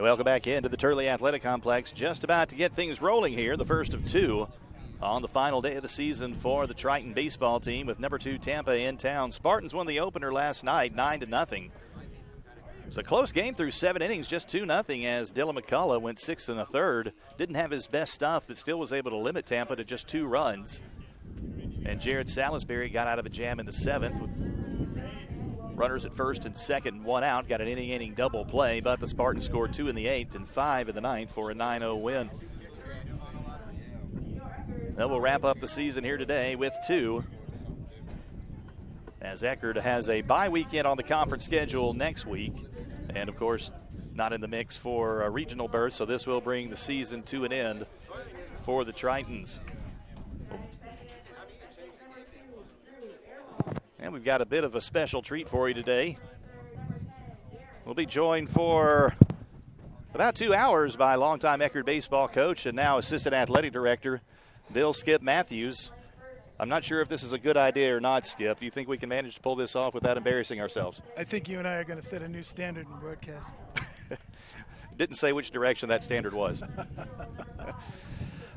Welcome back into the Turley Athletic Complex. Just about to get things rolling here, the first of two on the final day of the season for the Triton baseball team with number 2 Tampa in town. Spartans won the opener last night, 9-0. It was a close game through 7 innings, just 2-0 as Dylan McCullough went 6 1/3. Didn't have his best stuff, but still was able to limit Tampa to just 2 runs. And Jared Salisbury got out of a jam in the 7th with runners at first and second and 1 out. Got an inning double play, but the Spartans scored 2 in the 8th and 5 in the 9th for a 9-0 win. Then we'll wrap up the season here today with 2. As Eckerd has a bye weekend on the conference schedule next week. And, of course, not in the mix for a regional berth, so this will bring the season to an end for the Tritons. And we've got a bit of a special treat for you today. We'll be joined for about 2 hours by longtime Eckerd baseball coach and now assistant athletic director, Bill Skip Matthews. I'm not sure if this is a good idea or not, Skip. Do you think we can manage to pull this off without embarrassing ourselves? I think you and I are going to set a new standard in broadcast. Didn't say which direction that standard was.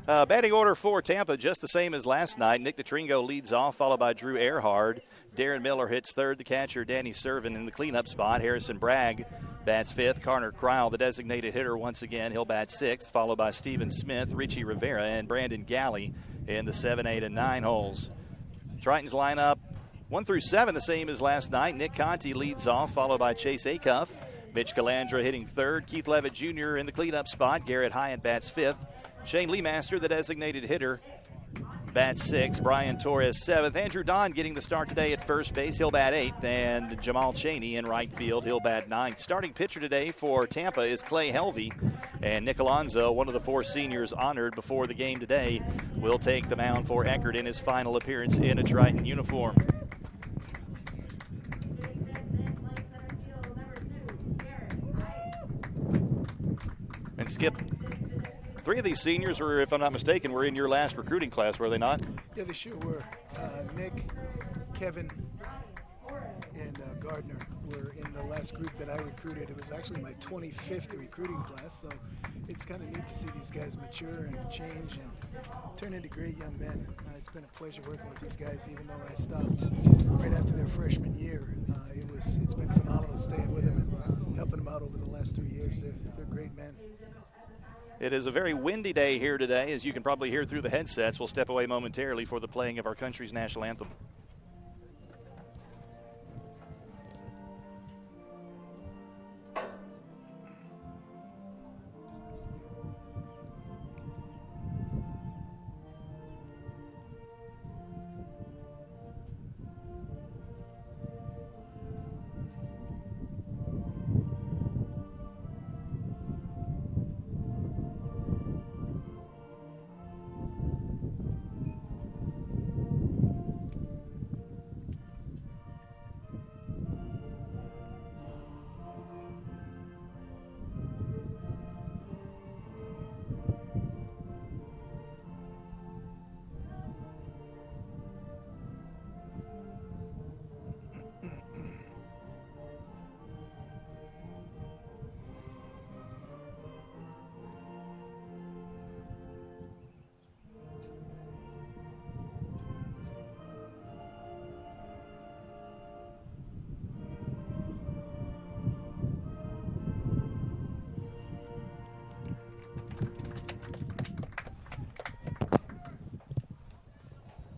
Batting order for Tampa, just the same as last night. Nick DeTringo leads off, followed by Drew Ehrhard. Darren Miller hits third. The catcher, Danny Servin, in the cleanup spot. Harrison Bragg bats fifth. Carter Cryle, the designated hitter, once again. He'll bat sixth, followed by Steven Smith, Richie Rivera, and Brandon Galley in the 7, 8, and 9 holes. Tritons lineup 1 through 7, the same as last night. Nick Conti leads off, followed by Chase Acuff. Mitch Calandra hitting third. Keith Levitt Jr. in the cleanup spot. Garrett Hyatt bats fifth. Shane Leemaster, the designated hitter, bats sixth. Brian Torres, seventh. Andrew Don getting the start today at first base. He'll bat eighth. And Jamal Chaney in right field. He'll bat ninth. Starting pitcher today for Tampa is Clay Helvey. And Nick Alonzo, one of the 4 seniors honored before the game today, will take the mound for Eckerd in his final appearance in a Triton uniform. And Skip, 3 of these seniors were, if I'm not mistaken, were in your last recruiting class, were they not? Yeah, they sure were. Nick, Kevin, and Gardner were in the last group that I recruited. It was actually my 25th recruiting class, so it's kind of neat to see these guys mature and change and turn into great young men. It's been a pleasure working with these guys, even though I stopped right after their freshman year. It's been phenomenal staying with them and helping them out over the last 3 years. They're great men. It is a very windy day here today, as you can probably hear through the headsets. We'll step away momentarily for the playing of our country's national anthem.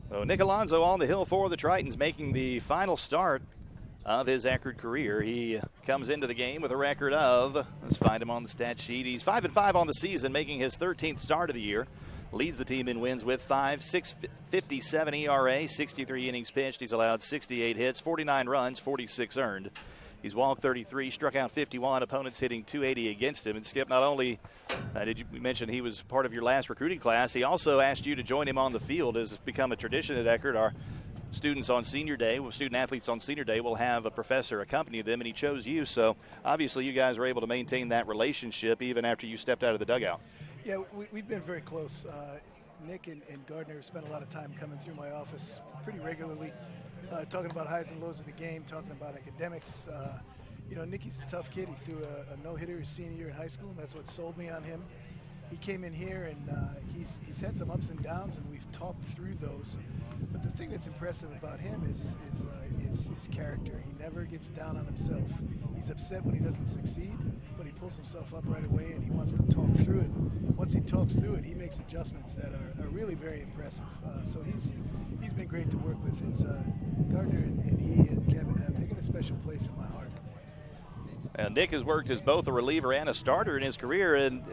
So Nick Alonzo on the hill for the Tritons, making the final start of his Eckerd career. He comes into the game with a record of, let's find him on the stat sheet, he's 5-5 on the season, making his 13th start of the year. Leads the team in wins with 5.657 ERA, 63 innings pitched. He's allowed 68 hits, 49 runs, 46 earned. He's walked 33, struck out 51, opponents hitting 280 against him. And Skip, not only did you mention he was part of your last recruiting class, he also asked you to join him on the field. As become a tradition at Eckerd, our students on senior day, student athletes on senior day will have a professor accompany them, and he chose you. So obviously you guys were able to maintain that relationship even after you stepped out of the dugout. Yeah, we've been very close. Nick and Gardner have spent a lot of time coming through my office pretty regularly, talking about highs and lows of the game, talking about academics. You know, Nicky's a tough kid. He threw a no-hitter his senior year in high school, and that's what sold me on him. He came in here, and he's had some ups and downs, and we've talked through those. But the thing that's impressive about him is his character. He never gets down on himself. He's upset when he doesn't succeed, but he pulls himself up right away, and he wants to talk through it. Once he talks through it, he makes adjustments that are really very impressive. So he's been great to work with. It's Gardner and he and Kevin have taken a special place in my heart. Nick has worked as both a reliever and a starter in his career. And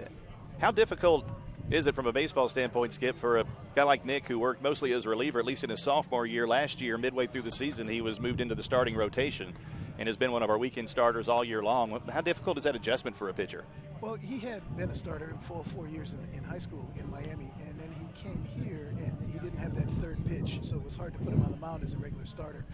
how difficult is it from a baseball standpoint, Skip, for a guy like Nick who worked mostly as a reliever, at least in his sophomore year? Last year, midway through the season, he was moved into the starting rotation and has been one of our weekend starters all year long. How difficult is that adjustment for a pitcher? Well, he had been a starter in 4 years in high school in Miami, and then he came here and he didn't have that third pitch, so it was hard to put him on the mound as a regular starter.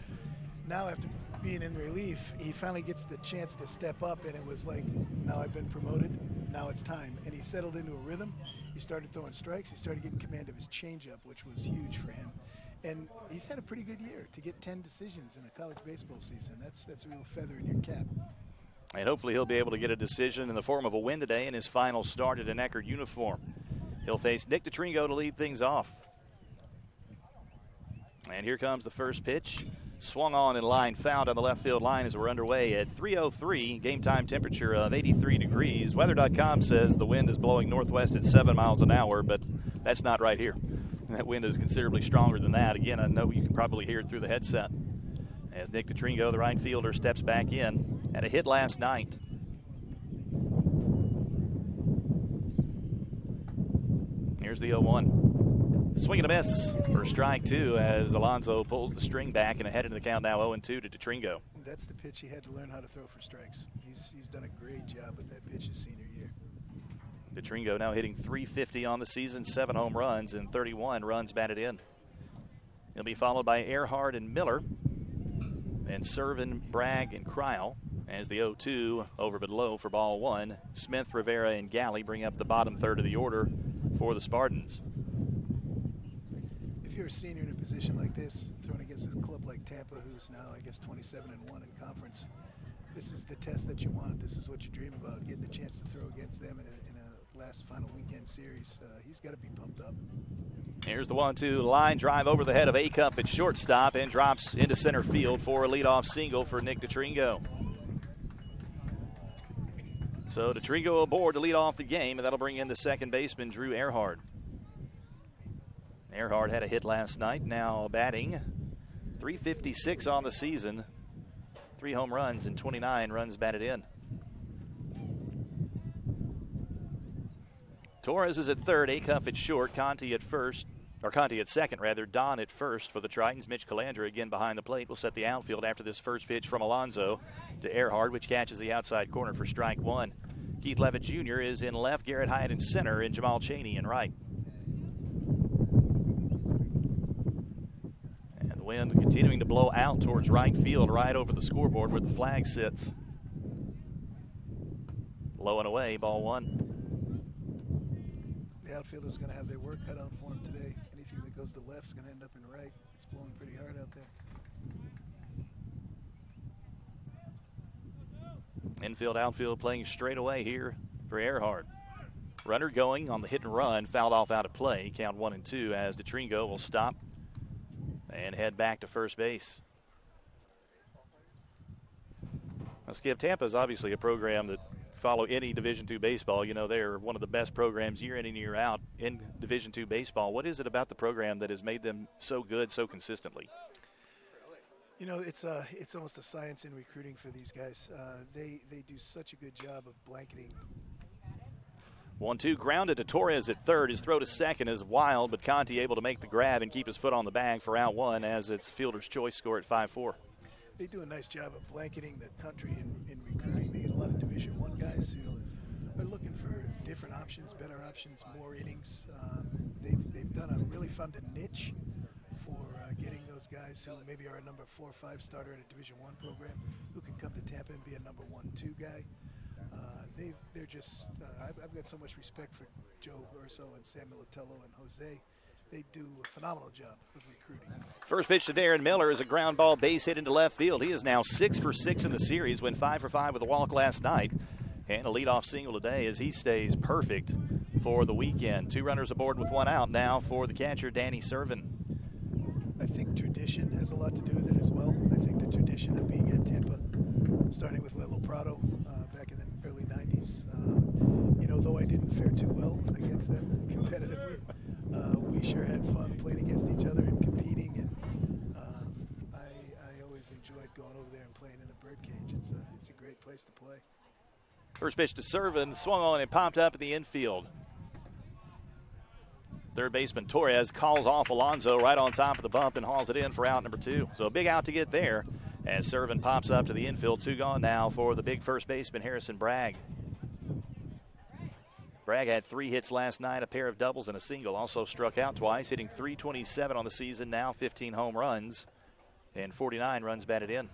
Now, after being in relief, he finally gets the chance to step up, and it was like, now I've been promoted, now it's time. And he settled into a rhythm. He started throwing strikes. He started getting command of his changeup, which was huge for him. And he's had a pretty good year. To get 10 decisions in a college baseball season, that's a real feather in your cap. And hopefully he'll be able to get a decision in the form of a win today in his final start at an Eckerd uniform. He'll face Nick DeTringo to lead things off. And here comes the first pitch. Swung on in line, found on the left field line as we're underway at 3:03. Game time temperature of 83 degrees. Weather.com says the wind is blowing northwest at 7 miles an hour, but that's not right here. That wind is considerably stronger than that. Again, I know you can probably hear it through the headset. As Nick DeTringo, the right fielder, steps back in. Had a hit last night. Here's the 0-1. Swing and a miss for strike two as Alonso pulls the string back and ahead in the count now 0-2 to DeTringo. That's the pitch he had to learn how to throw for strikes. He's done a great job with that pitch his senior year. DeTringo now hitting .350 on the season, 7 home runs and 31 runs batted in. He'll be followed by Eckerd and Miller, and Servin, Bragg, and Cryle as the 0-2 over but low for ball one. Smith, Rivera, and Galley bring up the bottom third of the order for the Spartans. If you're a senior in a position like this, throwing against a club like Tampa, who's now, I guess, 27-1 in conference, this is the test that you want. This is what you dream about, getting the chance to throw against them in a last final weekend series. He's got to be pumped up. Here's the 1-2 line drive over the head of Acuff at shortstop and drops into center field for a leadoff single for Nick DeTringo. So DeTringo aboard to lead off the game, and that'll bring in the second baseman, Drew Eckerd. Eckerd had a hit last night, now batting .356 on the season, 3 home runs and 29 runs batted in. Torres is at third, Acuff at short, Conti at second rather, Don at first for the Tritons. Mitch Calandra again behind the plate will set the outfield after this first pitch from Alonso to Eckerd, which catches the outside corner for strike one. Keith Levitt Jr. is in left, Garrett Hyatt in center, and Jamal Chaney in right. And the wind continuing to blow out towards right field, right over the scoreboard where the flag sits. Low and away, ball one. The outfielder's going to have their work cut out for him today. Anything that goes to left is going to end up in right. It's blowing pretty hard out there. Infield, outfield playing straight away here for Eckerd. Runner going on the hit and run, fouled off out of play. Count 1-2 as DeTringo will stop and head back to first base. Now, Skip, Tampa is obviously a program that follow any Division II baseball. You know, they're one of the best programs year in and year out in Division II baseball. What is it about the program that has made them so good so consistently? You know, it's almost a science in recruiting for these guys. They do such a good job of blanketing. 1-2 grounded to Torres at third. His throw to second is wild, but Conti able to make the grab and keep his foot on the bag for out one as it's fielder's choice score at 5-4. They do a nice job of blanketing the country in recruiting. They get a lot of Division I guys who are looking for different options, better options, more innings. They've done a really found a niche for getting those guys who maybe are a number 4 or 5 starter in a Division I program who can come to Tampa and be a number 1-2 guy. They're just I've got so much respect for Joe Urso and Sam Militello and Jose. they do a phenomenal job of recruiting. First pitch to Darren Miller is a ground ball base hit into left field. He is now 6 for 6 in the series, went 5 for 5 with a walk last night. And a leadoff single today as he stays perfect for the weekend. 2 runners aboard with 1 out now for the catcher, Danny Servin. I think tradition has a lot to do with it as well. I think the tradition of being at Tampa, starting with Lelo Prado back in the early 90s. Though I didn't fare too well against them competitively, we sure had fun playing against each other and competing. And I always enjoyed going over there and playing in the birdcage. It's a great place to play. First pitch to Servin, swung on and popped up in the infield. Third baseman Torres calls off Alonso right on top of the bump and hauls it in for out number 2. So a big out to get there as Servin pops up to the infield. 2 gone now for the big first baseman Harrison Bragg. Bragg had 3 hits last night, a pair of doubles and a single. Also struck out twice, hitting .327 on the season now, 15 home runs and 49 runs batted in.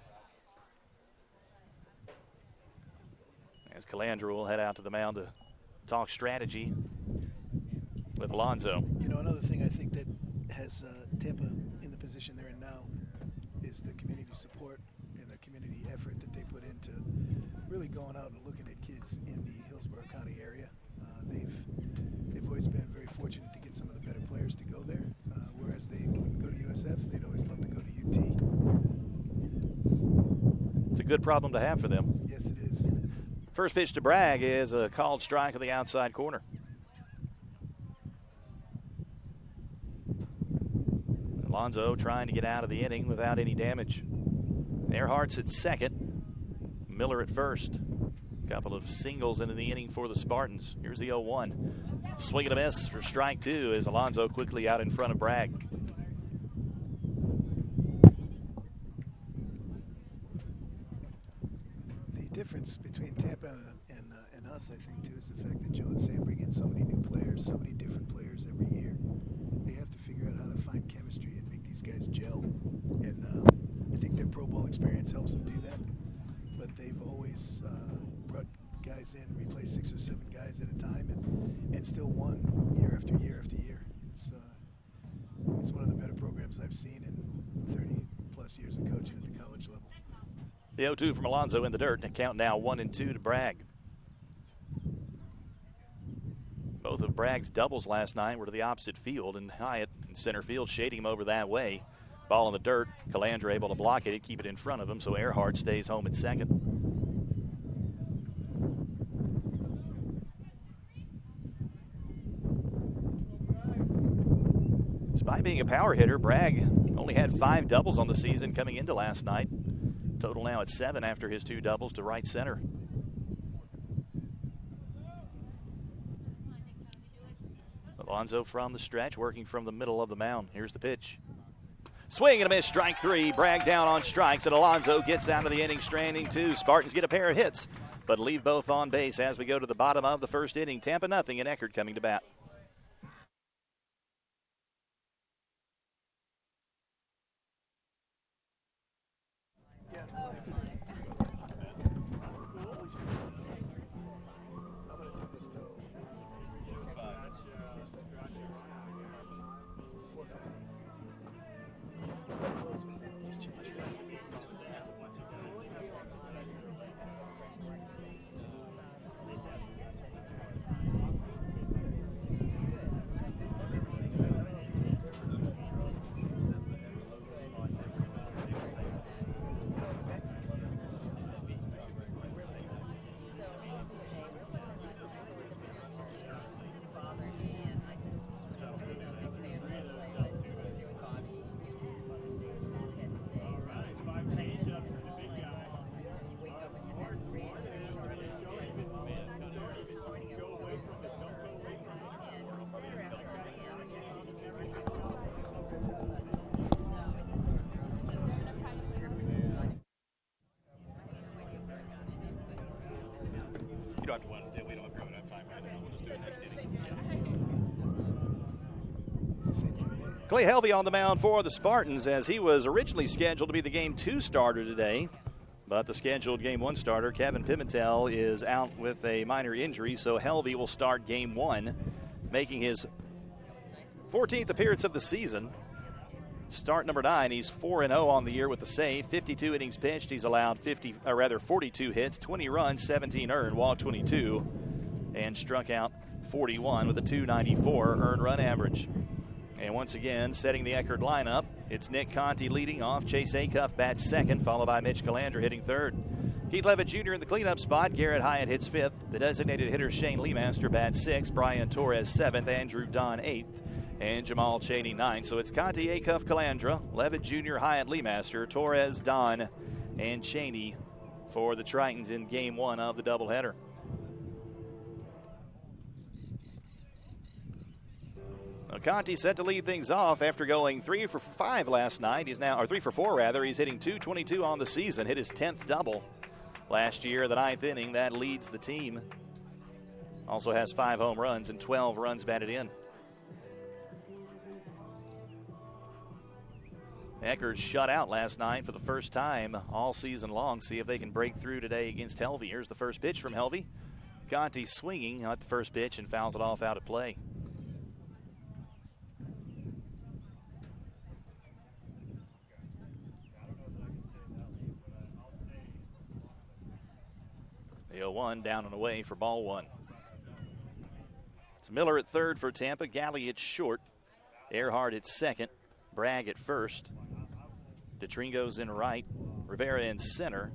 As Calandra will head out to the mound to talk strategy with Alonso. Another thing I think that has Tampa in the position they're in now is the community support and the community effort that they put into really going out and looking at kids in the Hillsborough County area. They've always been very fortunate to get some of the better players to go there, whereas they wouldn't go to USF. They'd always love to go to UT. It's a good problem to have for them. Yes, it is. First pitch to Bragg is a called strike of the outside corner. Alonso trying to get out of the inning without any damage. Earhart's at second. Miller at first. Couple of singles into the inning for the Spartans. Here's the 0-1. Swing and a miss for strike 2 as Alonso quickly out in front of Bragg. The difference between Tampa and us, I think, too, is the fact that Joe and Sam bring in so many new players, so many different players every year. They have to figure out how to find chemistry and make these guys gel. And I think their pro ball experience helps them do that. But they've always brought guys in, replaced 6 or 7 guys at a time, and still won year after year after year. It's one of the better programs I've seen in 30-plus years of coaching at the college level. The 0-2 from Alonso in the dirt, and count now 1-2 to Bragg. Both of Bragg's doubles last night were to the opposite field, and Hyatt in center field shading him over that way. Ball in the dirt. Calandra able to block it, keep it in front of him, so Earhart stays home at second. Despite being a power hitter, Bragg only had 5 doubles on the season coming into last night. Total now at 7 after his 2 doubles to right center. Alonso from the stretch, working from the middle of the mound. Here's the pitch. Swing and a miss, strike 3. Bragg down on strikes, and Alonso gets out of the inning stranding 2. Spartans get a pair of hits, but leave both on base as we go to the bottom of the first inning. Tampa nothing, and Eckerd coming to bat. You don't have to win. We don't have enough time right now. We'll just do it next inning. Clay Helvey on the mound for the Spartans, as he was originally scheduled to be the Game 2 starter today. But the scheduled Game 1 starter, Kevin Pimentel, is out with a minor injury, so Helvey will start Game 1, making his 14th appearance of the season. Start number 9. He's 4-0 on the year with the save. 52 innings pitched. He's allowed 42 hits, 20 runs, 17 earned, walked 22, and struck out 41 with a 294 earned run average. And once again, setting the Eckerd lineup, it's Nick Conti leading off. Chase Acuff bats second, followed by Mitch Calandra hitting third. Keith Levitt Jr. in the cleanup spot. Garrett Hyatt hits fifth. The designated hitter Shane Leemaster bats sixth. Brian Torres seventh. Andrew Don eighth. And Jamal Chaney ninth. So it's Conti, Acuff, Calandra, Levitt Jr., Hyatt, Leemaster, Torres, Don, and Chaney for the Tritons in game one of the doubleheader. Conti set to lead things off after going 3 for 5 last night. He's now, or 3 for 4 rather. He's hitting .222 on the season. Hit his 10th double last year, the 9th inning. That leads the team. Also has 5 home runs and 12 runs batted in. Eckerd shut out last night for the first time all season long. See if they can break through today against Helvey. Here's the first pitch from Helvey. Conti swinging at the first pitch and fouls it off out of play. The 0-1 down and away for ball one. It's Miller at third for Tampa. Galley at short. Earhart at second. Bragg at first. DeTringo's in right. Rivera in center.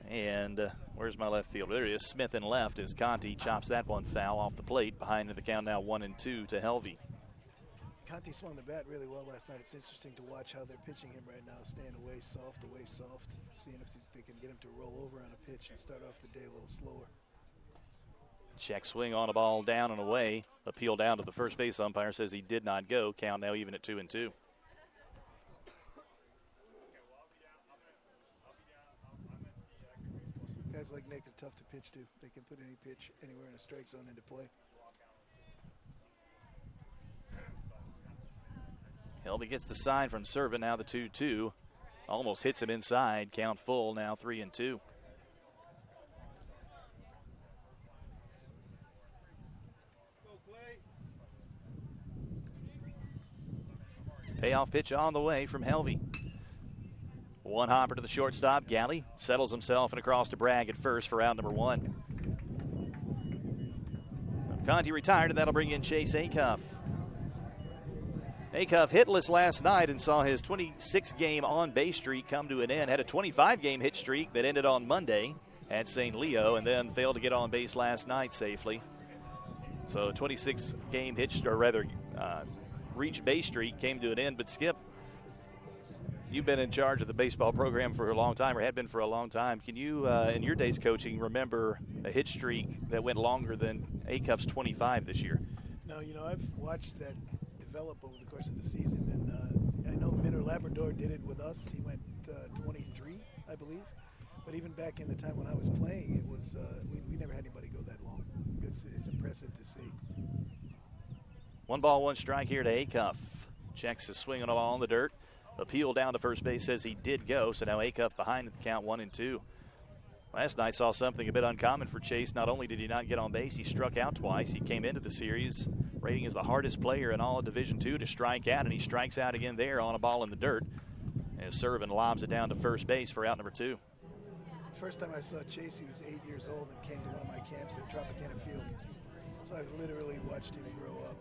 And where's my left fielder? There he is. Smith in left as Conti chops that one foul off the plate. Behind in the count now 1-2 to Helvey. Conti swung the bat really well last night. It's interesting to watch how they're pitching him right now. Staying away soft, seeing if they can get him to roll over on a pitch and start off the day a little slower. Check swing on a ball down and away. Appeal down to the first base umpire, says he did not go. Count now even at 2-2. Guys like Nick are tough to pitch to. They can put any pitch anywhere in a strike zone into play. Helvey gets the sign from Servin, now the 2-2. Almost hits him inside. Count full, now 3-2. Payoff pitch on the way from Helvey. One hopper to the shortstop. Galley settles himself and across to Bragg at first for out number 1. Conti retired, and that'll bring in Chase Acuff. Acuff hitless last night and saw his 26-game on-base streak come to an end. Had a 25-game hit streak that ended on Monday at St. Leo, and then failed to get on base last night safely. So 26-game hit, or rather, reach base streak came to an end. But Skip, you've been in charge of the baseball program for a long time, or had been for a long time. Can you, in your days coaching, remember a hit streak that went longer than Acuff's 25 this year? No, I've watched that develop over the course of the season, and I know Minter Labrador did it with us. He went 23, I believe. But even back in the time when I was playing, it was we never had anybody go that long. It's impressive to see. 1 ball, 1 strike here to Acuff. Checks his swing on a ball in the dirt. Appeal down to first base, says he did go, so now Acuff behind at the count 1-2. Last night saw something a bit uncommon for Chase. Not only did he not get on base, he struck out twice. He came into the series rating as the hardest player in all of Division II to strike out, and he strikes out again there on a ball in the dirt as Servin lobs it down to first base for out number 2. First time I saw Chase, he was 8 years old and came to one of my camps at Tropicana Field. So I've literally watched him grow up.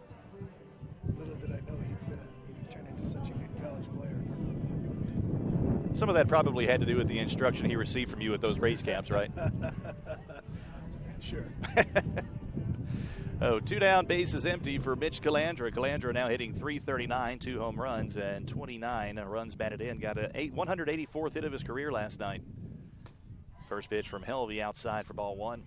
Little did I know he'd turn into such a good college player. Some of that probably had to do with the instruction he received from you at those race camps, right? Sure. 2 down, bases empty for Mitch Calandra. Calandra now hitting .339, 2 home runs, and 29 runs batted in. Got a 184th hit of his career last night. First pitch from Helvey outside for ball 1.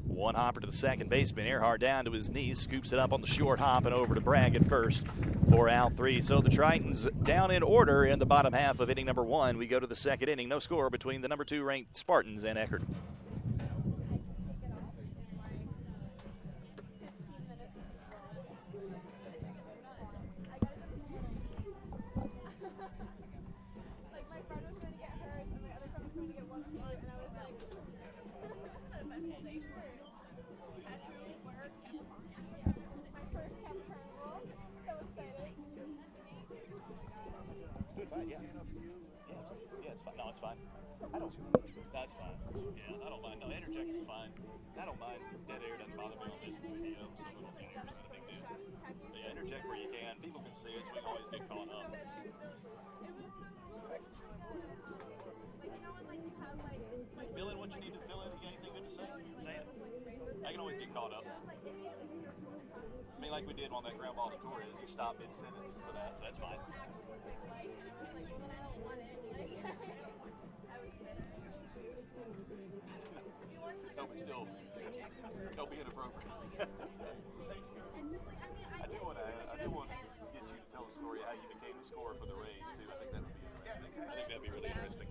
One hopper to the second baseman. Earhart down to his knees, scoops it up on the short hop and over to Bragg at first for out 3. So the Tritons down in order in the bottom half of inning number 1. We go to the second inning. No score between the number 2 ranked Spartans and Eckerd. Fine, yeah. Yeah, it's fine. No, it's fine. That's fine. Yeah, I don't mind. No, interjector's fine. I don't mind. Dead air doesn't bother me on this video, so little dead air's not a big deal. But yeah, interject where you can. People can see it, so we can always get caught up. Fill in what you need to fill in. If you got anything good to say, say it. I can always get caught up. I mean, like we did on that ground ball to Torres, you stop mid-sentence for that, so that's fine. No, but still, don't be inappropriate. I do want to get you to tell the story of how you became the scorer for the Rays too. I think that would be interesting. I think that'd be really interesting.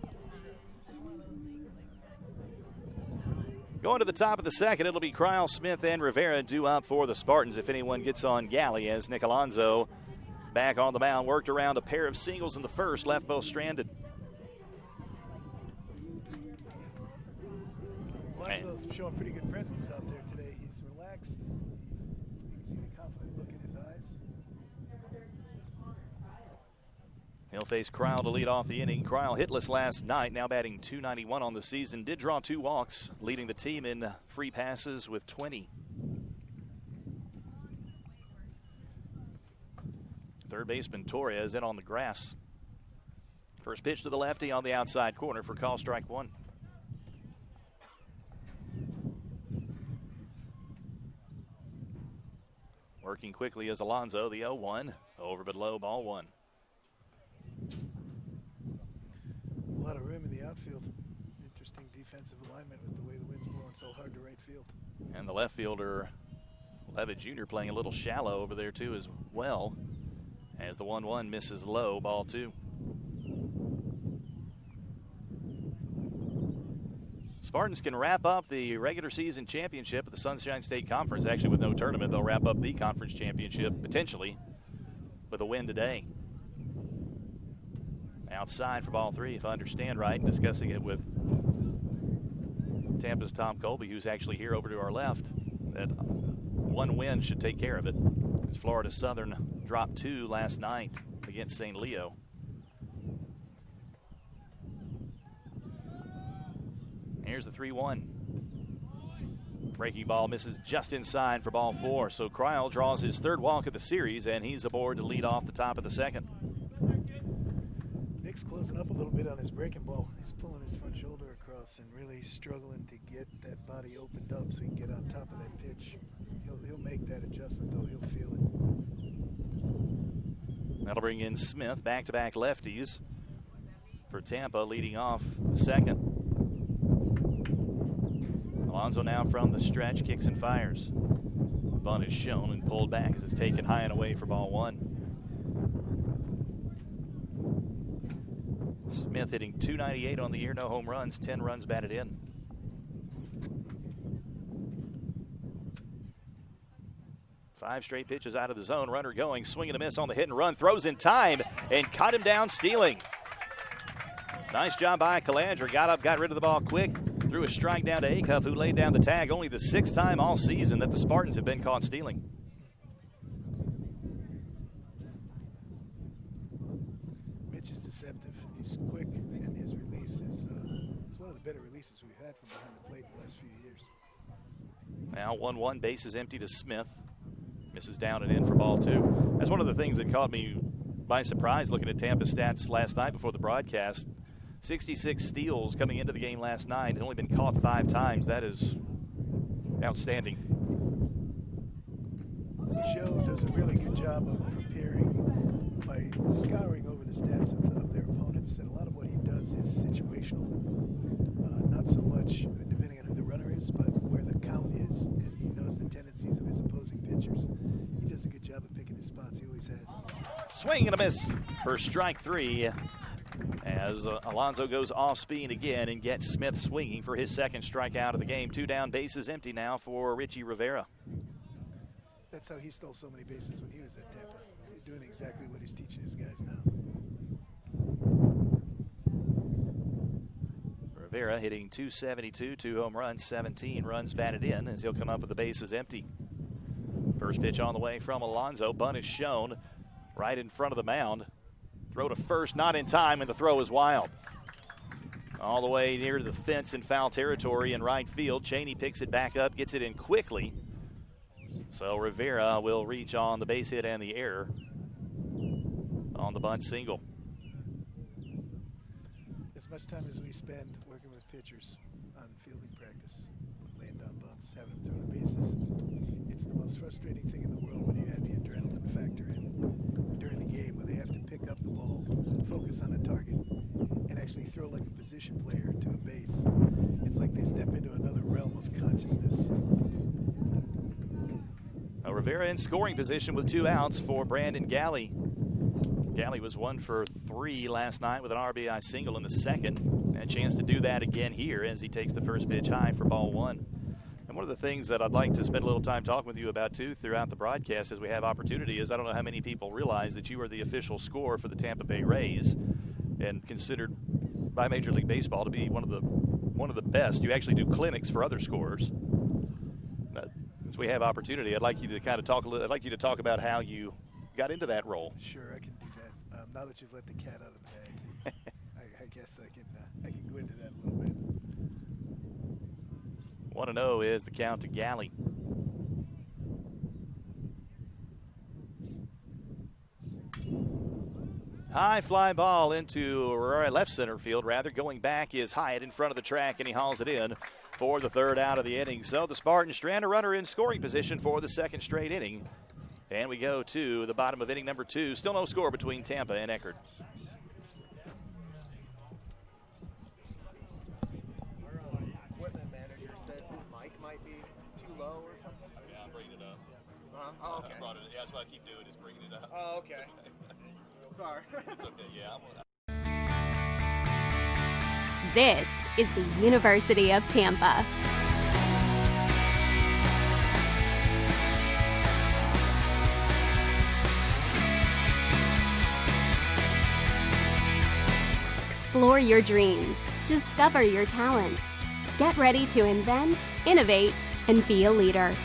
Going to the top of the second, it'll be Cryle, Smith, and Rivera due up for the Spartans if anyone gets on Galley, as Nick Alonso back on the mound, worked around a pair of singles in the first, left both stranded. Alonso's showing pretty good presence out there today. He's relaxed. You can see the confident look in his eyes. He'll face Cryle to lead off the inning. Cryle hitless last night, now batting .291 on the season. Did draw 2 walks, leading the team in free passes with 20. Third baseman Torres in on the grass. First pitch to the lefty on the outside corner for call strike 1. Working quickly as Alonso, the 0-1. Over but low, ball 1. A lot of room in the outfield. Interesting defensive alignment with the way the wind's blowing so hard to right field. And the left fielder, Levitt Jr., playing a little shallow over there too as well, as the 1-1 misses low, ball 2. Spartans can wrap up the regular season championship at the Sunshine State Conference. Actually, with no tournament, they'll wrap up the conference championship potentially with a win today. Outside for ball 3, if I understand right, and discussing it with Tampa's Tom Colby, who's actually here over to our left, that one win should take care of it. As Florida Southern dropped 2 last night against St. Leo. Here's the 3-1. Breaking ball misses just inside for ball 4. So Cryle draws his 3rd walk of the series, and he's aboard to lead off the top of the second. Nick's closing up a little bit on his breaking ball. He's pulling his front shoulder across and really struggling to get that body opened up so he can get on top of that pitch. He'll make that adjustment, though. He'll feel it. That'll bring in Smith, back-to-back lefties for Tampa, leading off the second. Alonso now from the stretch, kicks and fires. Bunt is shown and pulled back as it's taken high and away for ball 1. Smith hitting .298 on the year, no home runs, 10 runs batted in. Five straight pitches out of the zone, runner going, swing and a miss on the hit and run, throws in time and cut him down stealing. Nice job by Calandra, got up, got rid of the ball quick. Threw a strike down to Acuff, who laid down the tag. Only the 6th time all season that the Spartans have been caught stealing. Mitch is deceptive. He's quick, and his release is one of the better releases we've had from behind the plate in the last few years. Now 1-1, bases empty to Smith. Misses down and in for ball 2. That's one of the things that caught me by surprise looking at Tampa's stats last night before the broadcast. 66 steals coming into the game last night, and only been caught 5 times. That is outstanding. Joe does a really good job of preparing by scouring over the stats of their opponents, and a lot of what he does is situational. Not so much depending on who the runner is, but where the count is, and he knows the tendencies of his opposing pitchers. He does a good job of picking his spots. He always has. Swing and a miss for strike 3. As Alonso goes off speed again and gets Smith swinging for his 2nd strikeout of the game. 2 down, bases empty now for Richie Rivera. That's how he stole so many bases when he was at Tampa. Doing exactly what he's teaching his guys now. Rivera hitting .272, 2 home runs, 17 runs batted in as he'll come up with the bases empty. First pitch on the way from Alonso. Bunt is shown right in front of the mound. Throw to first, not in time, and the throw is wild. All the way near the fence in foul territory in right field. Cheney picks it back up, gets it in quickly. So Rivera will reach on the base hit and the error on the bunt single. As much time as we spend working with pitchers on fielding practice, laying down bunts, having them throw the bases, it's the most frustrating thing in the world when you add the adrenaline factor in during the game, where they have to pick up the ball, focus on a target, and actually throw like a position player to a base. It's like they step into another realm of consciousness. Rivera in scoring position with 2 outs for Brandon Galley. Galley was 1 for 3 last night with an RBI single in the second. And a chance to do that again here as he takes the first pitch high for ball 1. And one of the things that I'd like to spend a little time talking with you about, too, throughout the broadcast as we have opportunity is I don't know how many people realize that you are the official scorer for the Tampa Bay Rays and considered by Major League Baseball to be one of the best. You actually do clinics for other scorers. But as we have opportunity, I'd like you to kind of talk about how you got into that role. Sure, I can do that. Now that you've let the cat out of the bag, I guess I can go into that a little bit. 1-0 is the count to Galley. High fly ball into left center field, rather. Going back is Hyatt in front of the track, and he hauls it in for the 3rd out of the inning. So the Spartans strand a runner in scoring position for the 2nd straight inning. And we go to the bottom of inning number 2. Still no score between Tampa and Eckerd. Our equipment manager says his mic might be too low or something. Yeah, I'm bringing it up. Oh, okay. Yeah, that's what I keep doing is bringing it up. Oh, okay. Sorry. It's okay, yeah. This is the University of Tampa. Explore your dreams. Discover your talents. Get ready to invent, innovate, and be a leader.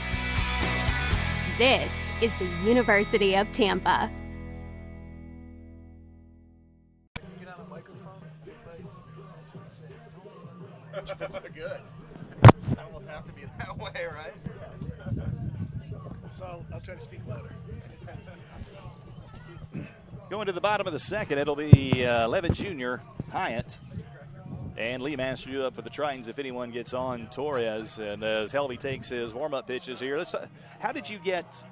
This is the University of Tampa. When you get on a microphone, the advice essentially says, don't fuck. Good. I almost have to be that way, right? So I'll try to speak louder. Going to the bottom of the 2nd, it'll be Levitt Jr., Hyatt, and Lee Master up for the Tritons if anyone gets on Torres. And as Helvey takes his warm-up pitches here, how did you get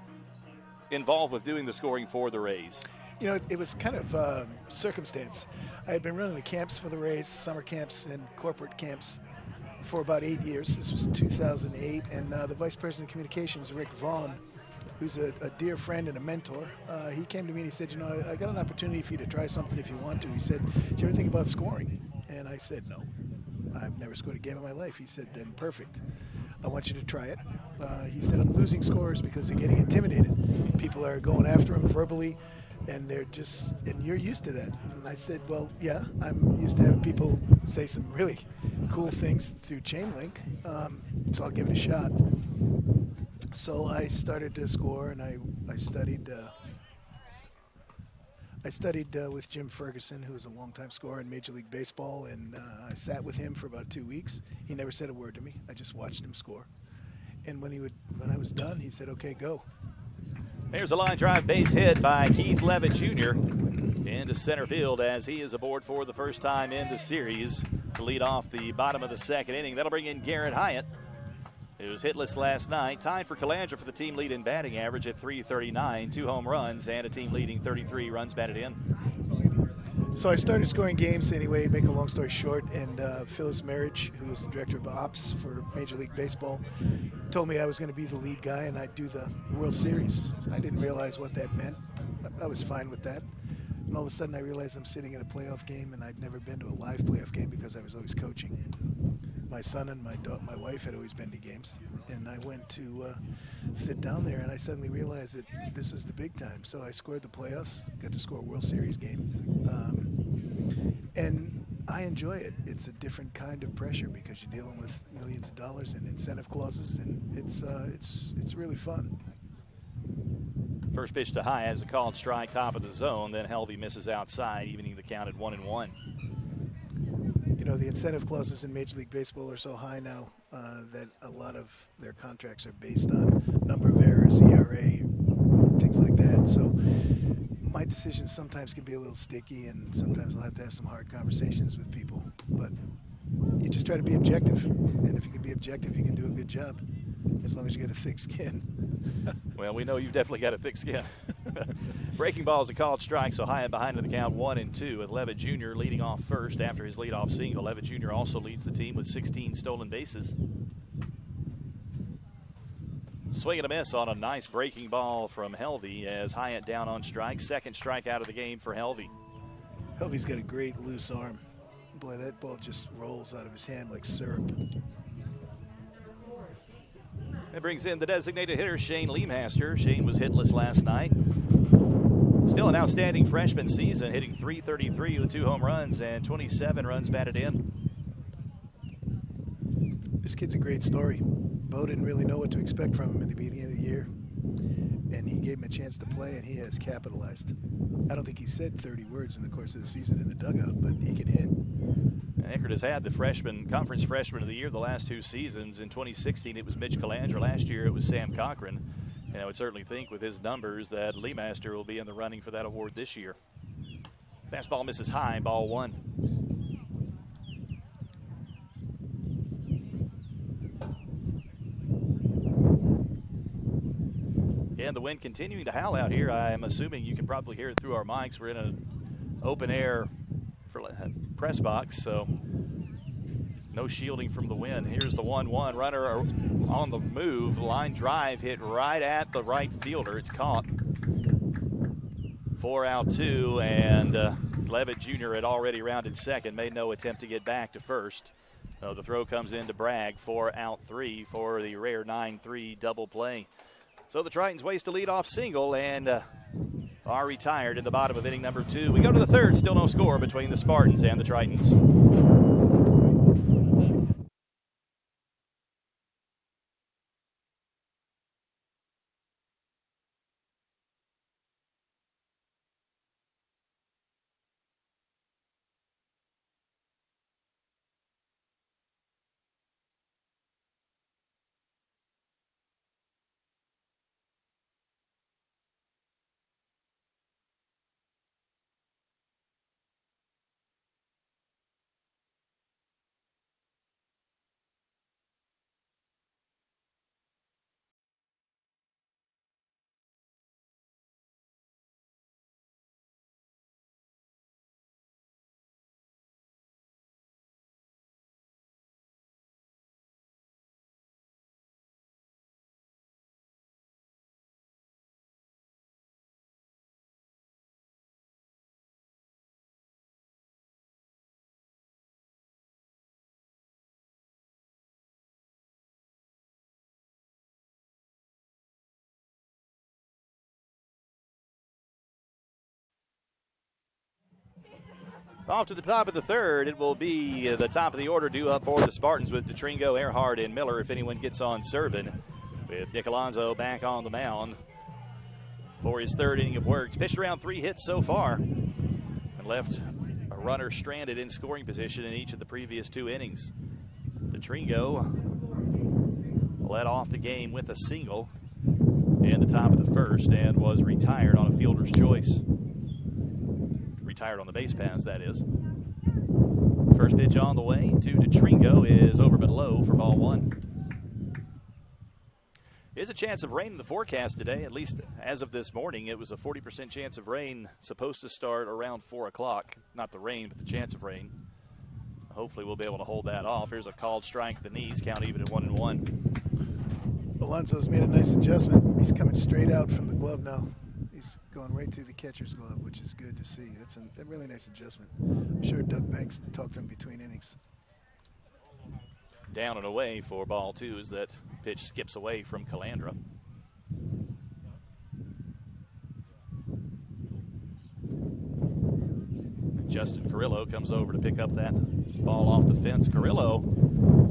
involved with doing the scoring for the Rays? You know, it was kind of circumstance. I had been running the camps for the Rays, summer camps and corporate camps, for about 8 years. This was 2008, and the vice president of communications, Rick Vaughn, who's a dear friend and a mentor, he came to me and he said, you know, I got an opportunity for you to try something if you want to. He said, do you ever think about scoring? And I said, no, I've never scored a game in my life. He said, then perfect. I want you to try it. He said, I'm losing scores because they're getting intimidated. People are going after him verbally, and and you're used to that. And I said, well, yeah, I'm used to having people say some really cool things through chain link, so I'll give it a shot. So I started to score, and I studied with Jim Ferguson, who was a longtime scorer in Major League Baseball, and I sat with him for about 2 weeks. He never said a word to me. I just watched him score. And when I was done, he said, okay, go. There's a line drive base hit by Keith Levitt Jr. into center field as he is aboard for the first time in the series to lead off the bottom of the 2nd inning. That'll bring in Garrett Hyatt, who was hitless last night, tied for Calandra for the team lead in batting average at .339, 2 home runs, and a team leading 33 runs batted in. So I started scoring games anyway, make a long story short, and Phyllis Marriage, who was the director of ops for Major League Baseball, told me I was going to be the lead guy and I'd do the World Series. I didn't realize what that meant. I was fine with that. And all of a sudden I realized I'm sitting in a playoff game, and I'd never been to a live playoff game because I was always coaching. My son and my wife had always been to games, and I went to sit down there, and I suddenly realized that this was the big time. So I scored the playoffs, got to score a World Series game, and I enjoy it. It's a different kind of pressure because you're dealing with millions of dollars and incentive clauses, and it's really fun. First pitch to High has a called strike, top of the zone. Then Helvey misses outside, evening the count at 1-1. You know, the incentive clauses in Major League Baseball are so high now that a lot of their contracts are based on number of errors, ERA, things like that. So my decisions sometimes can be a little sticky, and sometimes I'll have to have some hard conversations with people. But you just try to be objective, and if you can be objective, you can do a good job, as long as you get a thick skin. Well, we know you've definitely got a thick skin. Breaking ball is a called strike, so High and behind in the count 1-2, with Levitt Jr. leading off first after his leadoff single. Levitt Jr. also leads the team with 16 stolen bases. Swing and a miss on a nice breaking ball from Helvey as Hyatt down on strike. Second strike out of the game for Helvey. Helvey's got a great loose arm. Boy, that ball just rolls out of his hand like syrup. That brings in the designated hitter, Shane Leemaster. Shane was hitless last night. Still an outstanding freshman season, hitting .333 with 2 home runs and 27 runs batted in. This kid's a great story. Bo didn't really know what to expect from him in the beginning of the year, and he gave him a chance to play, and he has capitalized. I don't think he said 30 words in the course of the season in the dugout, but he can hit. Eckerd has had the conference freshman of the year the last 2 seasons. In 2016, it was Mitch Calandra. Last year, it was Sam Cochran. And I would certainly think with his numbers that Leemaster will be in the running for that award this year. Fastball misses high, ball 1. And the wind continuing to howl out here. I'm assuming you can probably hear it through our mics. We're in an open air press box, so no shielding from the wind. Here's the 1-1. Runner on the move. Line drive hit right at the right fielder. It's caught. 4 out 2, and Levitt Jr. had already rounded second, made no attempt to get back to first. So the throw comes into Bragg, 4 out 3 for the rare 9-3 double play. So the Tritons waste a leadoff single and are retired in the bottom of inning number 2. We go to the third, still no score between the Spartans and the Tritons. Off to the top of the third, it will be the top of the order due up for the Spartans with DeTringo, Earhart, and Miller if anyone gets on serving. With Nick Alonso back on the mound for his third inning of work. He's pitched around 3 hits so far and left a runner stranded in scoring position in each of the previous 2 innings. DeTringo led off the game with a single in the top of the first and was retired on a fielder's choice. Retired on the base pass, that is. First pitch on the way to DeTringo is over but low for ball 1. There's a chance of rain in the forecast today, at least as of this morning. It was a 40% chance of rain, supposed to start around 4 o'clock. Not the rain, but the chance of rain. Hopefully we'll be able to hold that off. Here's a called strike at the knees, count even at 1-1. Alonso's made a nice adjustment. He's coming straight out from the glove now. He's going right through the catcher's glove, which is good to see. That's a really nice adjustment. I'm sure Doug Banks talked to him between innings. Down and away for ball 2 as that pitch skips away from Calandra. Justin Carrillo comes over to pick up that ball off the fence. Carrillo,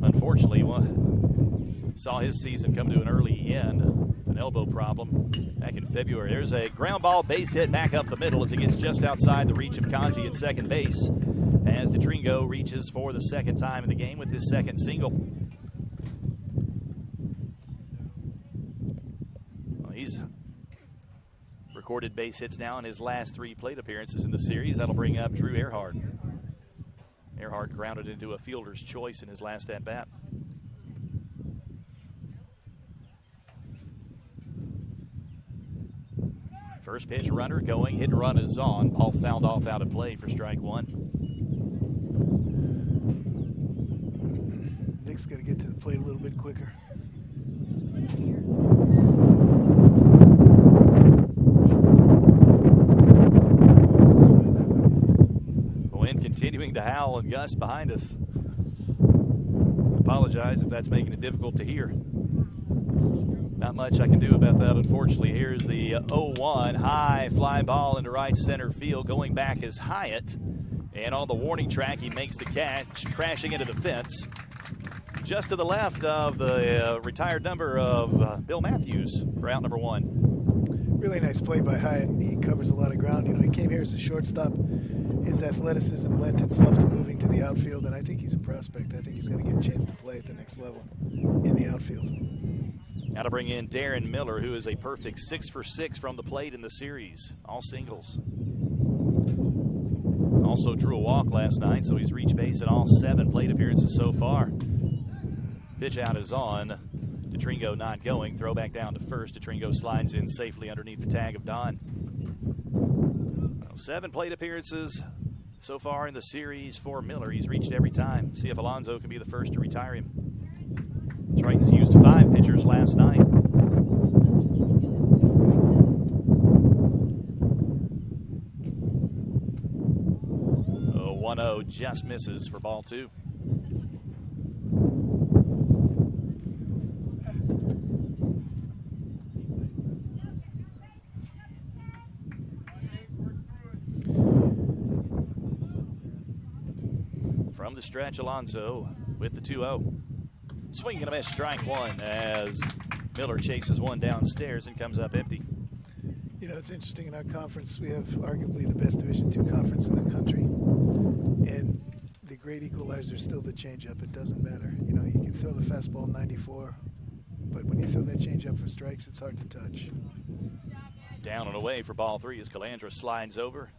unfortunately, saw his season come to an early end with an elbow problem back in February. There's a ground ball base hit back up the middle as it gets just outside the reach of Conti at second base as DeTringo reaches for the second time in the game with his second single. Well, he's recorded base hits now in his last 3 plate appearances in the series. That'll bring up Drew Eckerd. Eckerd grounded into a fielder's choice in his last at-bat. First pitch, runner going, hit and run is on. Ball fouled off out of play for strike 1. Nick's got to get to the plate a little bit quicker. Wind continuing to howl and gust behind us. Apologize if that's making it difficult to hear. Not much I can do about that, unfortunately. Here's the 0-1 high fly ball into right center field. Going back is Hyatt. And on the warning track, he makes the catch, crashing into the fence. Just to the left of the retired number of Bill Matthews for out number 1. Really nice play by Hyatt. He covers a lot of ground. You know, he came here as a shortstop. His athleticism lent itself to moving to the outfield, and I think he's a prospect. I think he's going to get a chance to play at the next level in the outfield. Now to bring in Darren Miller, who is a perfect 6 for 6 from the plate in the series. All singles. Also drew a walk last night, so he's reached base in all 7 plate appearances so far. Pitch out is on. DeTringo not going. Throw back down to first. DeTringo slides in safely underneath the tag of Don. 7 plate appearances so far in the series for Miller. He's reached every time. See if Alonso can be the first to retire him. Tritons used 5 pitchers last night. 1-0 just misses for ball 2. From the stretch, Alonso with the 2-0. Swing and a miss, strike 1 as Miller chases one downstairs and comes up empty. You know, it's interesting in our conference, we have arguably the best Division II conference in the country. And the great equalizer is still the changeup. It doesn't matter. You know, you can throw the fastball 94, but when you throw that changeup for strikes, it's hard to touch. Down and away for ball 3 as Calandra slides over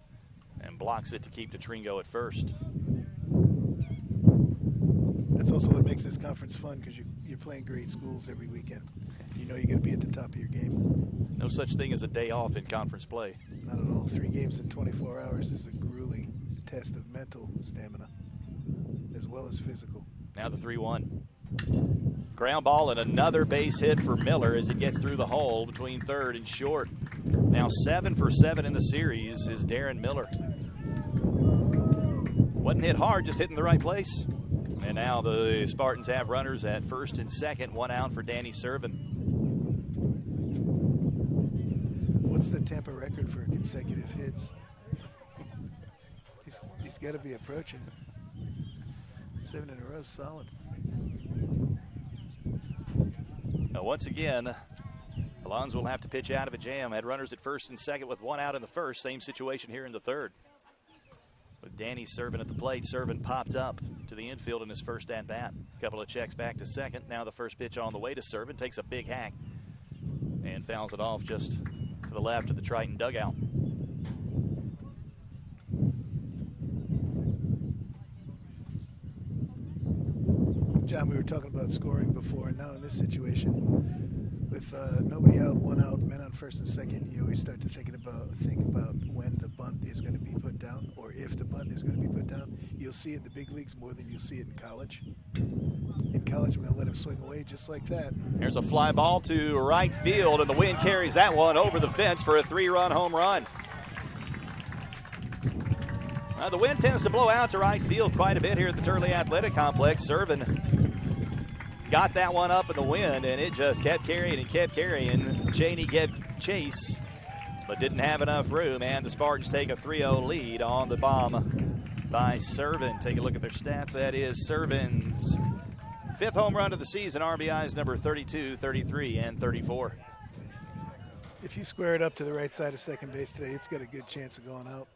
and blocks it to keep DeTringo at first. That's also what makes this conference fun, because you're playing great schools every weekend. You know you're going to be at the top of your game. No such thing as a day off in conference play. Not at all. 3 games in 24 hours is a grueling test of mental stamina as well as physical. Now the 3-1. Ground ball and another base hit for Miller as it gets through the hole between third and short. Now 7 for 7 in the series is Darren Miller. Wasn't hit hard, just hitting the right place. And now the Spartans have runners at first and second, 1 out for Danny Servin. What's the Tampa record for consecutive hits? He's got to be approaching it. 7 in a row, solid. Now once again, Alonso will have to pitch out of a jam. Had runners at first and second with 1 out in the first. Same situation here in the third. With Danny Servin at the plate, Servin popped up to the infield in his first at-bat. A couple of checks back to second. Now the first pitch on the way to Servin. Takes a big hack and fouls it off just to the left of the Triton dugout. John, we were talking about scoring before, and now in this situation, with nobody out, 1 out, men on first and second, you always start to think about when the bunt is going to be put down, or if the bunt is going to be put down. You'll see it in the big leagues more than you'll see it in college. In college, we're going to let him swing away just like that. There's a fly ball to right field, and the wind carries that one over the fence for a 3-run home run. The wind tends to blow out to right field quite a bit here at the Turley Athletic Complex. Servin got that one up in the wind, and it just kept carrying and kept carrying. Cheney gave chase, but didn't have enough room, and the Spartans take a 3-0 lead on the bomb by Servin. Take a look at their stats. That is Servin's 5th home run of the season. RBIs number 32, 33, and 34. If you square it up to the right side of second base today, it's got a good chance of going out.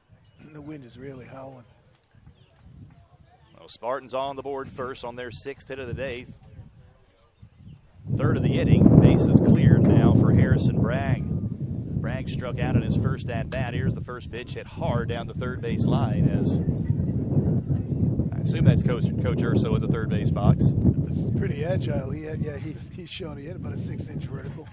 The wind is really howling. Well, Spartans on the board first on their 6th hit of the day. 3rd of the inning. Base is cleared now for Harrison Bragg. Bragg struck out in his first at-bat. Here's the first pitch, hit hard down the third base line. As I assume that's Coach Urso at the third base box. It's pretty agile. He's shown he hit about a 6-inch vertical.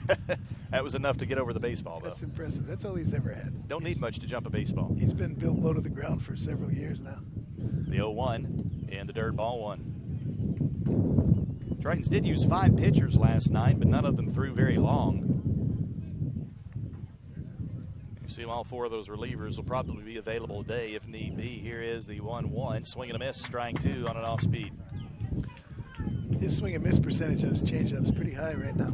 That was enough to get over the baseball, though. That's impressive. That's all he's ever had. Don't need much to jump a baseball. He's been built low to the ground for several years now. The 0-1 and the dirt ball 1. Tritons did use 5 pitchers last night, but none of them threw very long. You see all 4 of those relievers will probably be available today if need be. Here is the 1-1. Swing and a miss, strike 2 on an off speed. His swing and miss percentage on his changeup is pretty high right now.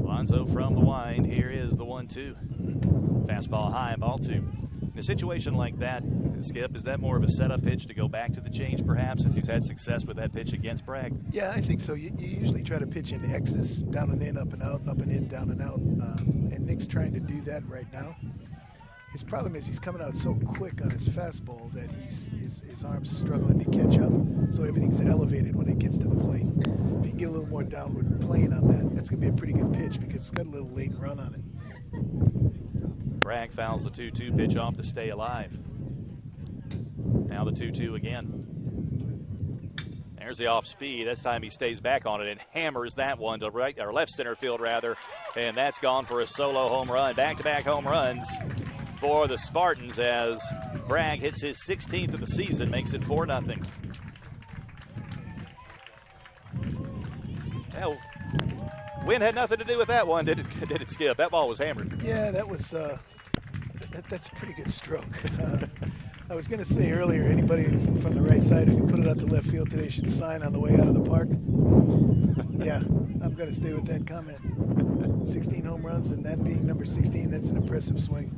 Alonso from the wind. Here is the 1-2. Fastball high, ball 2. In a situation like that, Skip, is that more of a setup pitch to go back to the change perhaps since he's had success with that pitch against Bragg? Yeah, I think so. You usually try to pitch in X's, down and in, up and out, up and in, down and out. And Nick's trying to do that right now. His problem is he's coming out so quick on his fastball that his arm's struggling to catch up. So everything's elevated when it gets to the plate. If you can get a little more downward plane on that, that's going to be a pretty good pitch because it's got a little late run on it. Bragg fouls the 2-2 pitch off to stay alive. Now the 2-2 again. There's the off speed. This time he stays back on it and hammers that one to right or left center field rather, and that's gone for a solo home run. Back-to-back home runs for the Spartans as Bragg hits his 16th of the season, makes it 4-0. Hell, wind had nothing to do with that one, did it, Skip? That ball was hammered. Yeah, that was that's a pretty good stroke. I was going to say earlier, anybody from the right side who can put it out to left field today should sign on the way out of the park. Yeah, I'm going to stay with that comment. 16 home runs, and that being number 16, that's an impressive swing.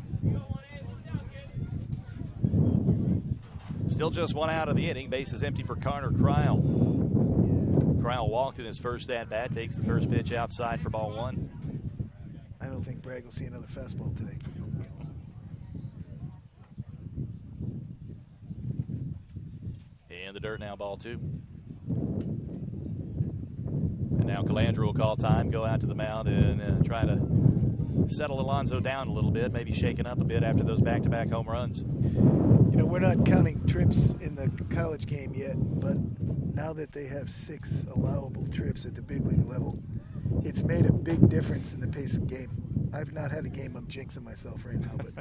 Still just 1 out of the inning. Base is empty for Connor Cryle. Cryle walked in his first at-bat, takes the first pitch outside for ball 1. I don't think Bragg will see another fastball today. In the dirt now, ball 2. And now Calandra will call time, go out to the mound and try to settle Alonso down a little bit, maybe shaken up a bit after those back-to-back home runs. You know, we're not counting trips in the college game yet, but now that they have 6 allowable trips at the big league level, it's made a big difference in the pace of game. I've not had a game, I'm jinxing myself right now, but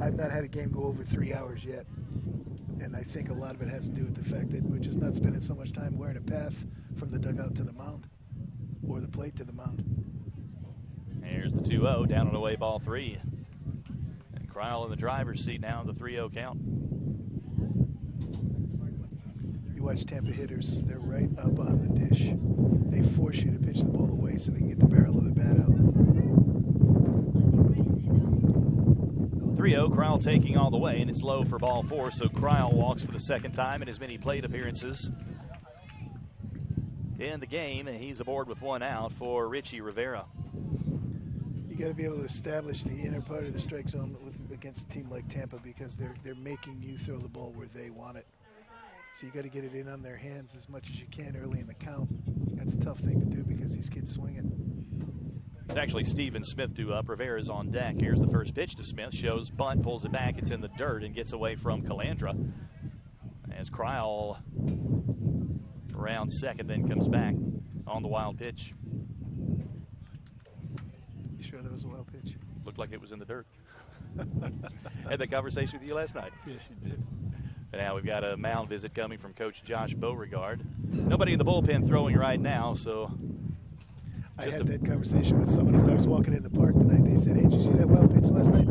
I've not had a game go over 3 hours yet. And I think a lot of it has to do with the fact that we're just not spending so much time wearing a path from the dugout to the mound or the plate to the mound. Here's the 2-0, down and away, ball 3. And Cryle in the driver's seat now, the 3-0 count. You watch Tampa hitters, they're right up on the dish. They force you to pitch the ball away so they can get the barrel of the bat out. 3-0, Cryle taking all the way, and it's low for ball 4, so Cryle walks for the second time in his many plate appearances in the game, and he's aboard with 1 out for Richie Rivera. You got to be able to establish the inner part of the strike zone against a team like Tampa because they're making you throw the ball where they want it. So you got to get it in on their hands as much as you can early in the count. That's a tough thing to do because these kids swing it. It's actually Steven Smith due up. Rivera's on deck. Here's the first pitch to Smith. Shows bunt, pulls it back. It's in the dirt and gets away from Calandra. As Cryle around second, then comes back on the wild pitch. You sure that was a wild pitch? Looked like it was in the dirt. Had that conversation with you last night. Yes, you did. And now we've got a mound visit coming from Coach Josh Beauregard. Nobody in the bullpen throwing right now, so... I had that conversation with someone as I was walking in the park tonight. They said, hey, did you see that wild pitch last night?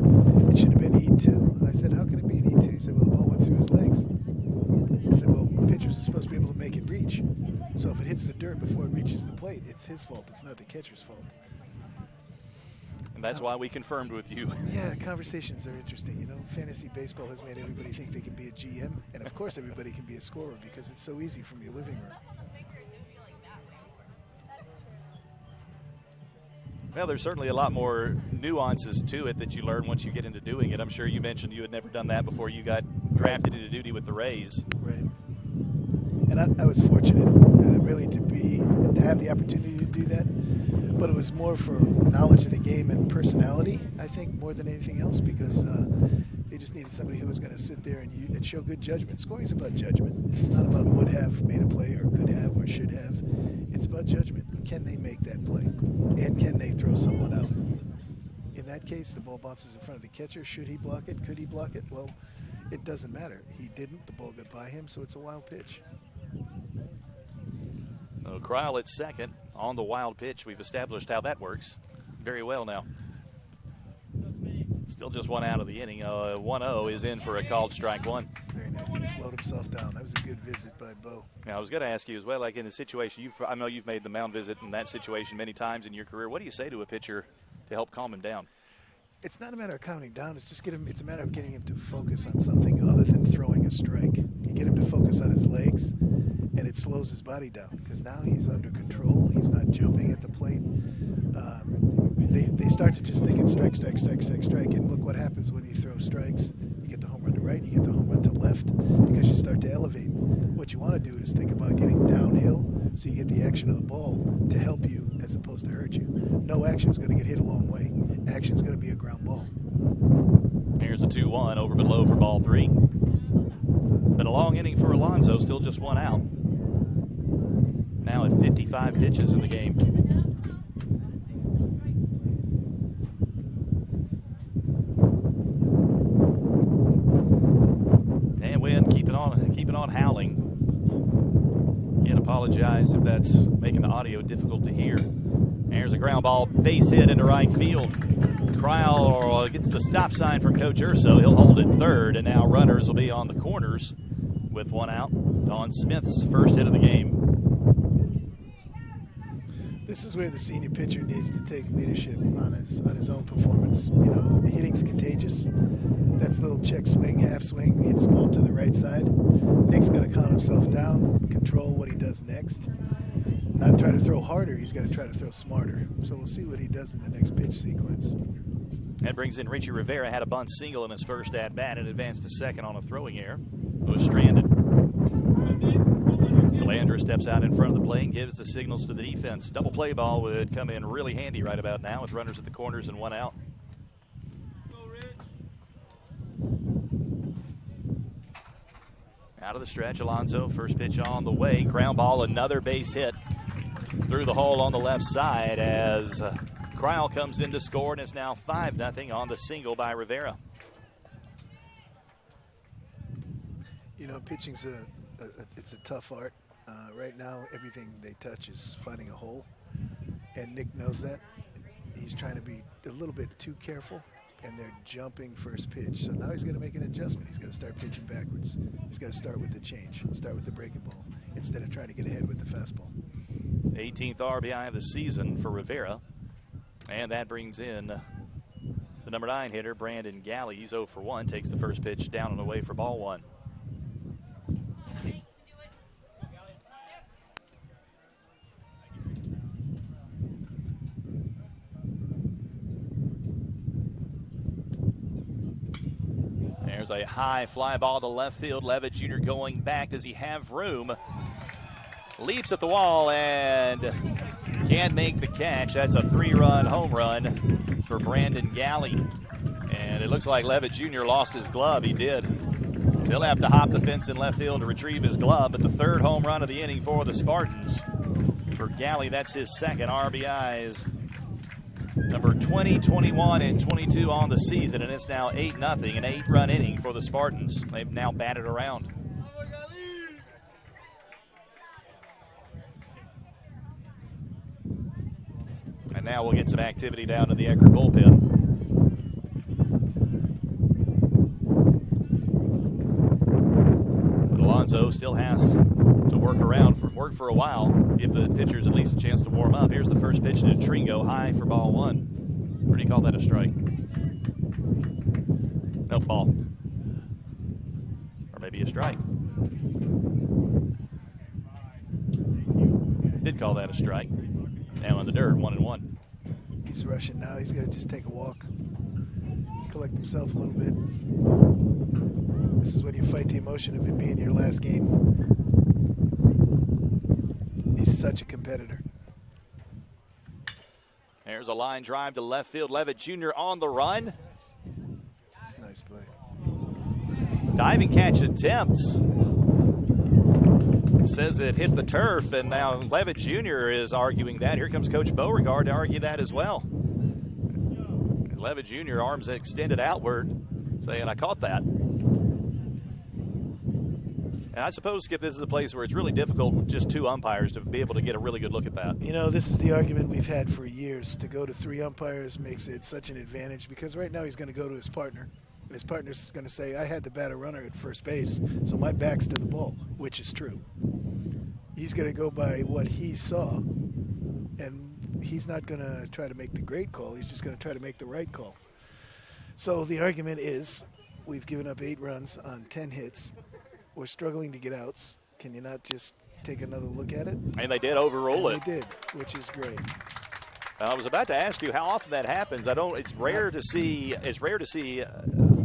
It should have been E2. And I said, how can it be an E2? He said, well, the ball went through his legs. I said, well, pitchers are supposed to be able to make it reach. So if it hits the dirt before it reaches the plate, it's his fault. It's not the catcher's fault. And that's why we confirmed with you. Yeah, conversations are interesting. You know, fantasy baseball has made everybody think they can be a GM, and of course everybody can be a scorer because it's so easy from your living room. Well, there's certainly a lot more nuances to it that you learn once you get into doing it. I'm sure you mentioned you had never done that before you got drafted into duty with the Rays. Right. And I was fortunate, really, to have the opportunity to do that. But it was more for knowledge of the game and personality, I think, more than anything else, because they just needed somebody who was going to sit there and show good judgment. Scoring's about judgment. It's not about would have made a play or could have or should have. It's about judgment. Can they make that play? And can they throw someone out? In that case, the ball bounces in front of the catcher. Should he block it? Could he block it? Well, it doesn't matter. He didn't. The ball got by him, so it's a wild pitch. So Cryle at second on the wild pitch. We've established how that works very well now. Still just one out of the inning. 1-0 is in for a called strike one. Very nice. He slowed himself down. That was a good visit by Bo. Now, I was going to ask you as well, like in the situation, I know you've made the mound visit in that situation many times in your career. What do you say to a pitcher to help calm him down? It's not a matter of calming down. It's just it's a matter of getting him to focus on something other than throwing a strike. You get him to focus on his legs, and it slows his body down because now he's under control. He's not jumping at the plate. They start to just thinking strike, and look what happens when you throw strikes. You get the home run to right, you get the home run to left because you start to elevate. What you want to do is think about getting downhill so you get the action of the ball to help you as opposed to hurt you. No action is going to get hit a long way. Action is going to be a ground ball. Here's a 2-1 over but low for ball three. Been a long inning for Alonso, still just one out. Now at 55 pitches in the game. And Wynn keeping on howling. Can't apologize if that's making the audio difficult to hear. There's a ground ball, base hit into right field. Cryle gets the stop sign from Coach Urso. He'll hold it third, and now runners will be on the corners with one out on Smith's first hit of the game. This is where the senior pitcher needs to take leadership on his own performance. You know, hitting's contagious. That's a little check swing, half swing, hits the ball to the right side. Nick's going to calm himself down, control what he does next. Not try to throw harder, he's got to try to throw smarter. So we'll see what he does in the next pitch sequence. That brings in Richie Rivera, had a bunt single in his first at-bat and advanced to second on a throwing error. Was stranded. Calandra steps out in front of the plate and gives the signals to the defense. Double play ball would come in really handy right about now with runners at the corners and one out. Out of the stretch, Alonso, first pitch on the way. Ground ball, another base hit through the hole on the left side as Cryle comes in to score, and it's now 5-0 on the single by Rivera. You know, pitching's it's a tough art. Right now, everything they touch is finding a hole, and Nick knows that. He's trying to be a little bit too careful, and they're jumping first pitch. So now he's going to make an adjustment. He's got to start pitching backwards. He's got to start with the change, start with the breaking ball, instead of trying to get ahead with the fastball. 18th RBI of the season for Rivera, and that brings in the number 9 hitter, Brandon Galley. He's 0 for 1, takes the first pitch down and away for ball one. There's a high fly ball to left field. Levitt Jr. going back. Does he have room? Leaps at the wall and can't make the catch. That's a 3-run home run for Brandon Galley. And it looks like Levitt Jr. lost his glove. He did. He'll have to hop the fence in left field to retrieve his glove. But the third home run of the inning for the Spartans. For Galley, that's his second RBIs. Number 20, 21, and 22 on the season, and it's now 8-0, an 8-run inning for the Spartans. They've now batted around. And now we'll get some activity down in the Eckerd bullpen. But Alonso so still has to work for a while, give the pitchers at least a chance to warm up. Here's the first pitch to Tringo, high for ball one. Or do you call that a strike? No, ball. Or maybe a strike. Did call that a strike. Now in the dirt, 1-1. He's rushing now. He's got to just take a walk, collect himself a little bit. This is when you fight the emotion of it being your last game. He's such a competitor. There's a line drive to left field. Levitt Jr. on the run. It's a nice play. Diving catch attempt. Says it hit the turf, and now Levitt Jr. is arguing that. Here comes Coach Beauregard to argue that as well. Levitt Jr. arms extended outward, saying, I caught that. And I suppose, Skip, this is a place where it's really difficult with just two umpires to be able to get a really good look at that. You know, this is the argument we've had for years. To go to three umpires makes it such an advantage because right now he's going to go to his partner. And his partner's going to say, I had the batter runner at first base, so my back's to the ball, which is true. He's going to go by what he saw, and he's not going to try to make the great call. He's just going to try to make the right call. So the argument is we've given up 8 runs on 10 hits. We're struggling to get outs. Can you not just take another look at it? And they did overrule and it. They did, which is great. I was about to ask you how often that happens. It's rare to see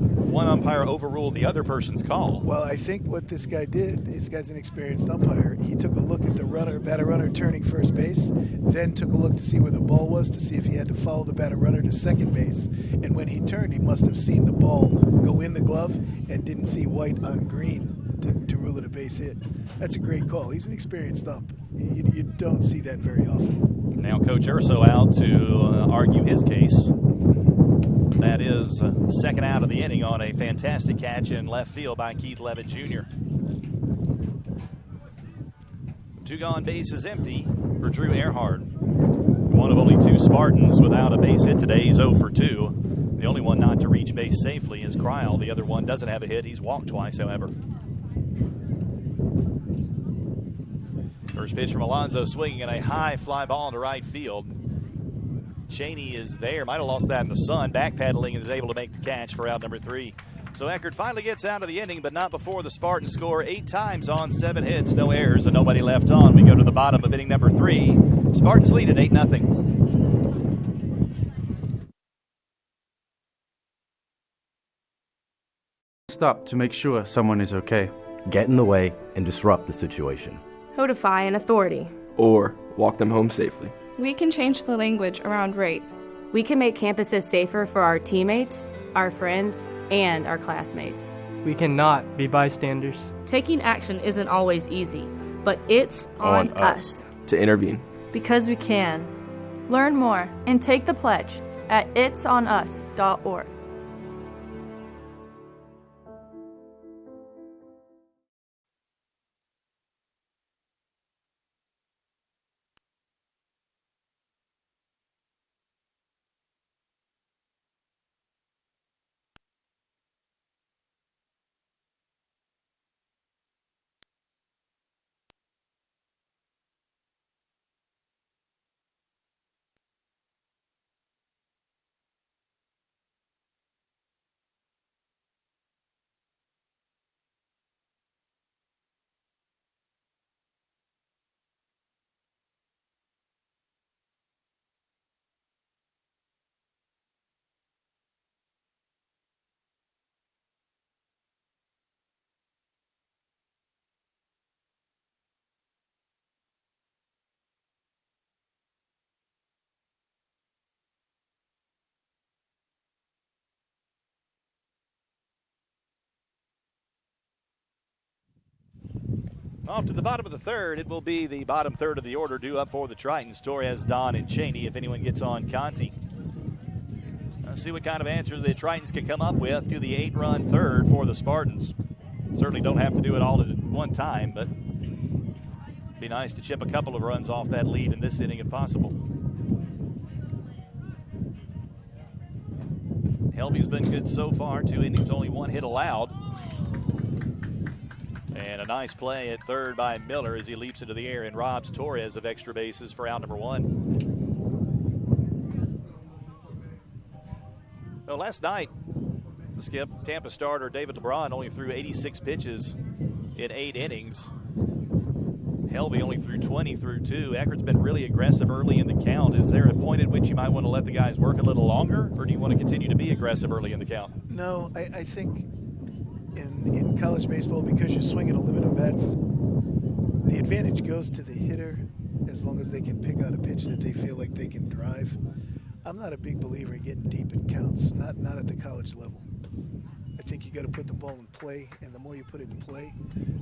one umpire overrule the other person's call. Well, I think what this guy did, this guy's an experienced umpire. He took a look at the batter runner turning first base, then took a look to see where the ball was to see if he had to follow the batter runner to second base. And when he turned, he must have seen the ball go in the glove and didn't see white on green to rule it a base hit. That's a great call. He's an experienced ump. You don't see that very often. Now Coach Urso out to argue his case. That is second out of the inning on a fantastic catch in left field by Keith Levitt Jr. 2 gone, bases empty for Drew Ehrhard. One of only 2 Spartans without a base hit today. He's 0 for 2. The only one not to reach base safely is Kreil. The other one doesn't have a hit. He's walked twice, however. First pitch from Alonso, swinging in a high fly ball into right field. Cheney is there. Might have lost that in the sun. Backpedaling and is able to make the catch for out number 3. So Eckerd finally gets out of the inning, but not before the Spartans score 8 times on 7 hits, no errors, and nobody left on. We go to the bottom of inning number 3. Spartans lead at 8-0. Stop to make sure someone is okay. Get in the way and disrupt the situation. Notify an authority. Or walk them home safely. We can change the language around rape. We can make campuses safer for our teammates, our friends, and our classmates. We cannot be bystanders. Taking action isn't always easy, but it's on us to intervene. Because we can. Learn more and take the pledge at itsonus.org. Off to the bottom of the third. It will be the bottom third of the order due up for the Tritons. Torres, Don, and Cheney if anyone gets on Conti. Let's see what kind of answer the Tritons can come up with to the 8-run third for the Spartans. Certainly don't have to do it all at one time, but it'd be nice to chip a couple of runs off that lead in this inning if possible. Helby's been good so far. 2 innings, only 1 hit allowed. And a nice play at third by Miller as he leaps into the air and robs Torres of extra bases for out number 1. Well, last night, the skip, Tampa starter David LeBron only threw 86 pitches in 8 innings. Helvey only threw 20 through 2. Eckerd's been really aggressive early in the count. Is there a point at which you might want to let the guys work a little longer, or do you want to continue to be aggressive early in the count? No, I think in college baseball, because you're swinging a limit of bats, the advantage goes to the hitter as long as they can pick out a pitch that they feel like they can drive. I'm not a big believer in getting deep in counts, not at the college level. I think you got to put the ball in play, and the more you put it in play,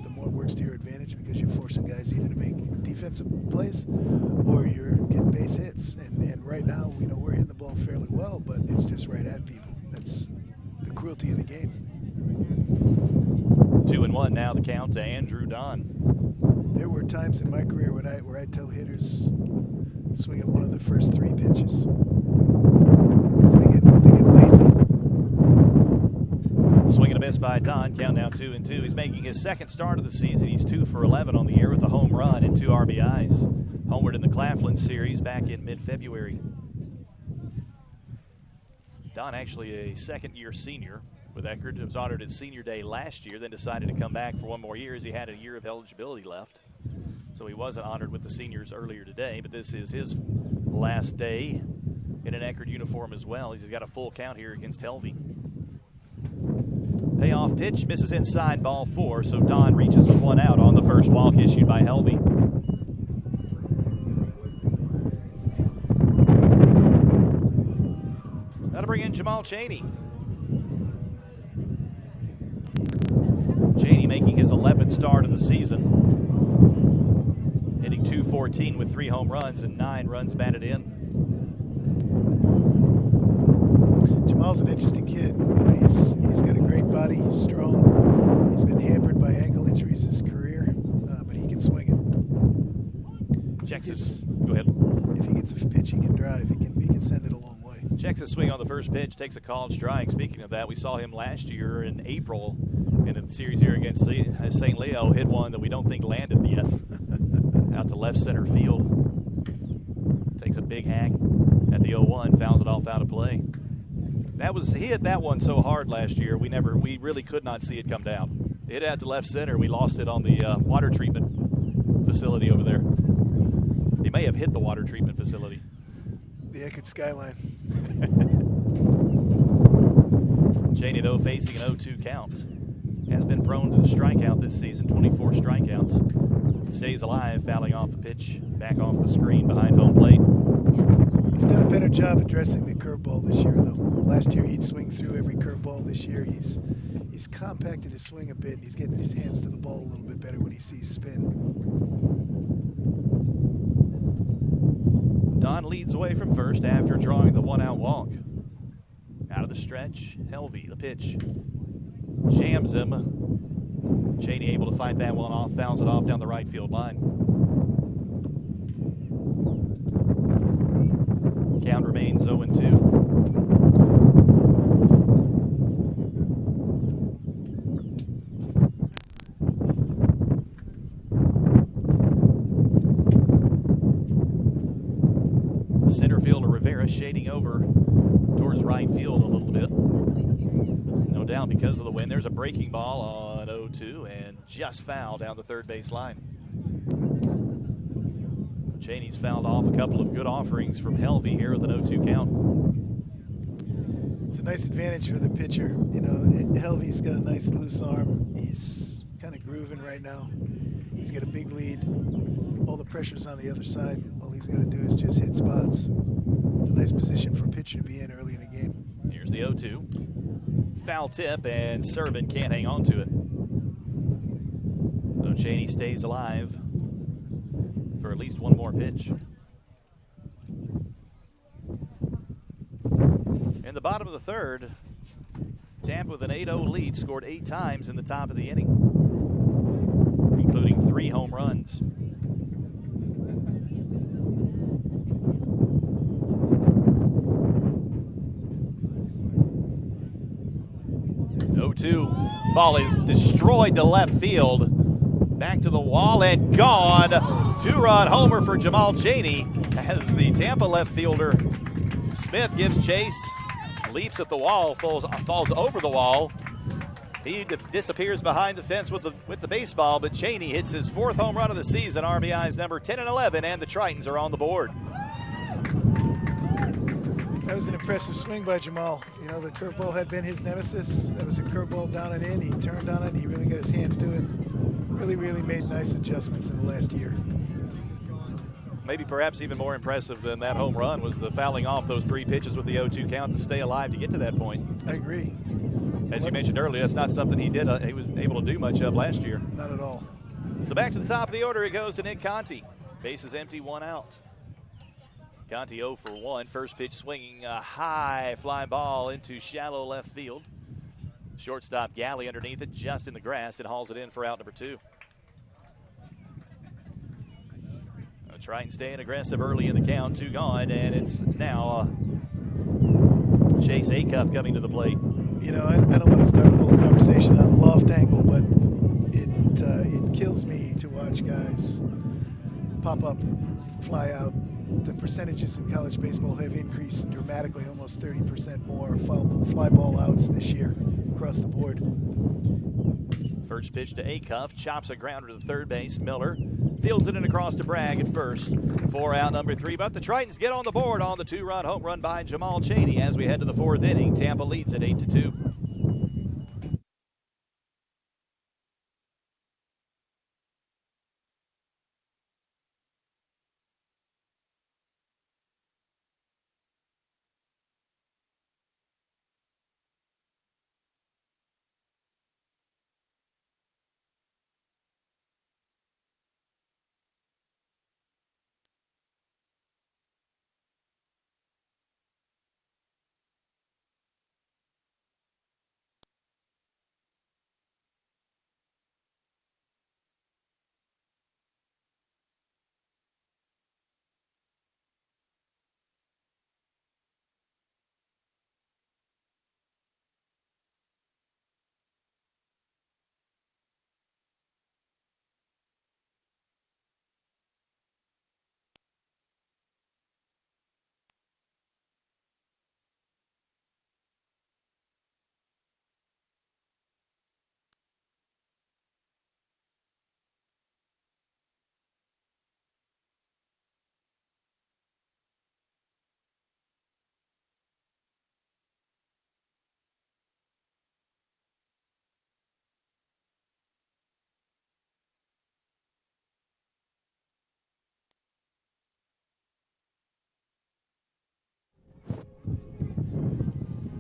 the more it works to your advantage, because you're forcing guys either to make defensive plays or you're getting base hits. And right now, we're hitting the ball fairly well, but it's just right at people. That's the cruelty of the game. 2-1 now, the count to Andrew Don. There were times in my career where I'd tell hitters swing at one of the first 3 pitches. They get lazy. Swing and a miss by Don. Count now 2-2. He's making his second start of the season. He's 2 for 11 on the year with a home run and 2 RBIs. Homered in the Claflin series back in mid-February. Don actually a second-year senior with Eckerd. He was honored at Senior Day last year, then decided to come back for 1 more year as he had a year of eligibility left. So he wasn't honored with the seniors earlier today, but this is his last day in an Eckerd uniform as well. He's got a full count here against Helvey. Payoff pitch, misses inside, ball 4, so Don reaches with 1 out on the first walk issued by Helvey. That'll bring in Jamal Cheney. Cheney making his 11th start of the season, hitting .214 with 3 home runs and 9 runs batted in. Jamal's an interesting kid. He's got a great body. He's strong. He's been hampered by ankle injuries his career, but he can swing it. Checks his. Go ahead. If he gets a pitch, he can drive. He can send it a long way. Checks his swing on the first pitch, takes a called strike. Speaking of that, we saw him last year in April in a series here against St. Leo. Hit one that we don't think landed yet. Out to left center field. Takes a big hack at the 0-1, fouls it off out of play. He hit that one so hard last year, we really could not see it come down. It had to left center. We lost it on the water treatment facility over there. He may have hit the water treatment facility. The Eckerd skyline. Cheney, though, facing an 0-2 count. Has been prone to the strikeout this season, 24 strikeouts. Stays alive, fouling off the pitch, back off the screen behind home plate. He's done a better job addressing the curveball this year, though. Last year he'd swing through every curveball. This year he's compacted his swing a bit, and he's getting his hands to the ball a little bit better when he sees spin. Don leads away from first after drawing the 1-out walk. Out of the stretch, Helvey, the pitch. Jams him. Cheney able to fight that one off, fouls it off down the right field line. Count remains 0-2. Center fielder Rivera shading over towards right field a little bit. No doubt because of the wind. There's a breaking ball on 0-2 and just fouled down the third base line. Cheney's fouled off a couple of good offerings from Helvey here with an 0-2 count. It's a nice advantage for the pitcher. Helvey's got a nice loose arm. He's kind of grooving right now. He's got a big lead. All the pressure's on the other side. All he's got to do is just hit spots. It's a nice position for a pitcher to be in early in the game. Here's the 0-2. Foul tip, and Servin can't hang on to it. So Cheney stays alive for at least one more pitch. In the bottom of the third, Tampa with an 8-0 lead, scored 8 times in the top of the inning, including 3 home runs. Ball is destroyed to left field. Back to the wall and gone. Two-run homer for Jamal Chaney as the Tampa left fielder Smith gives chase, leaps at the wall, falls over the wall. He disappears behind the fence with the baseball, but Chaney hits his 4th home run of the season. RBIs number 10 and 11, and the Tritons are on the board. That was an impressive swing by Jamal. You know, the curveball had been his nemesis. That was a curveball down and in. He turned on it. He really got his hands to it. Really, really made nice adjustments in the last year. Maybe perhaps even more impressive than that home run was the fouling off those 3 pitches with the 0-2 count to stay alive to get to that point. I agree. As you mentioned earlier, that's not something he was able to do much of last year. Not at all. So back to the top of the order it goes to Nick Conti. Bases empty, 1 out. Conti 0 for 1. First pitch swinging a high fly ball into shallow left field. Shortstop Galley underneath it, just in the grass, and hauls it in for out number 2. Triton staying aggressive early in the count, 2 gone, and it's now Chase Acuff coming to the plate. You know, I don't want to start a whole conversation on loft angle, but it kills me to watch guys pop up, fly out. The percentages in college baseball have increased dramatically, almost 30% more fly ball outs this year across the board. First pitch to Acuff, chops a grounder to the third base. Miller fields it in across to Bragg at first. 4 out, number 3. But the Tritons get on the board on the 2-run home run by Jamal Chaney as we head to the 4th inning. Tampa leads at 8-2.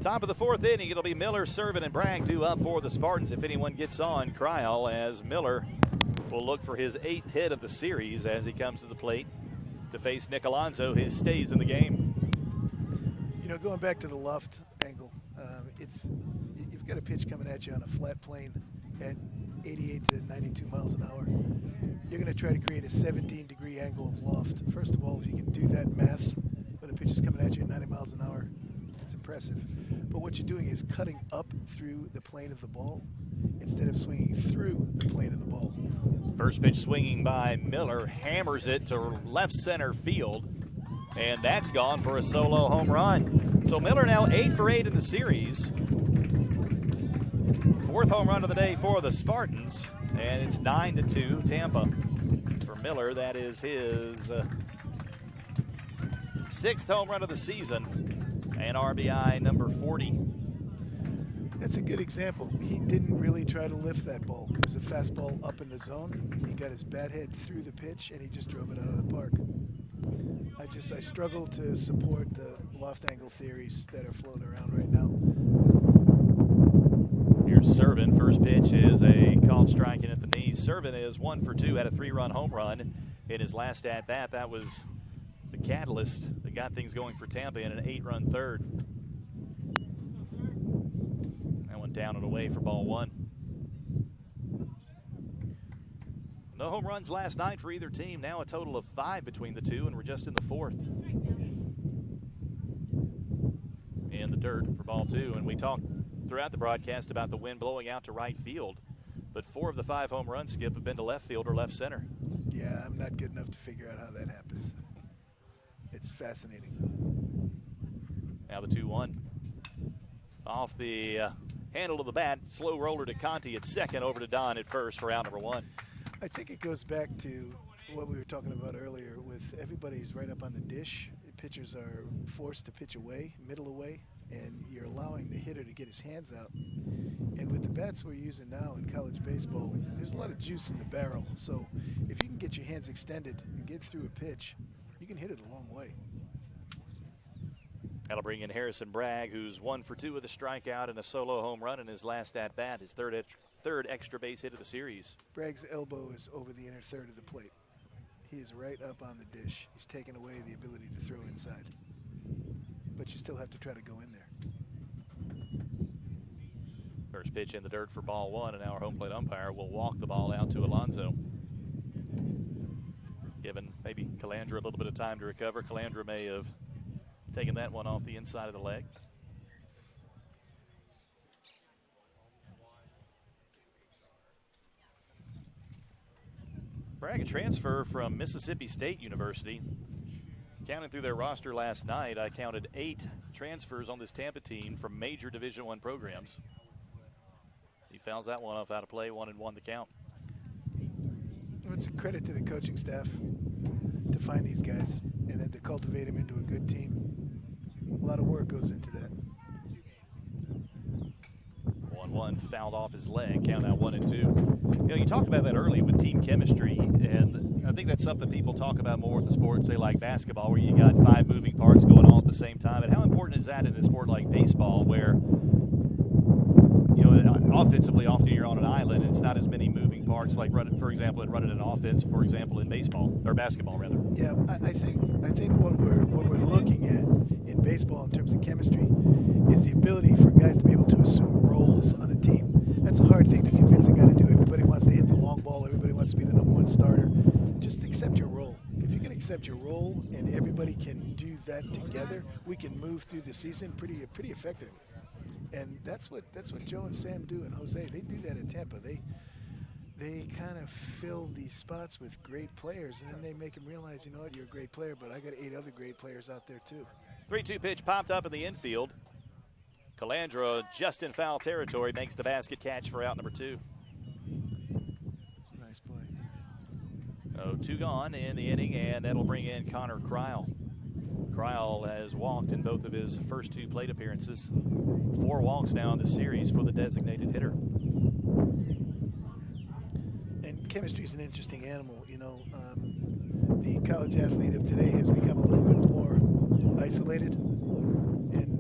Top of the 4th inning, it'll be Miller, Servin, and Bragg due up for the Spartans. If anyone gets on, Kryl, as Miller will look for his 8th hit of the series as he comes to the plate to face Nick Alonso. His stays in the game. You know, going back to the loft angle, you've got a pitch coming at you on a flat plane at 88 to 92 miles an hour. You're going to try to create a 17-degree angle of loft. First of all, if you can do that math when a pitch is coming at you at 90 miles an hour, it's impressive. But what you're doing is cutting up through the plane of the ball instead of swinging through the plane of the ball. First pitch swinging by Miller, hammers it to left center field, and that's gone for a solo home run. So Miller now 8 for 8 in the series. 4th home run of the day for the Spartans, and it's 9-2 Tampa. For Miller, that is his 6th home run of the season. And RBI number 40. That's a good example. He didn't really try to lift that ball. It was a fastball up in the zone. He got his bat head through the pitch, and he just drove it out of the park. I struggle to support the loft angle theories that are floating around right now. Here's Servin. First pitch is a called strike in at the knees. Servin is 1 for 2, had a 3-run home run in his last at-bat. That was the catalyst that got things going for Tampa in an 8-run third. That one down and away for ball 1. No home runs last night for either team. Now a total of 5 between the two, and we're just in the 4th. In the dirt for ball 2, and we talked throughout the broadcast about the wind blowing out to right field. But 4 of the 5 home runs, Skip, have been to left field or left center. Yeah, I'm not good enough to figure out how that happens. It's fascinating. Now the 2-1. Off the handle of the bat, slow roller to Conti at second, over to Don at first for out number 1. I think it goes back to what we were talking about earlier with everybody's right up on the dish. Pitchers are forced to pitch away, middle away, and you're allowing the hitter to get his hands out. And with the bats we're using now in college baseball, there's a lot of juice in the barrel. So if you can get your hands extended and get through a pitch, you can hit it a long way. That'll bring in Harrison Bragg, who's 1 for 2 with a strikeout and a solo home run in his last at-bat, his third extra base hit of the series. Bragg's elbow is over the inner third of the plate. He is right up on the dish. He's taken away the ability to throw inside. But you still have to try to go in there. First pitch in the dirt for ball 1, and now our home plate umpire will walk the ball out to Alonso. Giving maybe Calandra a little bit of time to recover. Calandra may have taken that one off the inside of the leg. Bragg, a transfer from Mississippi State University. Counting through their roster last night, I counted 8 transfers on this Tampa team from major Division I programs. He fouls that one off out of play, 1-1 the count. Well, it's a credit to the coaching staff to find these guys and then to cultivate them into a good team. A lot of work goes into that. 1-1, fouled off his leg, count out 1-2. You know, you talked about that early with team chemistry, and I think that's something people talk about more with the sport, say like basketball, where you got 5 moving parts going all at the same time. And how important is that in a sport like baseball, where, you know, offensively often you're on an island and it's not as many moving parts like running, for example, in running an offense, for example, in baseball, or basketball rather. Yeah, I think what we're looking at in baseball in terms of chemistry is the ability for guys to be able to assume roles on a team. That's a hard thing to convince a guy to do. Everybody wants to hit the long ball. Everybody wants to be the #1 starter. Just accept your role. If you can accept your role and everybody can do that together, we can move through the season pretty effectively. And that's what Joe and Sam do, and Jose. They do that at Tampa. They kind of fill these spots with great players, and then they make them realize, you know what, you're a great player, but I got 8 other great players out there too. 3-2 pitch popped up in the infield. Calandra just in foul territory, makes the basket catch for out number 2. It's a nice play. Oh, 2 gone in the inning, and that'll bring in Connor Cryle. Cryle has walked in both of his first 2 plate appearances. 4 walks now in the series for the designated hitter. And chemistry is an interesting animal. You know, the college athlete of today has become a little bit more isolated, and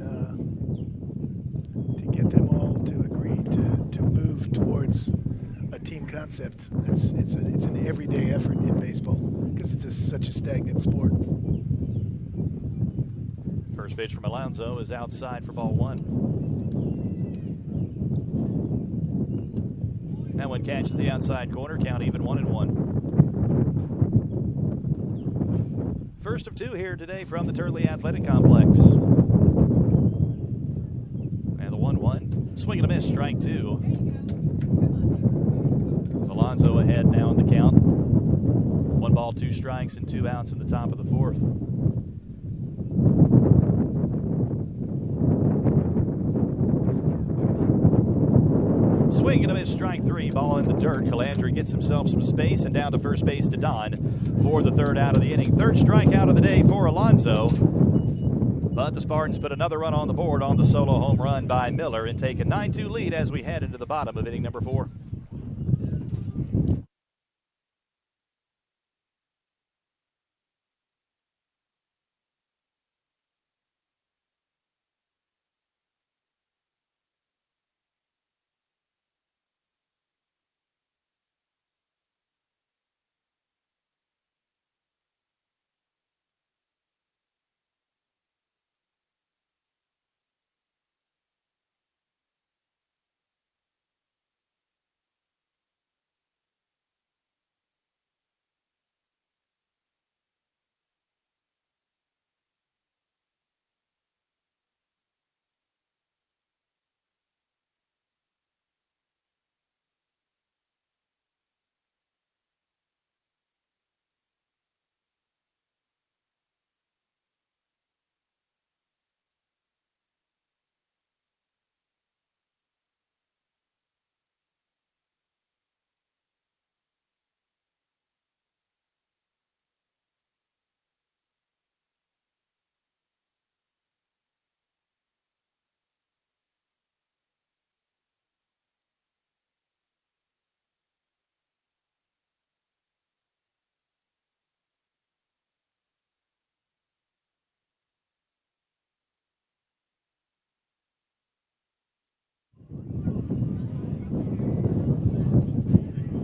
to get them all to agree to move towards a team concept, it's an everyday effort in baseball because it's such a stagnant sport. First pitch from Alonso is outside for ball 1. That one catches the outside corner, count even 1-1. First of 2 here today from the Turley Athletic Complex. And the 1-1, swing and a miss, strike 2. Alonso ahead now in the count. 1 ball, 2 strikes, and 2 outs in the top of the 4th. Swing and a miss, strike 3, ball in the dirt. Calandra gets himself some space and down to first base to Don for the 3rd out of the inning. 3rd strikeout of the day for Alonso. But the Spartans put another run on the board on the solo home run by Miller and take a 9-2 lead as we head into the bottom of inning number 4.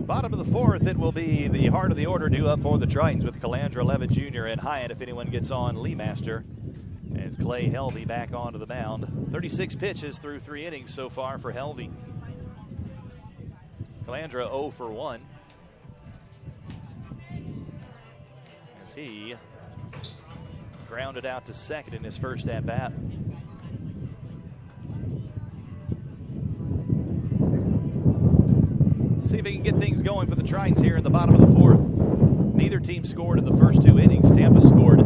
Bottom of the fourth, it will be the heart of the order due up for the Tritons with Calandra, Levitt Jr., and Hyatt if anyone gets on Lee Master. As Clay Helvey back onto the mound. 36 pitches through 3 innings so far for Helvey. Calandra 0 for 1. As he grounded out to second in his first at-bat. See if he can get things going for the Tritons here in the bottom of the fourth. Neither team scored in the first 2 innings. Tampa scored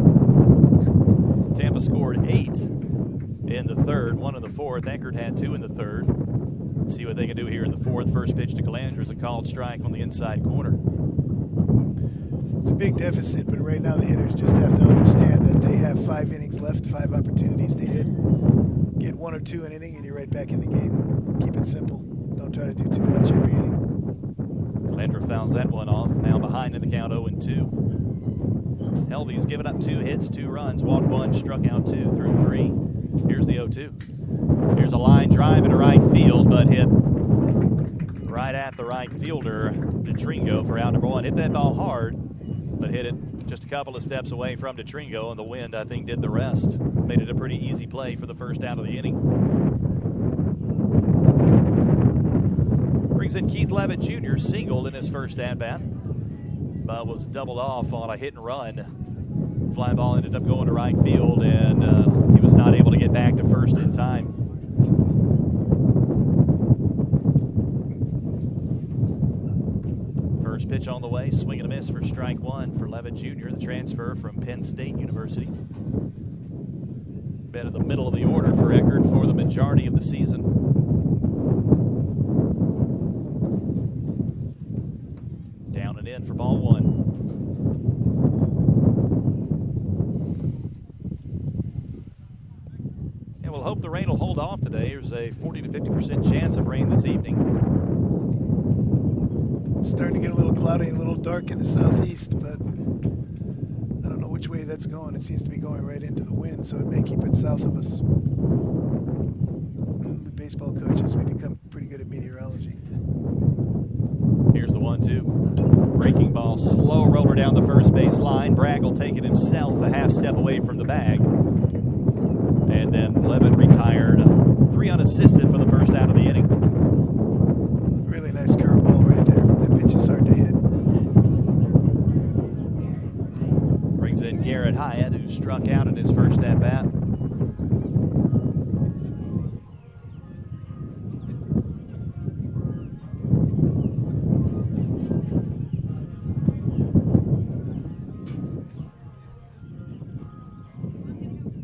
8 in the third, 1 in the fourth. Eckerd had 2 in the third. Let's see what they can do here in the fourth. First pitch to Calandra is a called strike on the inside corner. It's a big deficit, but right now the hitters just have to understand that they have 5 innings left, 5 opportunities to hit. Get 1 or 2 an inning and you're right back in the game. Keep it simple. Don't try to do too much every inning. Calandra fouls that one off. Now behind in the count 0-2. Helvey's given up 2 hits, 2 runs, walked 1, struck out 2 through 3. Here's the 0-2. Here's a line drive into right field, but hit right at the right fielder, DeTringo, for out number 1. Hit that ball hard, but hit it just a couple of steps away from DeTringo, and the wind, I think, did the rest. Made it a pretty easy play for the first out of the inning. Brings in Keith Levitt Jr., singled in his first at-bat, but was doubled off on a hit and run. Fly ball ended up going to right field, and he was not able to get back to first in time. First pitch on the way, swing and a miss for strike 1 for Levitt Jr., the transfer from Penn State University. Been in the middle of the order for Eckerd for the majority of the season. Down and in for ball 1. And we'll hope the rain will hold off today. There's a 40 to 50% chance of rain this evening. It's starting to get a little cloudy and a little dark in the southeast, but I don't know which way that's going. It seems to be going right into the wind, so it may keep it south of us. We're baseball coaches, we become pretty good at meteorology. Here's the 1-2. Breaking ball, slow roller down the first base line. Bragg will take it himself a half step away from the bag. And then Levitt retired. 3 unassisted for the first out of the inning. Really nice curveball right there. That pitch is hard to hit. Brings in Garrett Hyatt, who struck out in his first at-bat.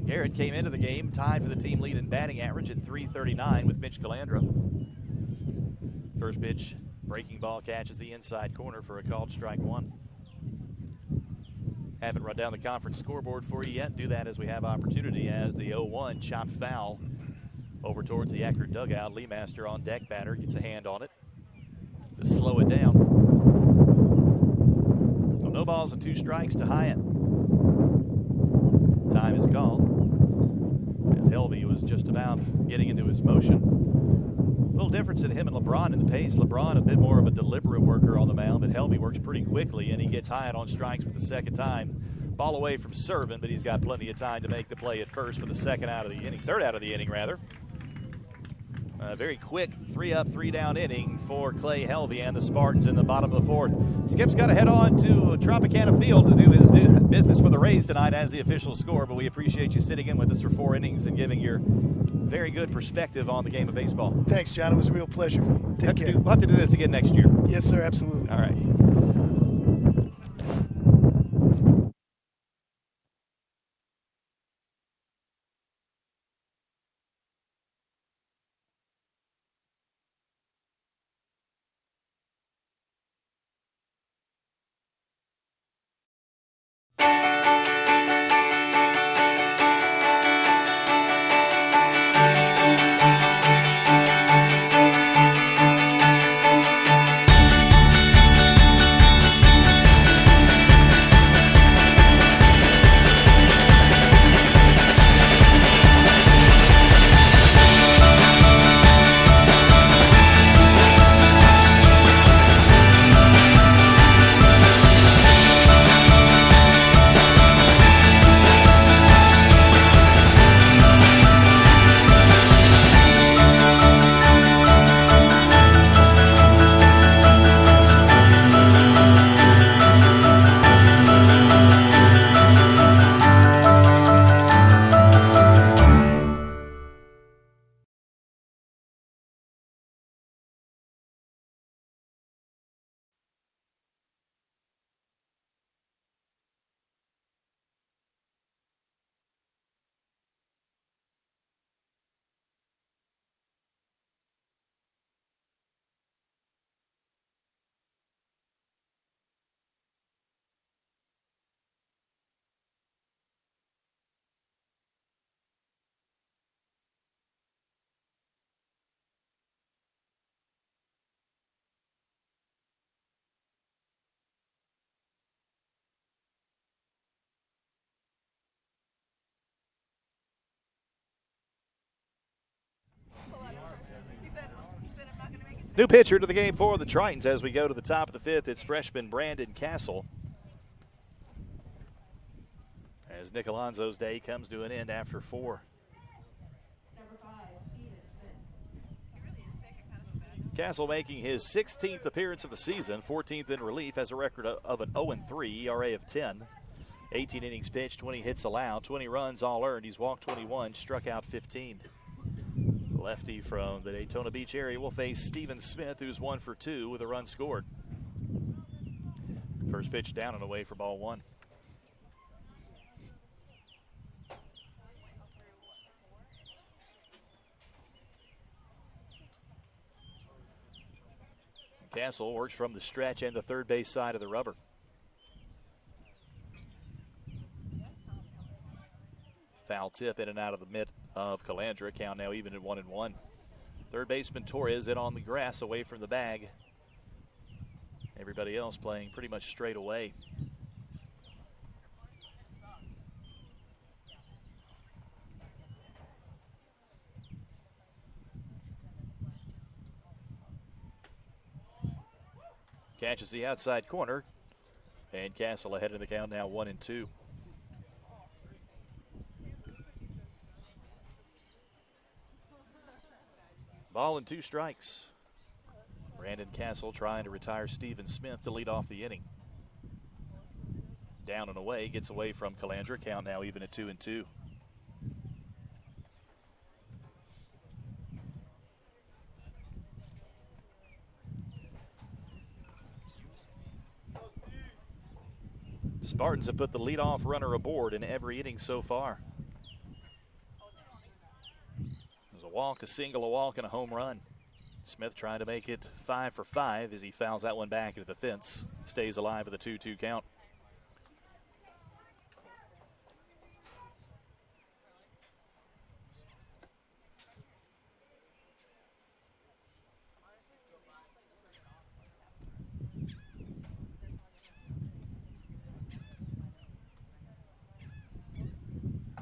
Garrett came into the game tied for the team lead in batting average at .339 with Mitch Calandra. First pitch, breaking ball catches the inside corner for a called strike 1. Haven't run down the conference scoreboard for you yet. Do that as we have opportunity, as the 0-1 chopped foul over towards the Eckerd dugout. Lee Master on deck, batter gets a hand on it to slow it down. So no balls and 2 strikes to Hyatt. Time is called, as Helvey was just about getting into his motion. A little difference in him and LeBron in the pace. LeBron a bit more of a deliberate worker on the mound, but Helvey works pretty quickly, and he gets Hyatt on strikes for the second time. Ball away from Servin, but he's got plenty of time to make the play at first for the third out of the inning. Very quick 3-up, 3-down inning for Clay Helvey and the Spartans in the bottom of the fourth. Skip's got to head on to Tropicana Field to do his business for the Rays tonight as the official score, but we appreciate you sitting in with us for 4 innings and giving your very good perspective on the game of baseball. Thanks, John. It was a real pleasure. Take care. We'll have to do this again next year. Yes, sir. Absolutely. All right. New pitcher to the game for the Tritons as we go to the top of the fifth. It's freshman Brandon Castle. As Nick Alonso's day comes to an end after 4. Castle making his 16th appearance of the season, 14th in relief, has a record of an 0-3, ERA of 10. 18 innings pitched, 20 hits allowed, 20 runs all earned. He's walked 21, struck out 15. The lefty from the Daytona Beach area will face Steven Smith, who's 1 for 2 with a run scored. First pitch down and away for ball 1. Castle works from the stretch and the third base side of the rubber. Foul tip in and out of the mitt of Calandra. Count now even at 1-1. Third baseman Torres in on the grass away from the bag. Everybody else playing pretty much straight away. Catches the outside corner, and Castle ahead in the count now 1-2. Ball and 2 strikes. Brandon Castle trying to retire Steven Smith to lead off the inning. Down and away, gets away from Calandra. Count now even at 2-2. Spartans have put the leadoff runner aboard in every inning so far. There's a walk, a single, a walk, and a home run. Smith trying to make it 5 for 5 as he fouls that one back into the fence. Stays alive with a 2-2 count.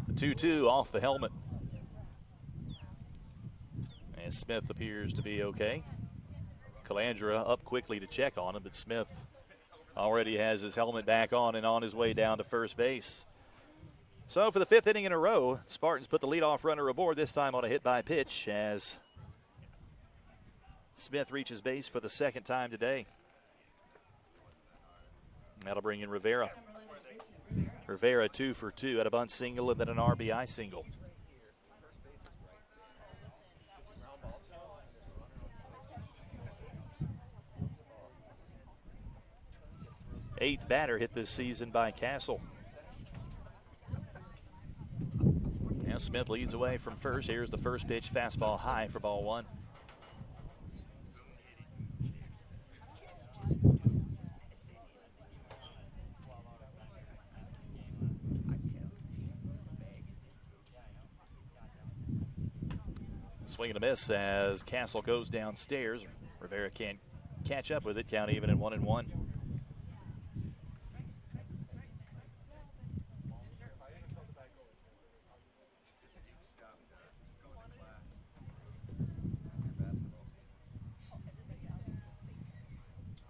The 2-2 off the helmet. And Smith appears to be okay. Calandra up quickly to check on him, but Smith already has his helmet back on and on his way down to first base. So for the 5th inning in a row, Spartans put the leadoff runner aboard, this time on a hit by pitch as Smith reaches base for the 2nd time today. That'll bring in Rivera. Rivera 2 for 2 at a bunt single and then an RBI single. Eighth batter hit this season by Castle. Now Smith leads away from first. Here's the first pitch, fastball high for ball 1. Swing and a miss as Castle goes downstairs. Rivera can't catch up with it. Count even at 1-1.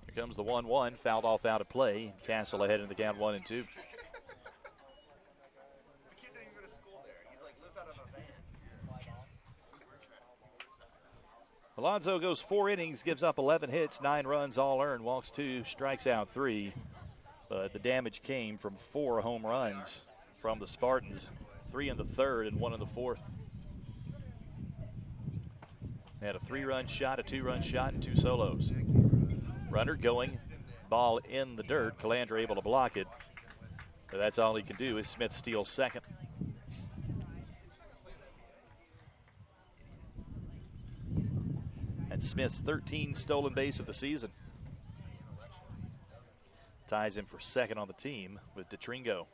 Here comes the 1-1, fouled off out of play. Castle ahead in the count 1-2. Alonso goes 4 innings, gives up 11 hits, 9 runs all earned, walks 2, strikes out 3. But the damage came from 4 home runs from the Spartans, 3 in the 3rd and 1 in the 4th. They had a 3-run shot, a 2-run shot, and 2 solos. Runner going, ball in the dirt. Calandra able to block it. But that's all he can do is Smith steals second. And Smith's 13th stolen base of the season. Ties him for second on the team with DeTringo.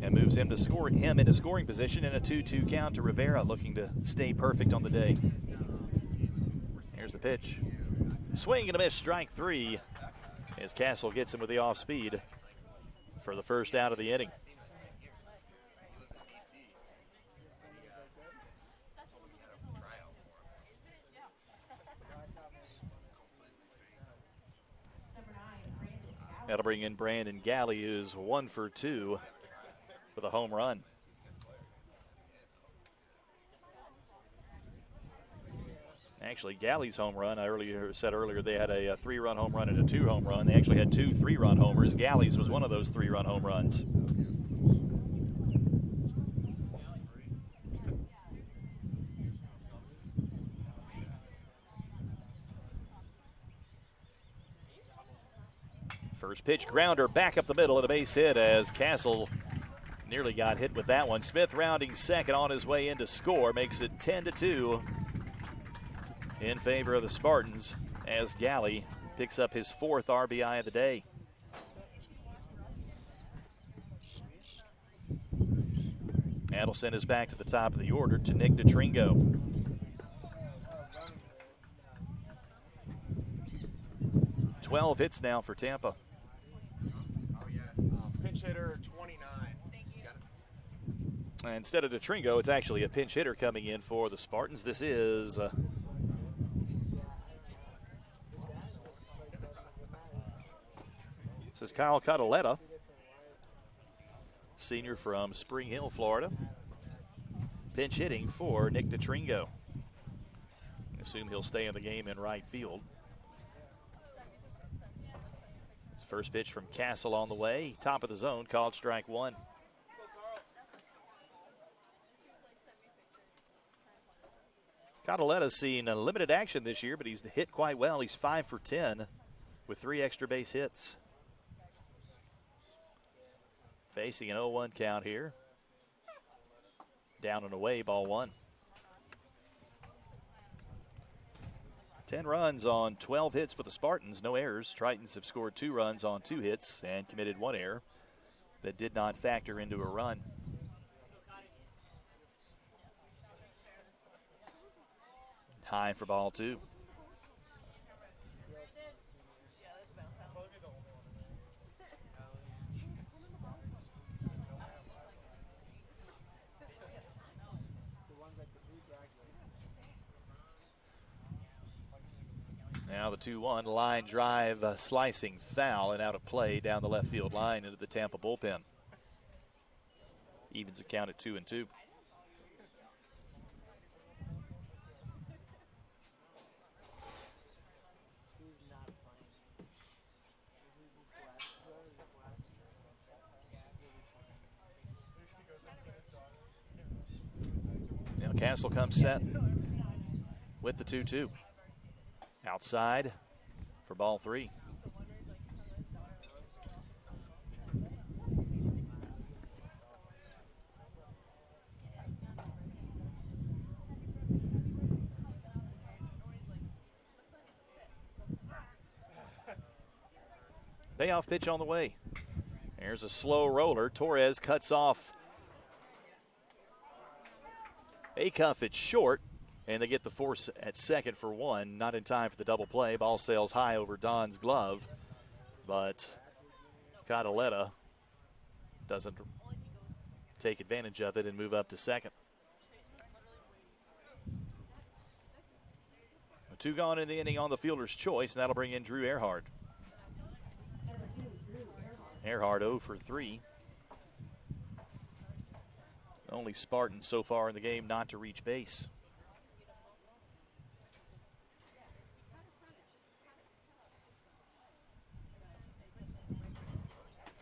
And moves him into scoring position in a 2-2 count to Rivera, looking to stay perfect on the day. Here's the pitch. Swing and a miss, strike 3, as Castle gets him with the off speed for the first out of the inning. That'll bring in Brandon Galley, who's 1 for 2 with a home run. Actually, Galley's home run, I said earlier they had a 3-run home run and a 2 home run. They actually had 2 3-run homers. Galley's was one of those 3-run home runs. First pitch grounder back up the middle of the base hit as Castle nearly got hit with that one. Smith rounding second on his way in to score, makes it 10-2 in favor of the Spartans as Galley picks up his 4th RBI of the day. Adelson is back to the top of the order to Nick DeTringo. "12 hits now for Tampa. Pinch hitter 29. Instead of DeTringo, it's actually a pinch hitter coming in for the Spartans. This is Kyle Cataletta, senior from Spring Hill, Florida. Pinch hitting for Nick DeTringo. I assume he'll stay in the game in right field. First pitch from Castle on the way. Top of the zone, called strike 1. Cataletta's seen limited action this year, but he's hit quite well. He's 5 for 10 with 3 extra base hits. Facing an 0-1 count here. Down and away, ball 1. 10 runs on 12 hits for the Spartans, no errors. Tritons have scored 2 runs on 2 hits and committed 1 error that did not factor into a run. High for ball 2. Now the 2-1 line drive, slicing foul and out of play down the left field line into the Tampa bullpen. Evens the count at 2-2. Now Castle comes set with the 2-2. Outside for ball 3. Payoff pitch on the way. There's a slow roller. Torres cuts off Acuff. It's short. And they get the force at second for 1. Not in time for the double play. Ball sails high over Don's glove. But Cataletta doesn't take advantage of it and move up to second. 2 gone in the inning on the fielder's choice, and that'll bring in Drew Eckerd. Eckerd 0 for 3. Only Spartan so far in the game not to reach base.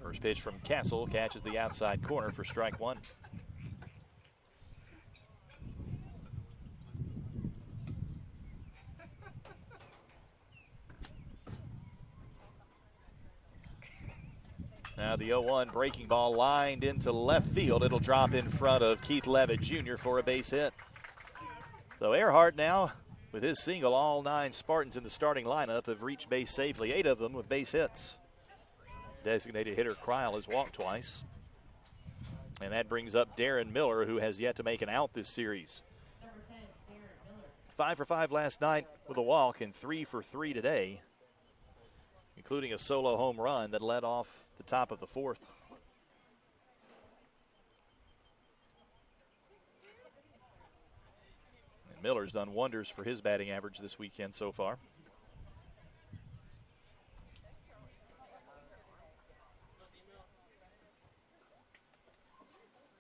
First pitch from Castle catches the outside corner for strike 1. Now the 0-1 breaking ball lined into left field. It'll drop in front of Keith Levitt Jr. for a base hit. So Eckerd now, with his single, all 9 Spartans in the starting lineup have reached base safely, 8 of them with base hits. Designated hitter Kreil has walked twice. And that brings up Darren Miller, who has yet to make an out this series. 5 for 5 last night with a walk and 3 for 3 today, including a solo home run that led off the top of the 4th. And Miller's done wonders for his batting average this weekend so far.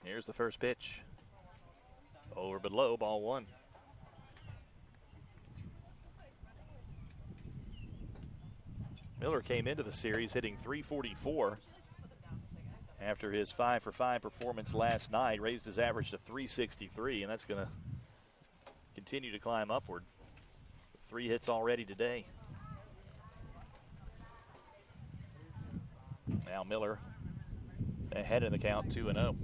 Here's the first pitch. Over but low, ball one. Miller came into the series hitting .344 after his 5-for-5 performance last night, raised his average to .363, and that's going to continue to climb upward. 3 hits already today. Now Miller ahead in the count, 2-0.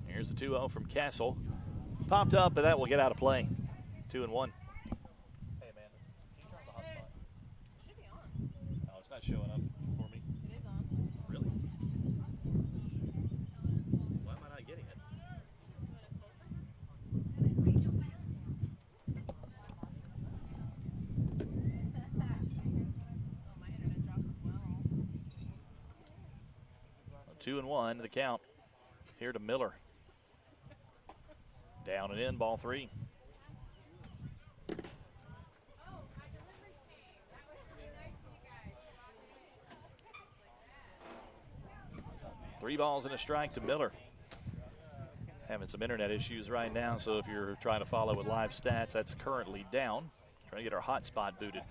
Here's the 2-0 from Castle. Popped up, but that will get out of play. 2-1. Hey, Amanda, can you turn on the hotspot? It should be on. Oh, it's not showing up for me. It is on. Really? Why am I not getting it? Well, 2-1 the count. Here to Miller. Down and in, ball 3. Three balls and a strike to Miller. Having some internet issues right now, so if you're trying to follow with live stats, that's currently down. Trying to get our hotspot booted.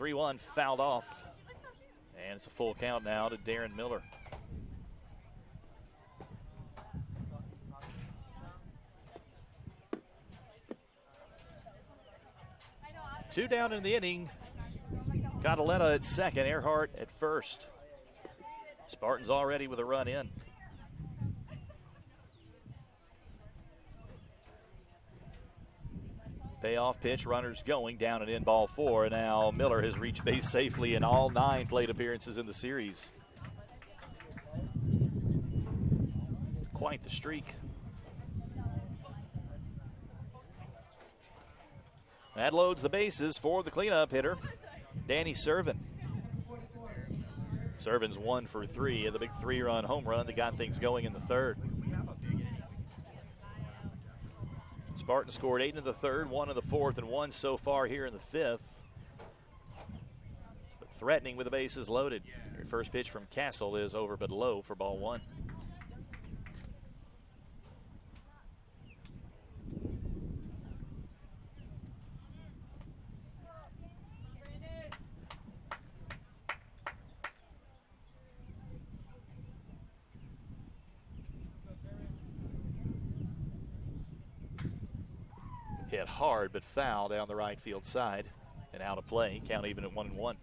3-1 fouled off. And it's a full count now to Darren Miller. Two down in the inning. Cataletta at second, Earhart at first. Spartans already with a run in. Payoff pitch, runners going, down and in, ball 4. And now Miller has reached base safely in all 9 plate appearances in the series. It's quite the streak. That loads the bases for the cleanup hitter, Danny Servin. Servin's 1 for 3 of the big 3-run home run that got things going in the 3rd. Spartans scored 8 in the 3rd, 1 in the 4th, and 1 so far here in the 5th. But threatening with the bases loaded. Your first pitch from Castle is over but low for ball 1. Hit hard but foul down the right field side and out of play. Count even at 1-1.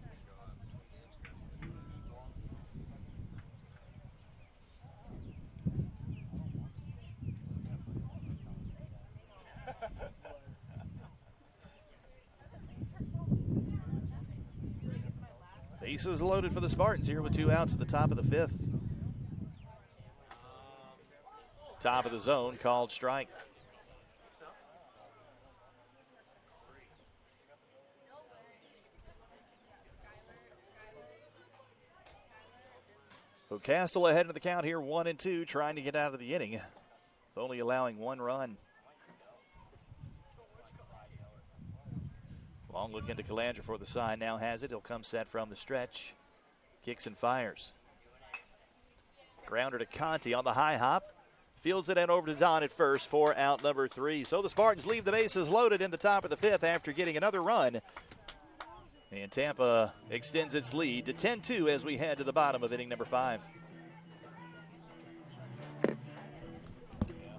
Bases loaded for the Spartans here with 2 outs at the top of the 5th. Top of the zone, called strike. So Castle ahead of the count here, 1-2, trying to get out of the inning, with only allowing 1 run. Long look into Calandra for the sign, now has it. He'll come set from the stretch. Kicks and fires. Grounder to Conti on the high hop. Fields it in over to Don at first for out number 3. So the Spartans leave the bases loaded in the top of the 5th after getting another run. And Tampa extends its lead to 10-2 as we head to the bottom of inning number 5. Yeah,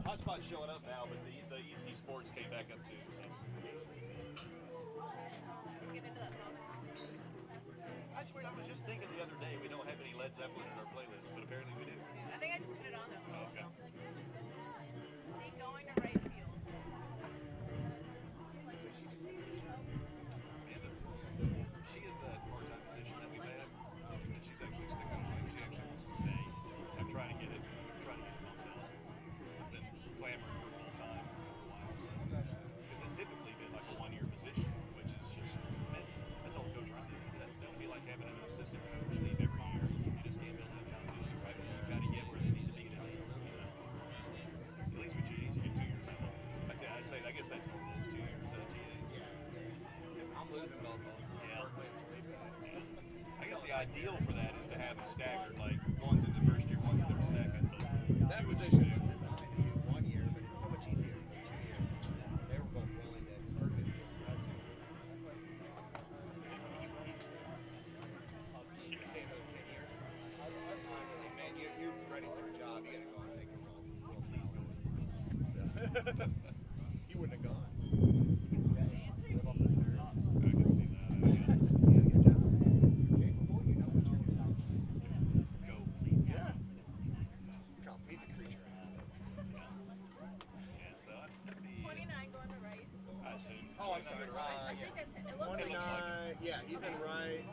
hotspot's showing up now, but the EC Sports came back up too. So. That's weird. I was just thinking the other day we don't have any Led Zeppelin in our playlist, but apparently we do. I think I just put it on there. Oh, okay. See, going to right field. She is that part-time position that we've had, and she's actually sticking on it. She actually wants to stay. I'm trying to get it bumped up. I've been clamoring for full-time for a while, so because it's typically been like a 1-year position, which is just that's all the coach around there. That would be like having an assistant coach leave every year. You just can't build that continuity, right? You got to get where they need to be to, you know. ideal for that is to have them staggered, like one's in the first year, one's in their second. But that position was designed to do 1 year, but it's so much easier to do 2 years. They were both willing to start it. You can stay another 10 years. Sometimes, like, man, you're ready for a job. You got to go out and make a call. We'll see. So, he wouldn't have gone. He can stay. Live off his parents. I can see that. He's a creature. Yeah, so that'd be 29 going to right. I assume. Oh, I'm sorry. I think that's it. It looks 29. like Yeah, he's in right.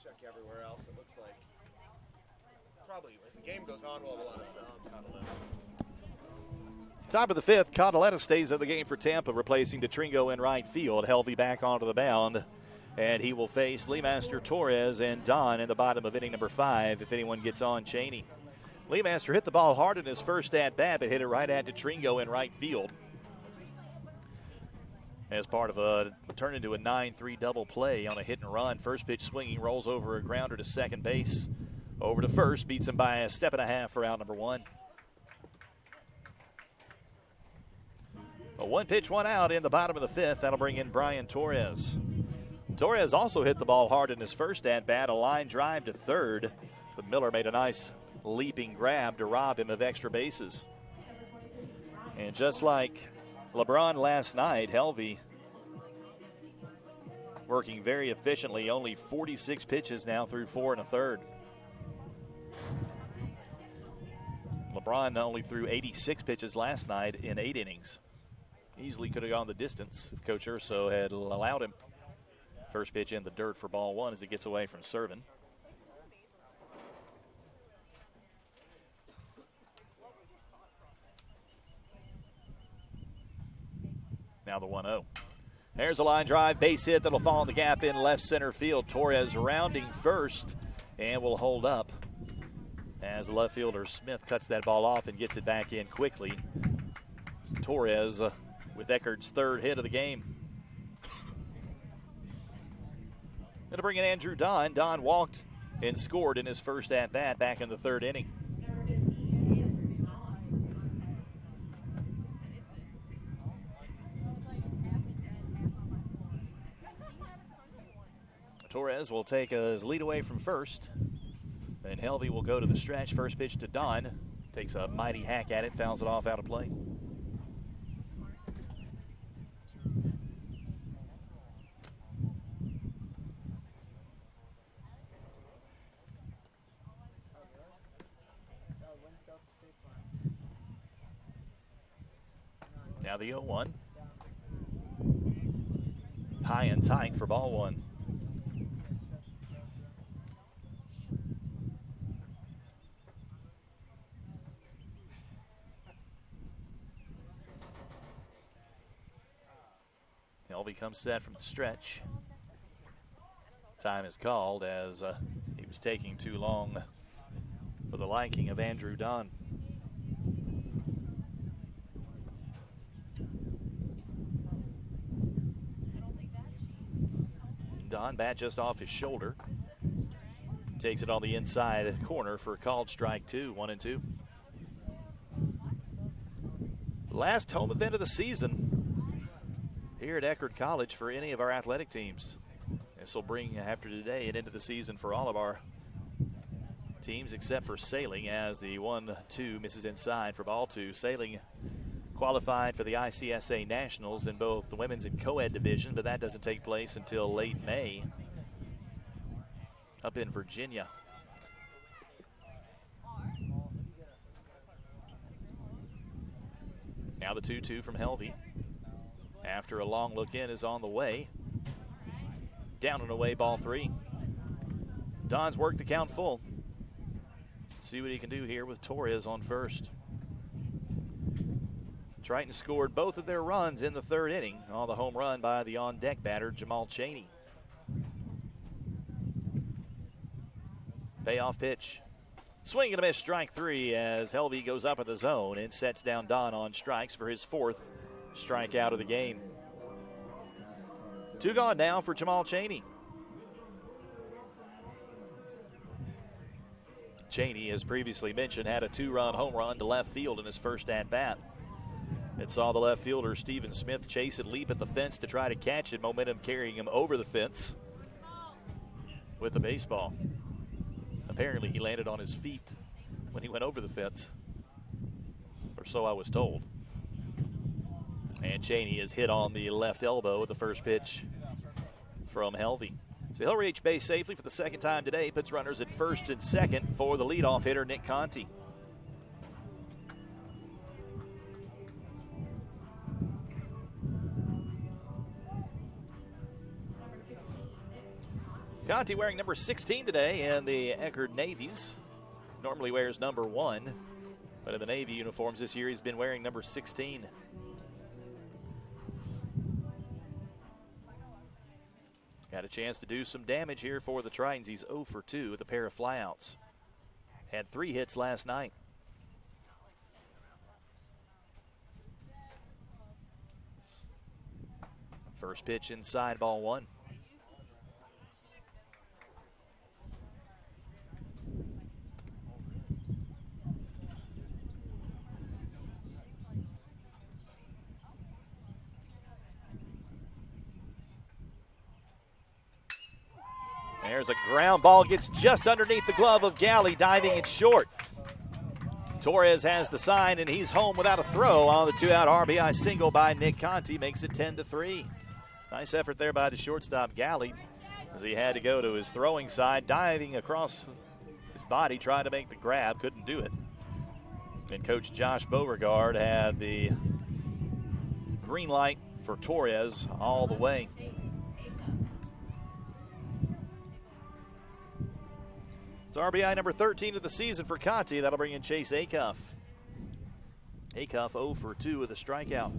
Check everywhere else. It looks like probably as the game goes on, we'll have a lot of subs. Top of the fifth, Cataletta stays in the game for Tampa, replacing DeTringo in right field. Helvey back onto the mound, and he will face Leemaster, Torres, and Don in the bottom of inning number 5 if anyone gets on Cheney. Leemaster hit the ball hard in his first at-bat, but hit it right at DeTringo in right field. As part of a turn into a 9-3 double play on a hit and run. First pitch swinging, rolls over a grounder to second base. Over to first, beats him by a step and a half for out number 1. A 1-pitch, 1 out in the bottom of the fifth. That'll bring in Brian Torres. Torres also hit the ball hard in his first at-bat, a line drive to third, but Miller made a nice leaping grab to rob him of extra bases. And just like LeBron last night, Helvey working very efficiently, only 46 pitches now through 4 1/3. LeBron only threw 86 pitches last night in 8 innings. Easily could have gone the distance if Coach Urso had allowed him. First pitch in the dirt for ball 1 as it gets away from Servin. Now the 1-0. There's a line drive, base hit that'll fall in the gap in left center field. Torres rounding first and will hold up as the left fielder Smith cuts that ball off and gets it back in quickly. Torres with Eckerd's third hit of the game. Going to bring in Andrew Don. Don walked and scored in his first at-bat back in the 3rd inning. Torres will take his lead away from first. And Helvey will go to the stretch. First pitch to Don. Takes a mighty hack at it, fouls it off out of play. Now the 0-1. High and tight for ball 1. Helvey comes set from the stretch. Time is called as he was taking too long for the liking of Andrew Don. Don bat just off his shoulder. Takes it on the inside corner for a called strike 2, 1-2. Last home event of the season here at Eckerd College for any of our athletic teams. This will bring, after today, an end of the season for all of our teams except for sailing, as the 1-2 misses inside for ball 2. Sailing qualified for the ICSA Nationals in both the women's and co-ed division, but that doesn't take place until late May up in Virginia. Now the 2-2 from Helvey. After a long look in is on the way. Down and away, ball 3. Don's worked the count full. See what he can do here with Torres on first. Triton scored both of their runs in the 3rd inning on the home run by the on-deck batter, Jamal Cheney. Payoff pitch. Swing and a miss, strike 3 as Helvey goes up in the zone and sets down Don on strikes for his 4th strikeout of the game. 2 gone now for Jamal Cheney. Cheney, as previously mentioned, had a 2-run home run to left field in his first at-bat. It saw the left fielder, Stephen Smith, chase it, leap at the fence to try to catch it, momentum carrying him over the fence with the baseball. Apparently, he landed on his feet when he went over the fence, or so I was told. And Cheney is hit on the left elbow with the first pitch from Helvey. So he'll reach base safely for the second time today. Puts runners at first and second for the leadoff hitter, Nick Conti. Conti wearing number 16 today in the Eckerd Navies. Normally wears number 1, but in the Navy uniforms this year he's been wearing number 16. Got a chance to do some damage here for the Tritons. He's 0 for 2 with a pair of flyouts. Had 3 hits last night. First pitch inside, ball 1. There's a ground ball, gets just underneath the glove of Galley, diving it short. Torres has the sign, and he's home without a throw on the 2-out RBI single by Nick Conti. Makes it 10-3. Nice effort there by the shortstop, Galley, as he had to go to his throwing side, diving across his body, trying to make the grab, couldn't do it. And Coach Josh Beauregard had the green light for Torres all the way. It's RBI number 13 of the season for Conti. That'll bring in Chase Acuff. Acuff 0 for 2 with a strikeout.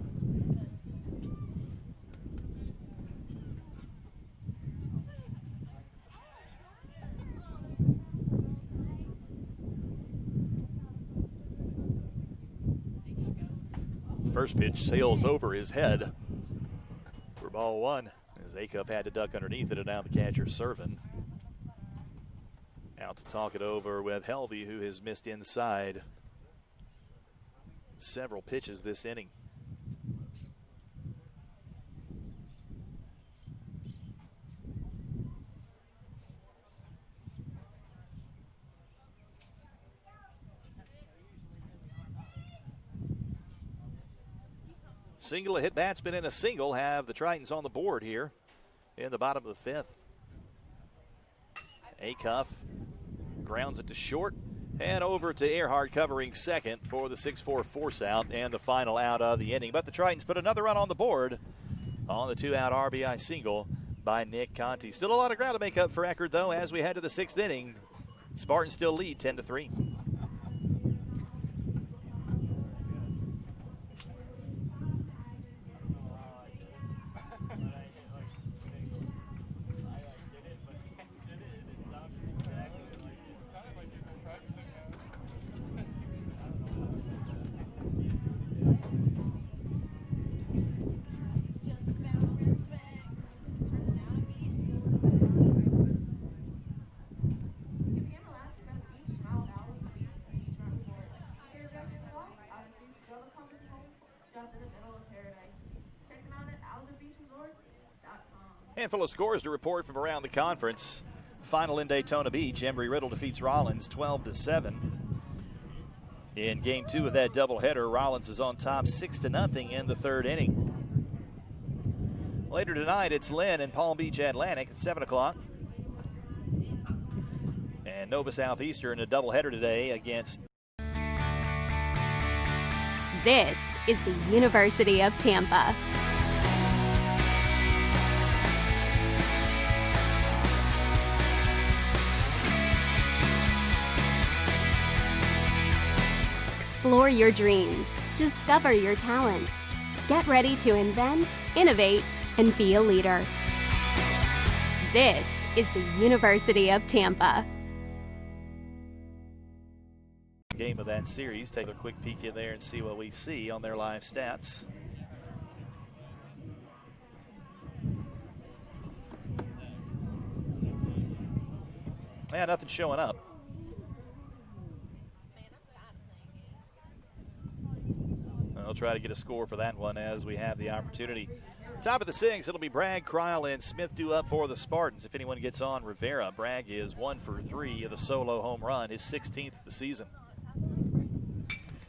First pitch sails over his head for ball 1, as Acuff had to duck underneath it, and now the catcher serving. Out to talk it over with Helvey, who has missed inside several pitches this inning. Single, a hit batsman and a single have the Tritons on the board here in the bottom of the 5th. Acuff grounds it to short and over to Eckerd, covering second for the 6-4 force out and the final out of the inning. But the Tritons put another run on the board on the 2-out RBI single by Nick Conti. Still a lot of ground to make up for Eckerd, though, as we head to the 6th inning. Spartans still lead 10-3. Handful of scores to report from around the conference. Final in Daytona Beach, Embry-Riddle defeats Rollins 12-7. In game 2 of that doubleheader, Rollins is on top 6-0 in the 3rd inning. Later tonight, it's Lynn and Palm Beach Atlantic at 7 o'clock. And Nova Southeastern, a doubleheader today against. This is the University of Tampa. Explore your dreams. Discover your talents. Get ready to invent, innovate, and be a leader. This is the University of Tampa. Game of that series. Take a quick peek in there and see what we see on their live stats. Yeah, nothing showing up. We'll try to get a score for that one as we have the opportunity. Top of the sixth, it'll be Bragg, Cryle, and Smith due up for the Spartans. If anyone gets on Rivera, Bragg is 1 for 3 of the solo home run, his 16th of the season.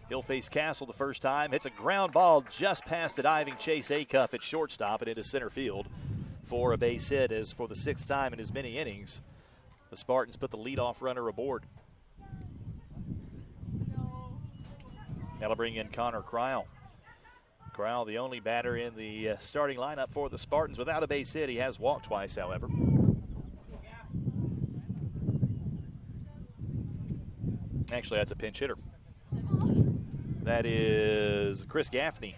He'll face Castle the first time. Hits a ground ball just past the diving Chase Acuff at shortstop and into center field for a base hit, as for the 6th time in as many innings, the Spartans put the leadoff runner aboard. That'll bring in Connor Cryle. Cryle, the only batter in the starting lineup for the Spartans without a base hit. He has walked twice, however. Actually, that's a pinch hitter. That is Chris Gaffney.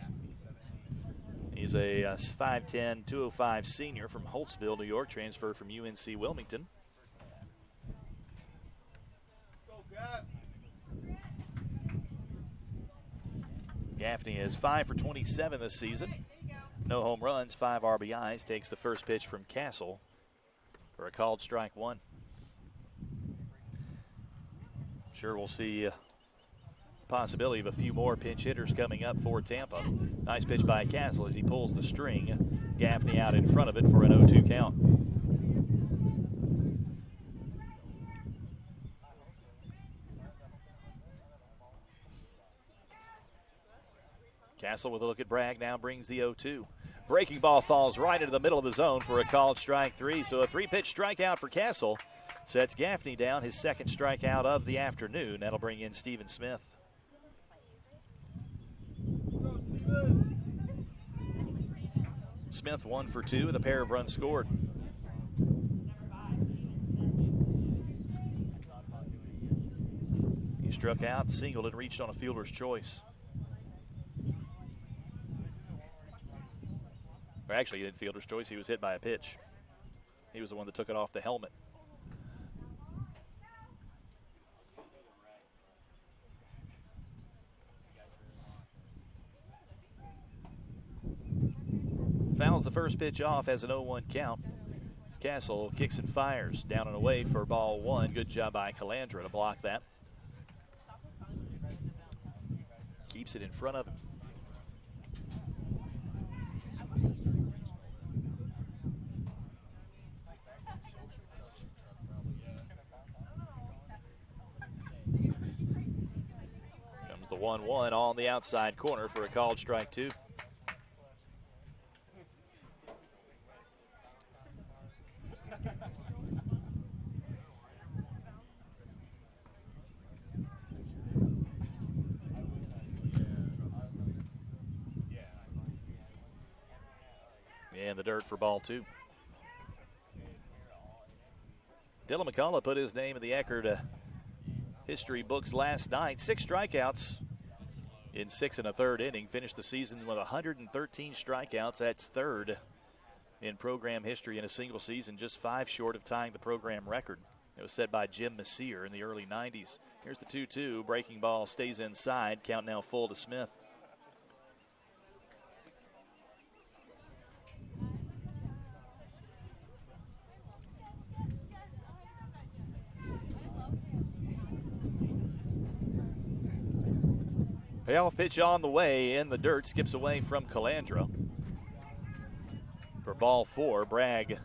He's a 5'10", 205 senior from Holtzville, New York, transferred from UNC Wilmington. Gaffney is 5 for 27 this season. No home runs, 5 RBIs. Takes the first pitch from Castle for a called strike one. Sure, we'll see possibility of a few more pinch hitters coming up for Tampa. Nice pitch by Castle as he pulls the string. Gaffney out in front of it for an 0-2 count. Castle with a look at Bragg now brings the 0-2. Breaking ball falls right into the middle of the zone for a called strike three. So a 3-pitch strikeout for Castle sets Gaffney down, his 2nd strikeout of the afternoon. That'll bring in Steven Smith. Smith 1 for 2 with a pair of runs scored. He struck out, singled, and reached on a fielder's choice. Or actually, he did fielder's choice. He was hit by a pitch. He was the one that took it off the helmet. Fouls the first pitch off as an 0-1 count. Castle kicks and fires down and away for ball 1. Good job by Calandra to block that. Keeps it in front of him. Comes the 1-1 on the outside corner for a called strike two. And the dirt for ball 2. Dylan McCullough put his name in the Eckerd history books last night. 6 strikeouts in 6 1/3 inning. Finished the season with 113 strikeouts. That's 3rd in program history in a single season, just 5 short of tying the program record. It was set by Jim Messier in the early 90s. Here's the 2-2. Breaking ball stays inside. Count now full to Smith. Payoff pitch on the way in the dirt, skips away from Calandra. For ball 4, Bragg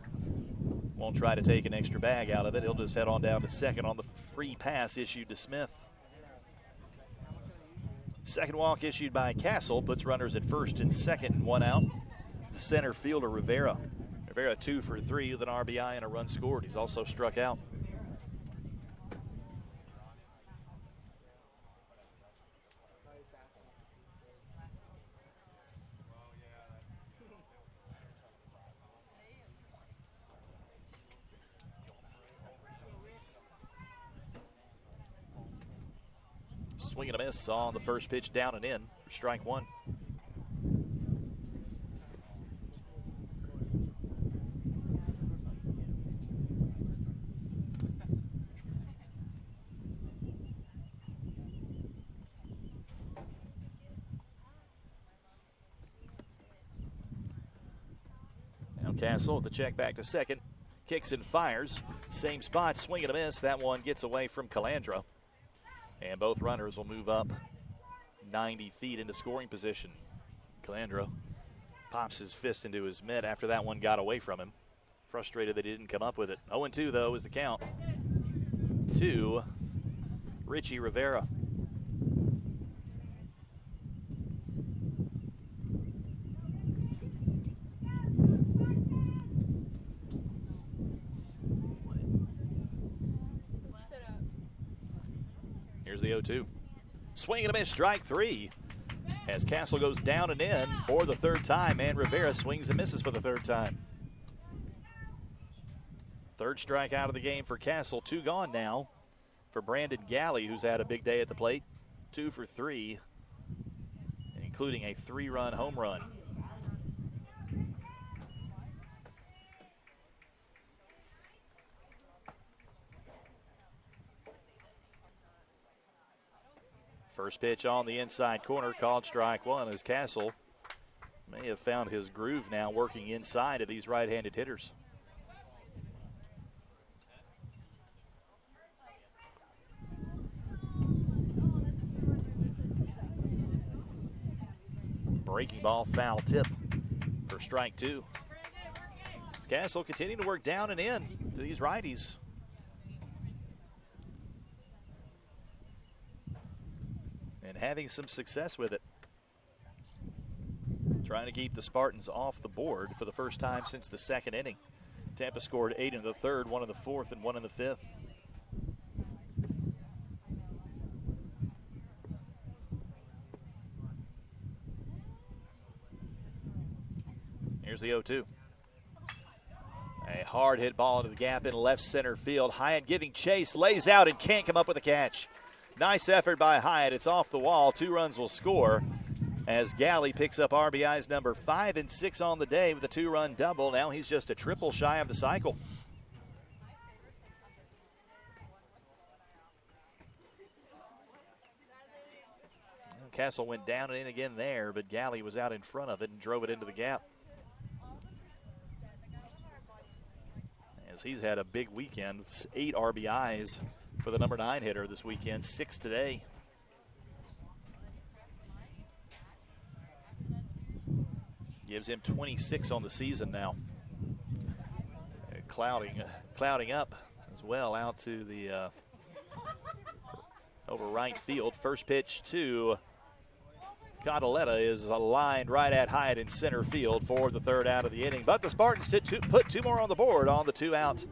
won't try to take an extra bag out of it. He'll just head on down to second on the free pass issued to Smith. Second walk issued by Castle puts runners at first and second and 1 out. The center fielder, Rivera. Rivera 2 for 3 with an RBI and a run scored. He's also struck out. Swing and a miss on the first pitch, down and in for strike 1. Now Castle with the check back to second. Kicks and fires. Same spot, swing and a miss. That one gets away from Calandra. And both runners will move up 90 feet into scoring position. Calandro pops his fist into his mitt after that one got away from him. Frustrated that he didn't come up with it. 0-2, though, is the count to Richie Rivera. Here's the 0-2. Swing and a miss, strike 3. As Castle goes down and in for the third time, and Rivera swings and misses for the third time. Third strike out of the game for Castle. 2 gone now for Brandon Galley, who's had a big day at the plate. 2 for 3, including a 3-run home run. First pitch on the inside corner, called strike 1, as Castle may have found his groove now working inside of these right-handed hitters. Breaking ball, foul tip for strike 2. As Castle continuing to work down and in to these righties. And having some success with it. Trying to keep the Spartans off the board for the first time since the second inning. Tampa scored 8 in the third, 1 in the fourth, and 1 in the fifth. Here's the 0-2. A hard hit ball into the gap in left center field. Hyatt giving chase, lays out and can't come up with a catch. Nice effort by Hyatt. It's off the wall. 2 runs will score as Galley picks up RBIs number 5 and 6 on the day with a 2-run double. Now he's just a triple shy of the cycle. Castle went down and in again there, but Galley was out in front of it and drove it into the gap. As he's had a big weekend, 8 RBIs for the number 9 hitter this weekend, 6 today. Gives him 26 on the season now. Clouding up as well out to the over right field. First pitch to Cataletta is aligned right at Hyatt in center field for the third out of the inning. But the Spartans did put 2 more on the board on the 2-out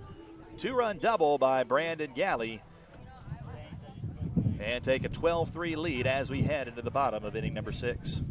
2-run double by Brandon Galley and take a 12-3 lead as we head into the bottom of inning number 6.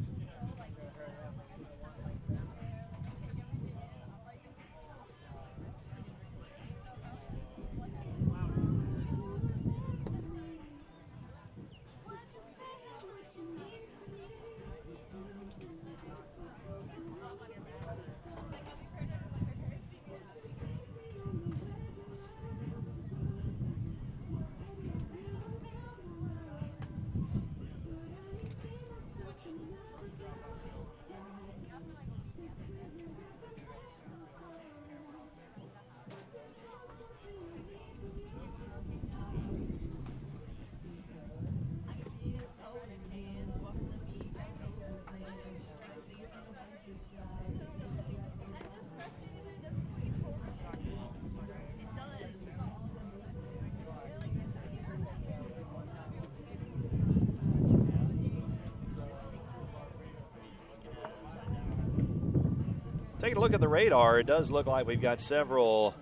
Taking a look at the radar, it does look like we've got several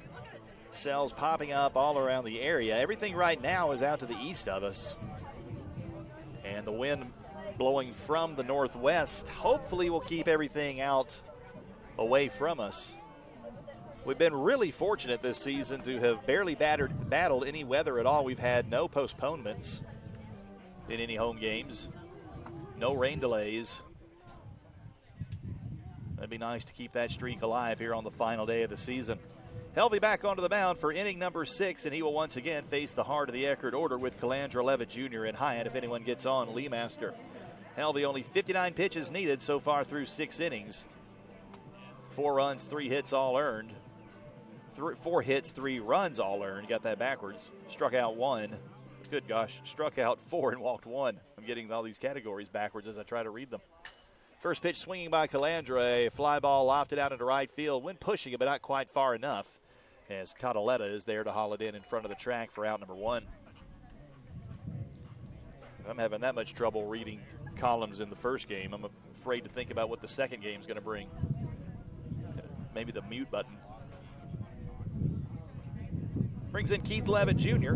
cells popping up all around the area. Everything right now is out to the east of us. And the wind blowing from the northwest hopefully will keep everything out away from us. We've been really fortunate this season to have barely battled any weather at all. We've had no postponements in any home games, no rain delays. That'd be nice to keep that streak alive here on the final day of the season. Helvey back onto the mound for inning number 6, and he will once again face the heart of the Eckerd order with Calandra Levitt Jr. and Hyatt if anyone gets on Lee Master. Helvey only 59 pitches needed so far through 6 innings. 4 runs, 3 hits, all earned. 4 hits, 3 runs, all earned. Got that backwards. Struck out 1. good gosh, struck out 4 and walked 1. I'm getting all these categories backwards as I try to read them. First pitch swinging by Calandra. A fly ball lofted out into right field. Went pushing it, but not quite far enough, as Cataletta is there to haul it in front of the track for out number 1. I'm having that much trouble reading columns in the first game. I'm afraid to think about what the second game is going to bring. Maybe the mute button. Brings in Keith Levitt Jr.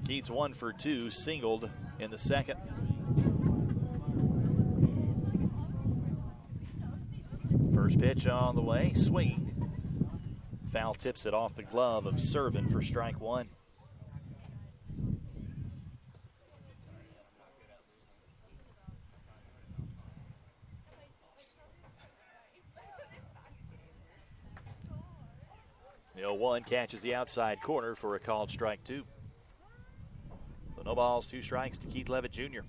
Keith's 1 for 2, singled in the second. First pitch on the way, swinging. Foul tips it off the glove of Servin for strike 1. The 0-1 catches the outside corner for a called strike 2. So no balls, 2 strikes to Keith Levitt Jr.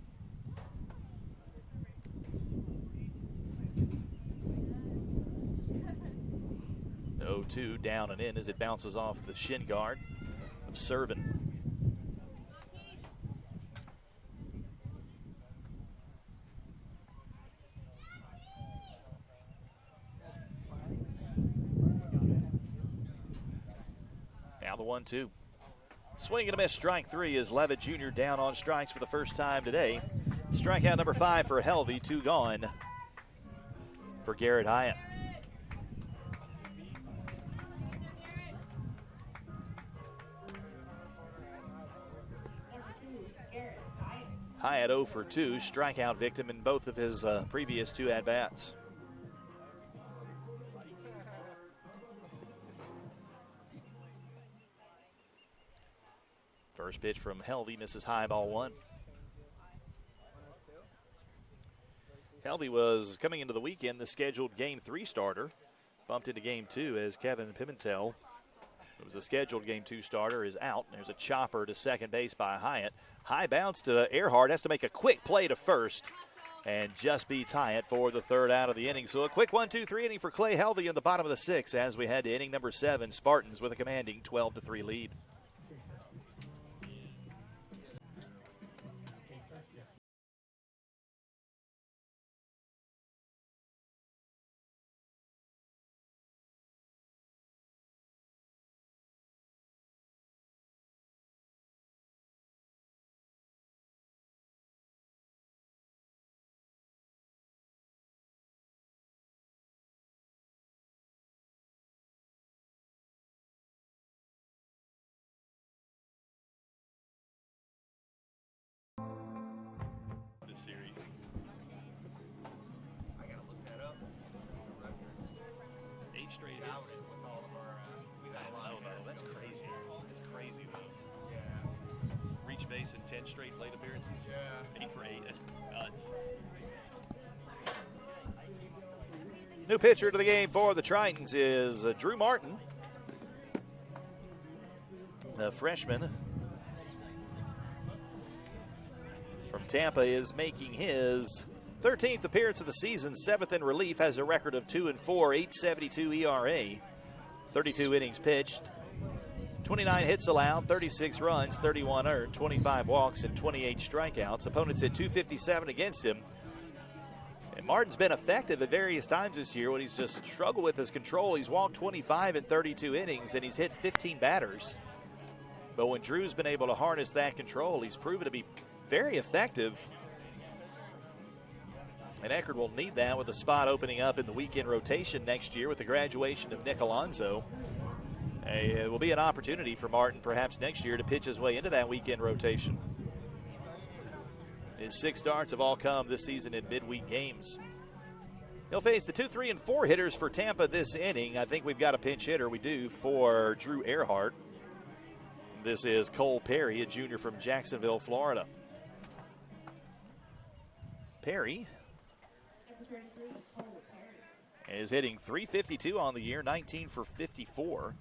The 0-2 down and in as it bounces off the shin guard of Servin. Now the 1-2. Swing and a miss, strike 3 as Levitt Jr. down on strikes for the first time today. Strikeout number 5 for Helvey, 2 gone for Garrett Hyatt. Hyatt 0 for 2, strikeout victim in both of his previous 2 at-bats. First pitch from Helvey misses high, ball 1. Helvey was coming into the weekend the scheduled Game 3 starter. Bumped into Game 2 as Kevin Pimentel, who was the scheduled Game 2 starter, is out. There's a chopper to second base by Hyatt. High bounce to Earhart, has to make a quick play to first and just beats Hyatt for the 3rd out of the inning. So a quick 1-2-3 inning for Clay Helvey in the bottom of the 6th as we head to inning number 7. Spartans with a commanding 12-3 lead. Series. I gotta look that up. It's a record. 8 straight hits. Doubted with all of our. We got a lot of though. That's crazy. That's crazy though. Yeah. Reach base in 10 straight plate appearances. Yeah. 8 for 8. That's nuts. New pitcher to the game for the Tritons is Drew Martin, the freshman from Tampa, is making his 13th appearance of the season, 7th in relief, has a record of 2-4, 8.72 ERA, 32 innings pitched, 29 hits allowed, 36 runs, 31 earned, 25 walks, and 28 strikeouts. Opponents hit .257 against him. And Martin's been effective at various times this year. What he's just struggled with is control. He's walked 25 in 32 innings, and he's hit 15 batters. But when Drew's been able to harness that control, he's proven to be very effective. And Eckerd will need that with a spot opening up in the weekend rotation next year with the graduation of Nick Alonso. It will be an opportunity for Martin perhaps next year to pitch his way into that weekend rotation. His 6 starts have all come this season in midweek games. He'll face the 2, 3, and 4 hitters for Tampa this inning. I think we've got a pinch hitter. We do for Drew Earhart. This is Cole Perry, a junior from Jacksonville, Florida. Perry is hitting .352 on the year, 19 for 54.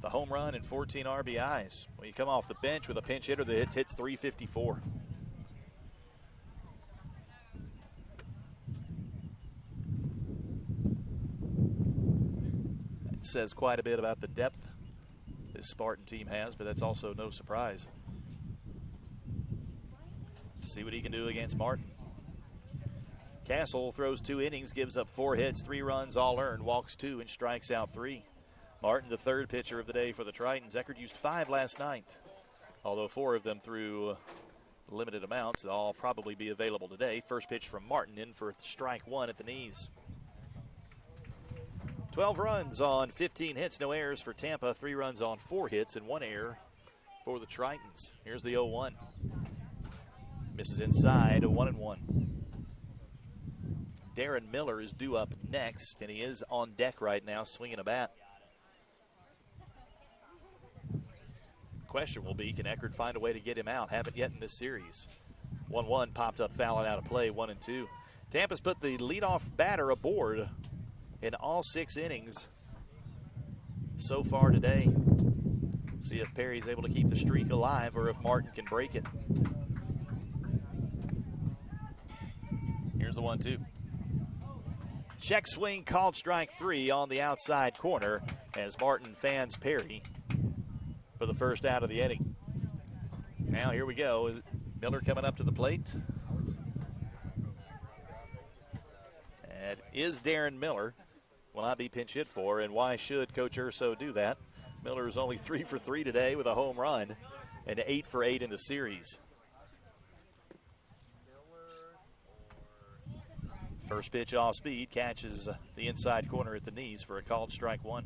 The home run and 14 RBIs. When you come off the bench with a pinch hitter that hits .354. Says quite a bit about the depth this Spartan team has, but that's also no surprise. See what he can do against Martin. Castle throws 2 innings, gives up 4 hits, 3 runs, all earned, walks 2, and strikes out 3. Martin, the third pitcher of the day for the Tritons. Eckerd used 5 last night, although 4 of them threw limited amounts. They'll all probably be available today. First pitch from Martin in for strike 1 at the knees. 12 runs on 15 hits, no errors for Tampa. 3 runs on 4 hits and 1 error for the Tritons. Here's the 0-1. Misses inside, a 1-1. Darren Miller is due up next, and he is on deck right now, swinging a bat. Question will be, can Eckerd find a way to get him out? Haven't yet in this series. 1-1 popped up, fouling out of play, 1-2. Tampa's put the leadoff batter aboard in all 6 innings so far today. See if Perry's able to keep the streak alive or if Martin can break it. Here's the 1-2. Check swing called strike 3 on the outside corner as Martin fans Perry for the first out of the inning. Now here we go. Is Miller coming up to the plate? That is Darren Miller. Will not be pinch hit for, and why should Coach Urso do that? Miller is only 3 for 3 today with a home run and 8 for 8 in the series. First pitch off speed, catches the inside corner at the knees for a called strike 1.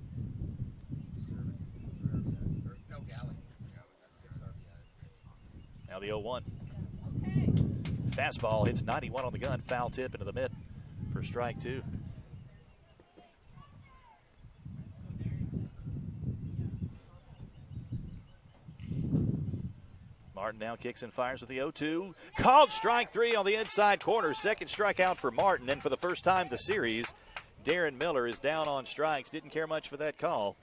Now the 0-1. Fastball hits 91 on the gun, foul tip into the mid for strike 2. Martin now kicks and fires with the 0-2. Called strike 3 on the inside corner. Second strikeout for Martin, and for the first time this series, Darren Miller is down on strikes. Didn't care much for that call.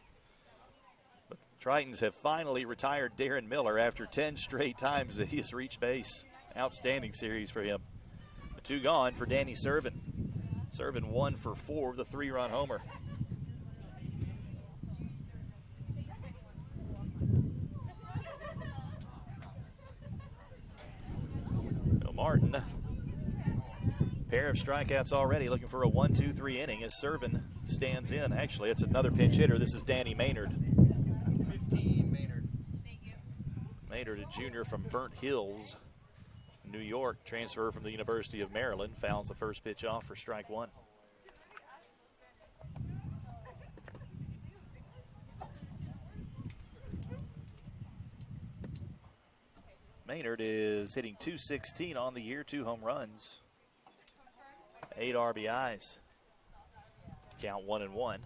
But the Tritons have finally retired Darren Miller after 10 straight times that he has reached base. Outstanding series for him. The 2 gone for Danny Servin. Servin 1 for 4 with a 3-run homer. Martin, pair of strikeouts already, looking for a 1-2-3 inning as Servin stands in. Actually, it's another pinch hitter. This is Danny Maynard. 15, Maynard. Maynard, a junior from Burnt Hills, New York, transfer from the University of Maryland, fouls the first pitch off for strike 1. Maynard is hitting .216 on the year, 2 home runs, 8 RBIs. Count 1-1.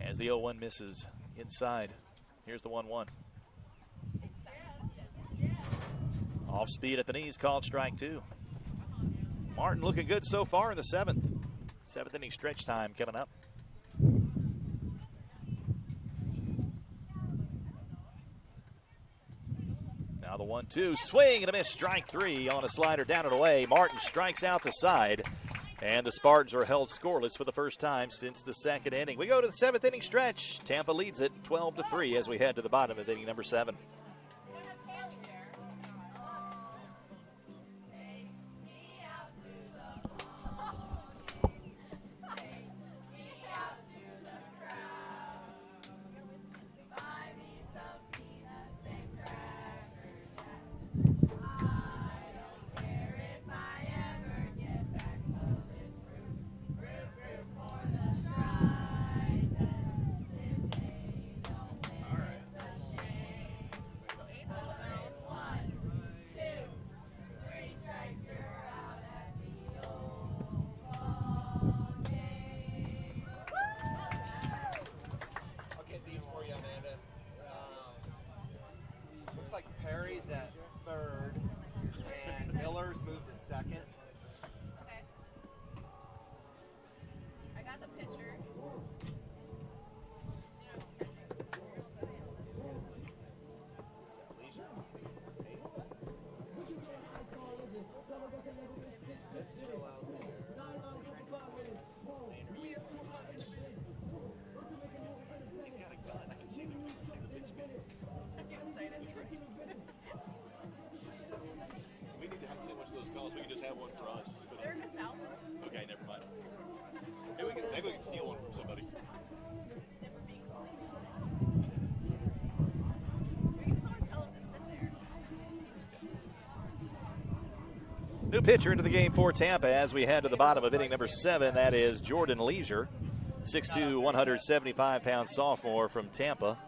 As the 0-1 misses inside. Here's the 1-1. Off speed at the knees, called strike 2. Martin looking good so far in the 7th. 7th inning stretch time coming up. Now the 1-2, swing and a miss, strike 3 on a slider down and away. Martin strikes out the side, and the Spartans are held scoreless for the first time since the 2nd inning. We go to the 7th inning stretch. Tampa leads it 12-3 as we head to the bottom of inning number 7. have one for us. They're a good thousand. Okay, never mind. Maybe we can steal one from somebody. We can always tell them to sit there. New pitcher into the game for Tampa as we head to the bottom of inning number 7. That is Jordan Leisure, 6'2", 175-pound sophomore from Tampa.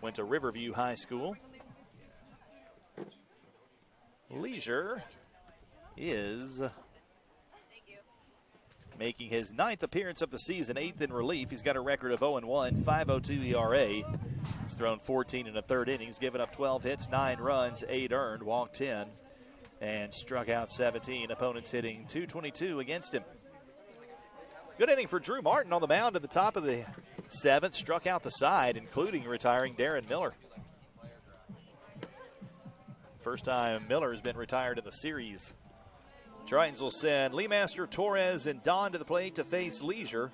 Went to Riverview High School. Leisure is making his 9th appearance of the season, 8th in relief. He's got a record of 0-1, 5.02 ERA. He's thrown 14 in the third innings, given up 12 hits, 9 runs, 8 earned, walked 10, and struck out 17. Opponents hitting .222 against him. Good inning for Drew Martin on the mound at the top of the 7th. Struck out the side, including retiring Darren Miller. First time Miller has been retired in the series. Tritons will send Leemaster, Torres, and Don to the plate to face Leisure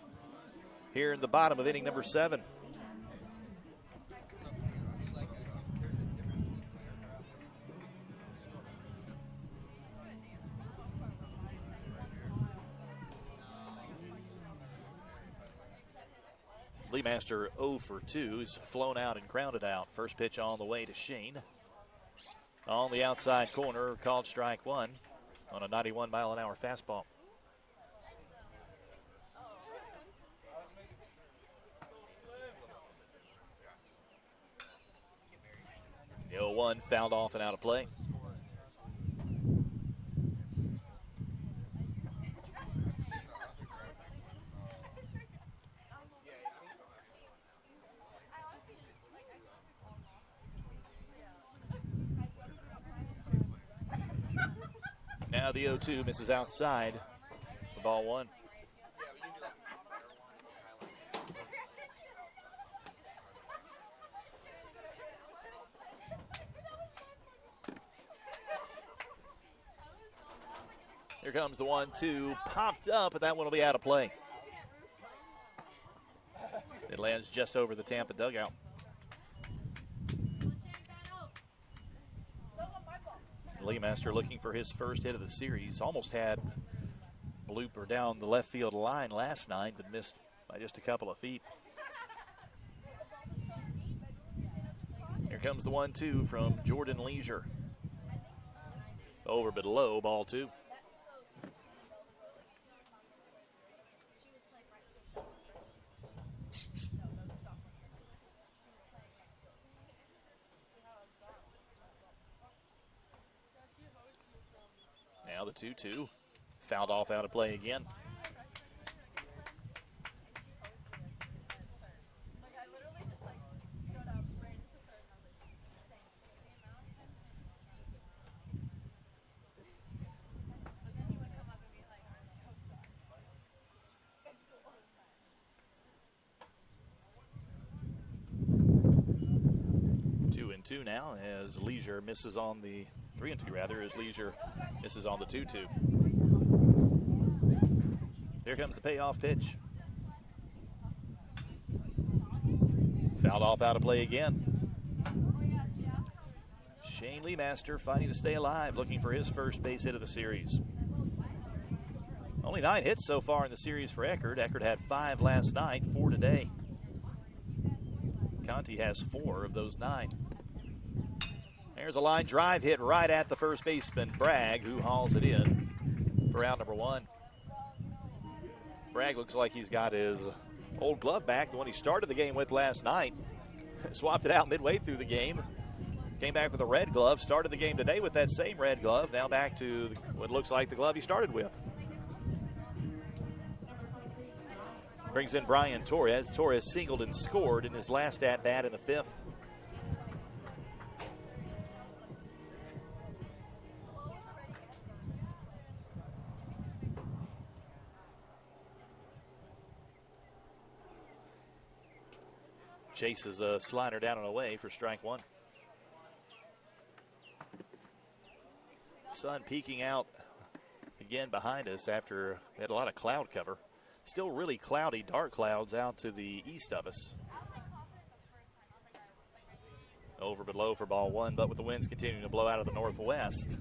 here in the bottom of inning number 7. Leemaster 0 for 2. He's flown out and grounded out. First pitch on the way to Shane. On the outside corner, called strike 1 on a 91-mile-an-hour fastball. The 0-1 fouled off and out of play. Now the 0-2 misses outside for ball 1. Here comes the 1-2, popped up, but that one will be out of play. It lands just over the Tampa dugout. Leemaster looking for his first hit of the series. Almost had blooper down the left field line last night, but missed by just a couple of feet. Here comes the 1-2 from Jordan Leisure. Over but low, ball 2. Now the 2-2, fouled off out of play again. Two and two now as Leisure misses on the 3-2 rather, as Leisure misses on the 2-2. Here comes the payoff pitch. Fouled off out of play again. Shane Leemaster fighting to stay alive, looking for his first base hit of the series. Only 9 hits so far in the series for Eckerd. Eckerd had 5 last night, 4 today. Conti has 4 of those 9. There's a line drive hit right at the first baseman, Bragg, who hauls it in for out number 1. Bragg looks like he's got his old glove back, the one he started the game with last night. Swapped it out midway through the game. Came back with a red glove, started the game today with that same red glove. Now back to what looks like the glove he started with. Brings in Brian Torres. Torres singled and scored in his last at-bat in the 5th. Chases a slider down and away for strike 1. Sun peeking out again behind us after we had a lot of cloud cover. Still really cloudy, dark clouds out to the east of us. Over but low for ball 1, but with the winds continuing to blow out of the northwest.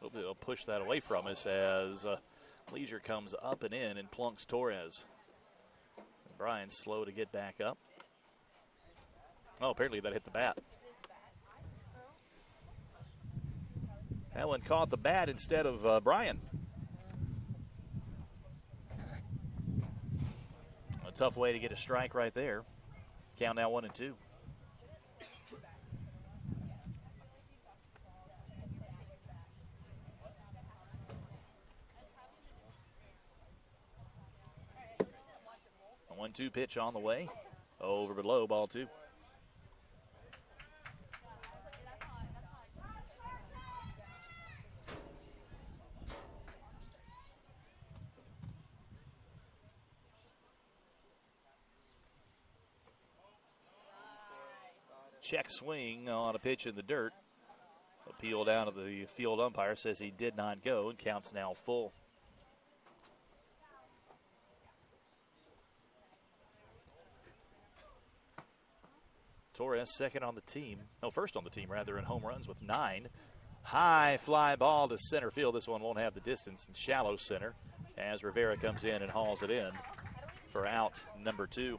Hopefully they'll push that away from us as Leisure comes up and in and plunks Torres. Brian's slow to get back up. Oh, apparently that hit the bat. That one caught the bat instead of Brian. A tough way to get a strike right there. Count now 1-2. A 1-2 pitch on the way. Over below, ball 2. Check swing on a pitch in the dirt. Appeal down to the field umpire, says he did not go, and counts now full. Torres second on the team, no, first on the team rather, in home runs with 9. High fly ball to center field. This one won't have the distance in shallow center as Rivera comes in and hauls it in for out number 2.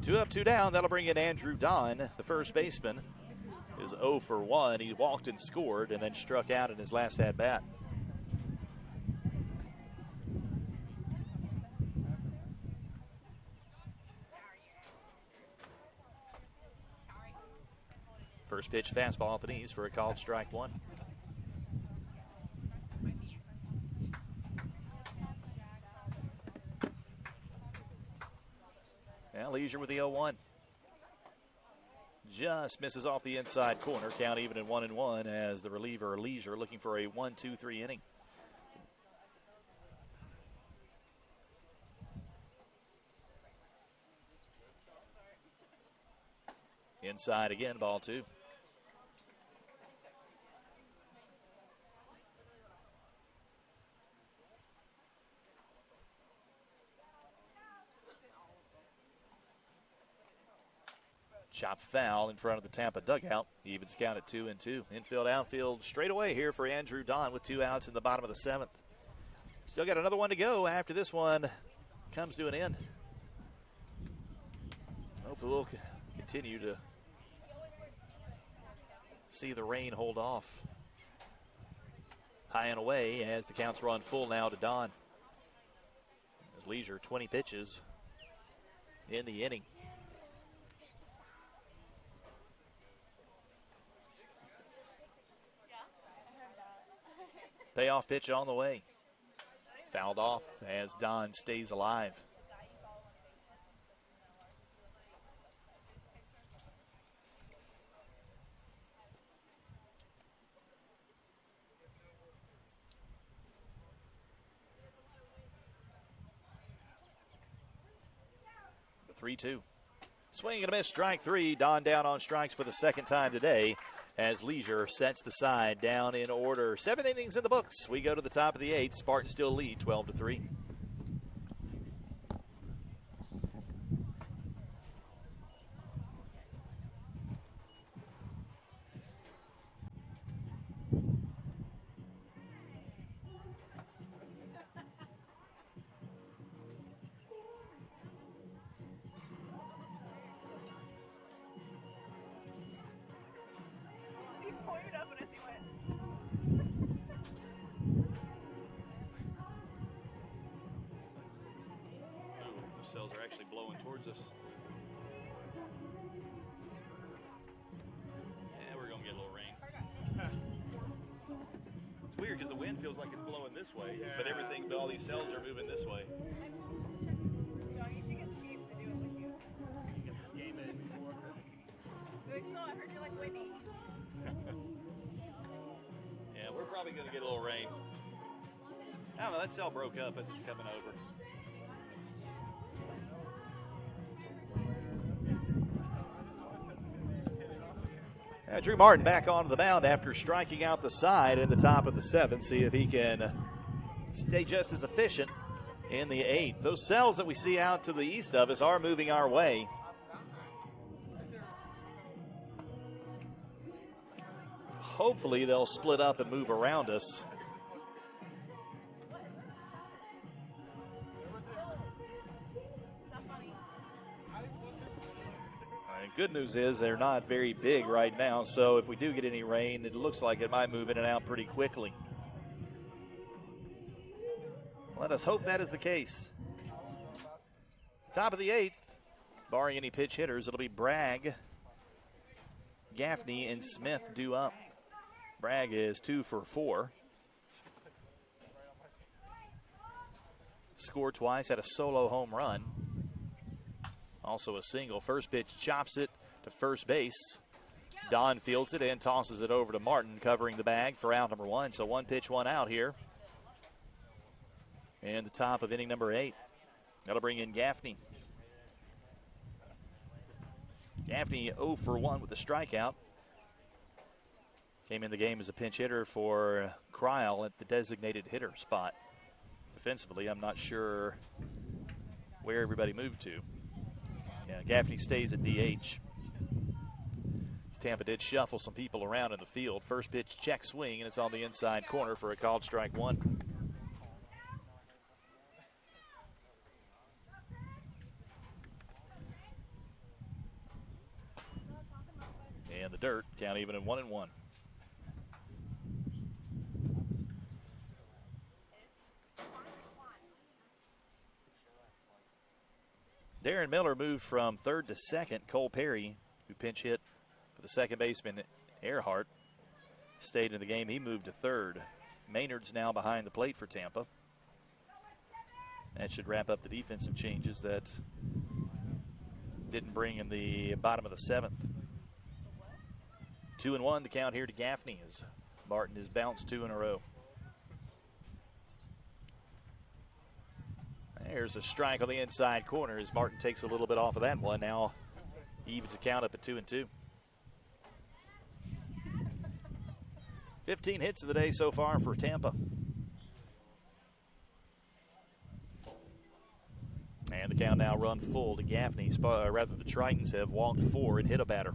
Two up, 2 down. That'll bring in Andrew Don, the first baseman. Is 0 for 1. He walked and scored and then struck out in his last at bat. First pitch fastball off the knees for a called strike 1. Now Leisure with the 0-1. Just misses off the inside corner. Count even at 1-1 as the reliever Leisure looking for a 1-2-3 inning. Inside again, ball 2. Chop foul in front of the Tampa dugout. Evens count at 2-2. Infield, outfield, straight away here for Andrew Don with 2 outs in the bottom of the 7th. Still got another one to go after this one comes to an end. Hopefully we'll continue to see the rain hold off. High and away as the counts run full now to Don. As Leisure 20 pitches in the inning. Payoff pitch on the way. Fouled off as Don stays alive. The 3-2. Swing and a miss, strike 3. Don down on strikes for the second time today as Leisure sets the side down in order. 7 innings in the books. We go to the top of the 8th. Spartans still lead 12-3. Cells are actually blowing towards us. Yeah, we're going to get a little rain. It's weird because the wind feels like it's blowing this way, but everything, all these cells are moving this way. John, you should get Chief to do it with you. You get this game in before. Like, so I heard you like Whitney. Yeah, we're probably going to get a little rain. I don't know, that cell broke up as it's coming over. Drew Martin back onto the mound after striking out the side in the top of the 7th. See if he can stay just as efficient in the 8th. Those cells that we see out to the east of us are moving our way. Hopefully they'll split up and move around us. Good news is they're not very big right now, so if we do get any rain, it looks like it might move in and out pretty quickly. Let us hope that is the case. Top of the 8th, barring any pitch hitters, it'll be Bragg, Gaffney, and Smith due up. Bragg is 2 for 4. Scored twice, had a solo home run. Also a single. First pitch chops it to first base. Don fields it and tosses it over to Martin, covering the bag for out number 1. So 1 pitch, 1 out here. And the top of inning number 8. That'll bring in Gaffney. Gaffney 0 for 1 with a strikeout. Came in the game as a pinch hitter for Cryle at the designated hitter spot. Defensively, I'm not sure where everybody moved to. Yeah, Gaffney stays at DH. Tampa did shuffle some people around in the field. First pitch check swing, and it's on the inside corner for a called strike 1. And the dirt, count even at 1-1. Darren Miller moved from 3rd to 2nd. Cole Perry, who pinch hit for the second baseman Earhart, stayed in the game. He moved to 3rd. Maynard's now behind the plate for Tampa. That should wrap up the defensive changes that didn't bring in the bottom of the 7th. 2-1 the count here to Gaffney as Martin has bounced 2 in a row. There's a strike on the inside corner as Martin takes a little bit off of that one. Now evens the count up at 2-2. 15 hits of the day so far for Tampa. And the count now run full to Gaffney. Rather, the Tritons have walked 4 and hit a batter.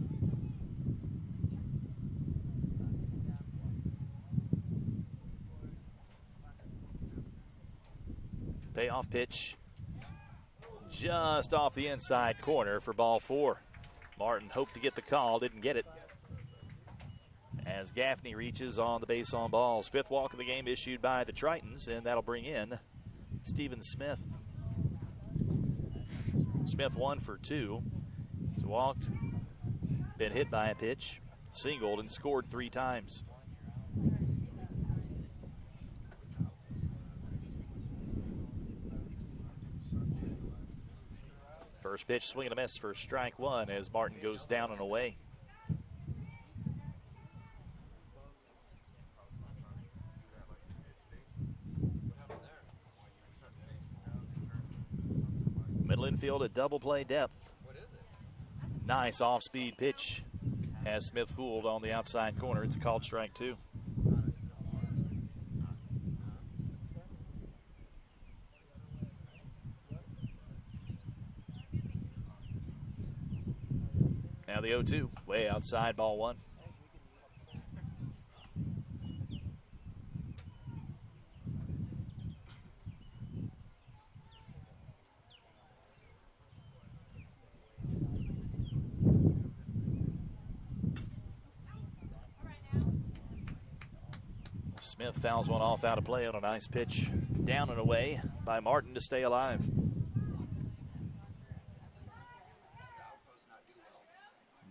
Payoff pitch just off the inside corner for ball 4. Martin hoped to get the call, didn't get it. As Gaffney reaches on the base on balls. 5th walk of the game issued by the Tritons, and that'll bring in Steven Smith. Smith 1 for 2. He's walked, been hit by a pitch, singled, and scored 3 times. First pitch, swing and a miss for strike 1 as Martin goes down and away. Middle infield at double play depth. Nice off-speed pitch has Smith fooled on the outside corner. It's a called strike 2. Now the 0-2, way outside, ball 1. Smith fouls one off out of play on a nice pitch down and away by Martin to stay alive.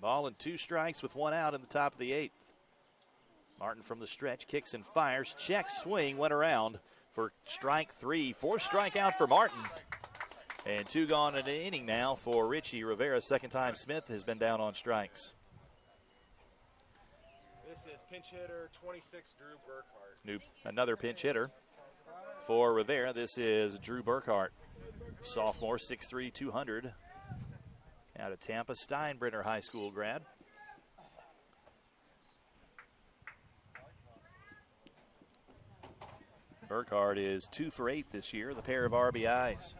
Ball and 2 strikes with 1 out in the top of the 8th. Martin from the stretch kicks and fires. Check swing went around for strike 3. 4th strikeout for Martin. And 2 gone in an inning now for Richie Rivera. Second time Smith has been down on strikes. This is pinch hitter 26, Drew Burkhart. Another pinch hitter for Rivera. This is Drew Burkhart. Sophomore, 6'3", 200. Out of Tampa, Steinbrenner High School grad. Burkhardt is 2 for 8 this year, the pair of RBIs.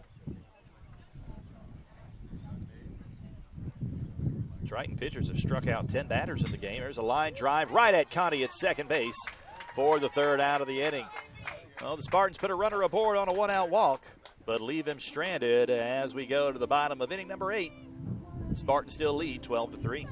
Triton pitchers have struck out 10 batters in the game. There's a line drive right at Conti at second base for the third out of the inning. Well, the Spartans put a runner aboard on a one-out walk, but leave him stranded as we go to the bottom of inning number 8. Spartans still lead 12-3.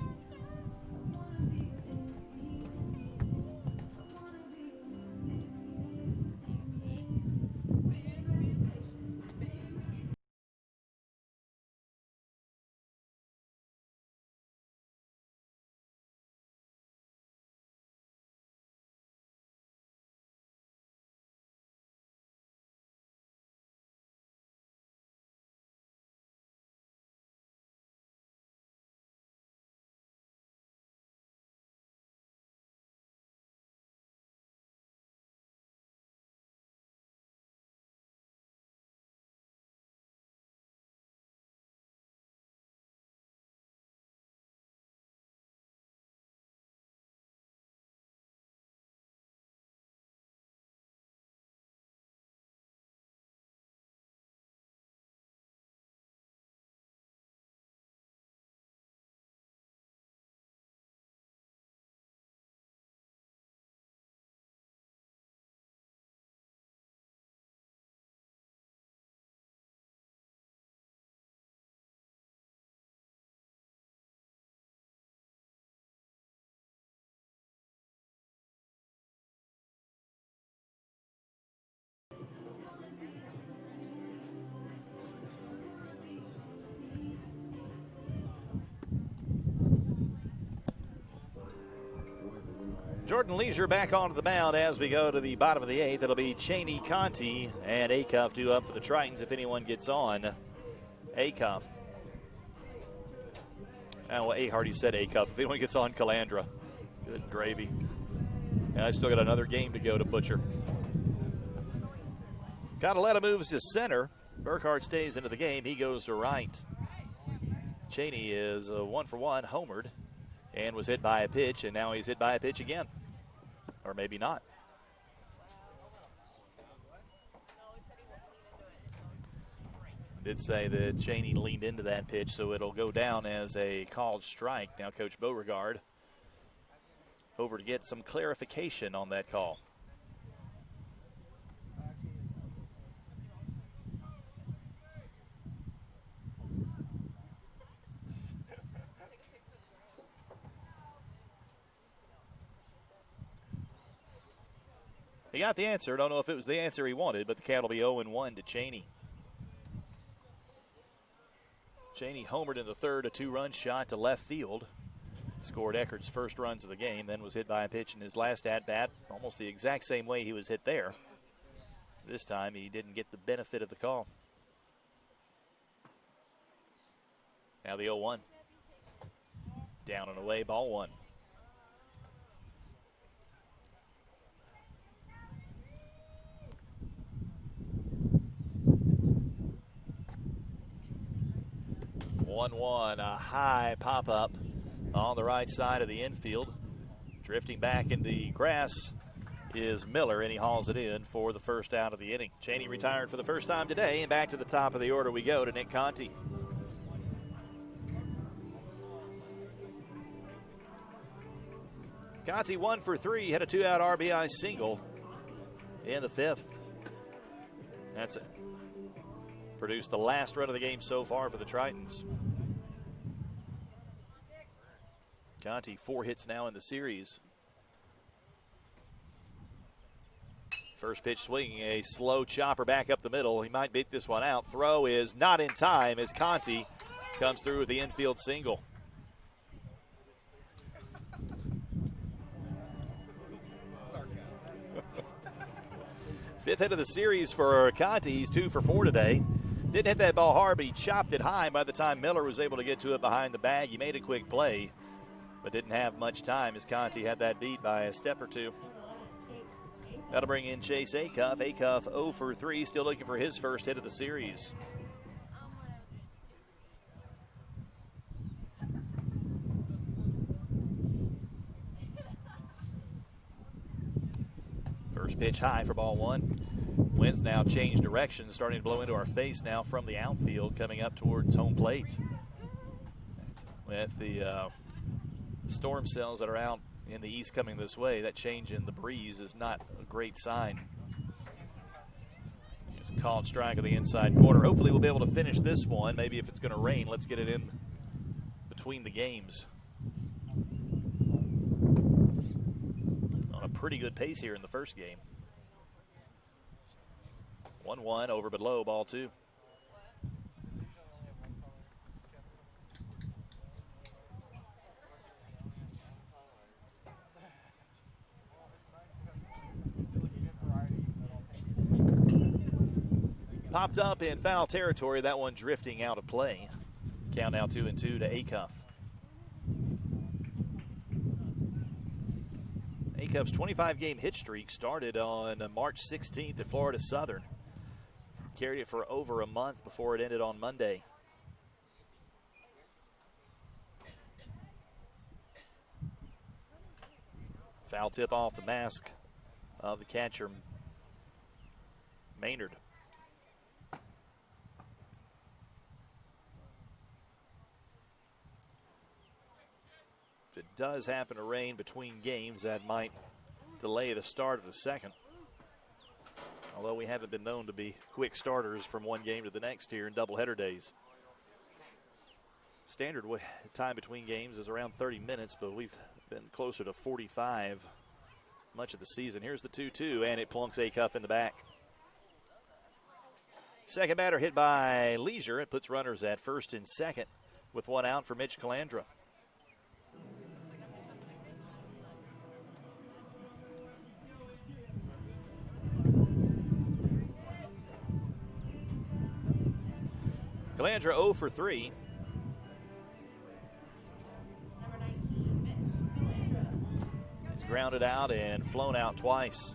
Jordan Leisure back onto the mound as we go to the bottom of the 8th. It'll be Cheney, Conti, and Acuff due up for the Tritons if anyone gets on. Acuff. Well, Hardy said Acuff. If anyone gets on, Calandra. Good gravy. And I still got another game to go to Butcher. Cataletta moves to center. Burkhardt stays into the game. He goes to right. Cheney is 1 for 1, homered, and was hit by a pitch, and now he's hit by a pitch again. Or maybe not. Did say that Cheney leaned into that pitch, so it'll go down as a called strike. Now Coach Beauregard over to get some clarification on that call. He got the answer. Don't know if it was the answer he wanted, but the count will be 0-1 to Cheney. Cheney homered in the third, a 2-run shot to left field. Scored Eckerd's first runs of the game, then was hit by a pitch in his last at-bat, almost the exact same way he was hit there. This time he didn't get the benefit of the call. Now the 0-1. Down and away, ball 1. A high pop-up on the right side of the infield. Drifting back in the grass is Miller, and he hauls it in for the first out of the inning. Cheney retired for the first time today, and back to the top of the order we go to Nick Conti. Conti 1 for 3, had a 2-out RBI single in the 5th. That's it. Produced the last run of the game so far for the Tritons. Conti 4 hits now in the series. First pitch swinging, a slow chopper back up the middle. He might beat this one out. Throw is not in time as Conti comes through with the infield single. Fifth hit of the series for Conti. He's 2 for 4 today. Didn't hit that ball hard, but he chopped it high. By the time Miller was able to get to it behind the bag, he made a quick play, but didn't have much time as Conti had that beat by a step or two. That'll bring in Chase Acuff. Acuff 0 for 3, still looking for his first hit of the series. First pitch high for ball 1. Wind's now changed direction, starting to blow into our face now from the outfield, coming up towards home plate. With the storm cells that are out in the east coming this way, that change in the breeze is not a great sign. There's a called strike of the inside corner. Hopefully we'll be able to finish this one. Maybe if it's going to rain, let's get it in between the games. On a pretty good pace here in the first game. 1-1 over but low, ball 2. Popped up in foul territory, that one drifting out of play. Count now 2-2 to Acuff. Acuff's 25-game hit streak started on March 16th at Florida Southern. Carried it for over a month before it ended on Monday. Foul tip off the mask of the catcher, Maynard. If it does happen to rain between games, that might delay the start of the second. Although we haven't been known to be quick starters from one game to the next here in doubleheader days. Standard time between games is around 30 minutes, but we've been closer to 45 much of the season. Here's the 2-2, and it plunks Acuff in the back. Second batter hit by Leisure. It puts runners at first and second with one out for Mitch Calandra. Calandra 0 for 3. He's grounded out and flown out twice.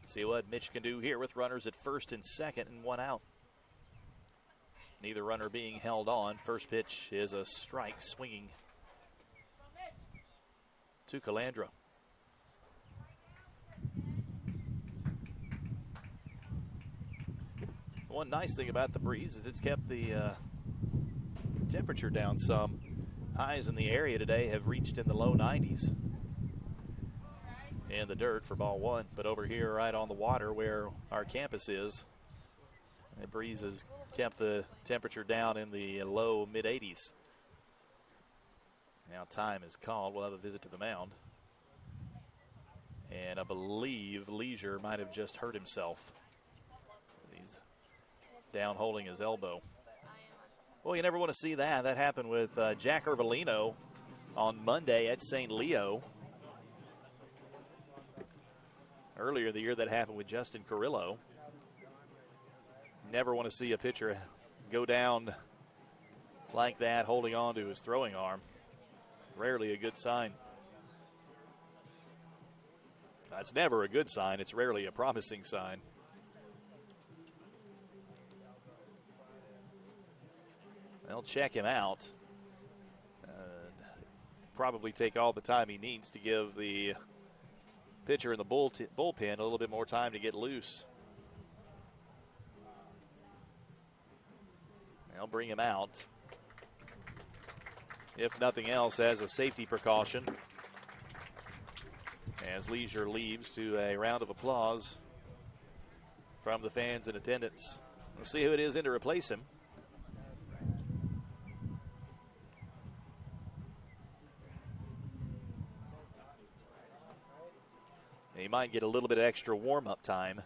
See what Mitch can do here with runners at first and second and one out. Neither runner being held on. First pitch is a strike, swinging to Calandra. One nice thing about the breeze is it's kept the temperature down some. Highs in the area today have reached in the low 90s. In the dirt for ball 1, but over here right on the water where our campus is, the breeze has kept the temperature down in the low mid-80s. Now time is called. We'll have a visit to the mound. And I believe Leisure might have just hurt himself. He's down holding his elbow. Well, you never want to see that. That happened with Jack Ervolino on Monday at St. Leo. Earlier the year that happened with Justin Carrillo. Never want to see a pitcher go down like that, holding on to his throwing arm. Rarely a good sign. That's never a good sign. It's rarely a promising sign. They'll check him out. Probably take all the time he needs to give the pitcher in the bullpen a little bit more time to get loose. They'll bring him out, if nothing else, as a safety precaution, as Leisure leaves to a round of applause from the fans in attendance. We'll see who it is in to replace him. He might get a little bit extra warm-up time.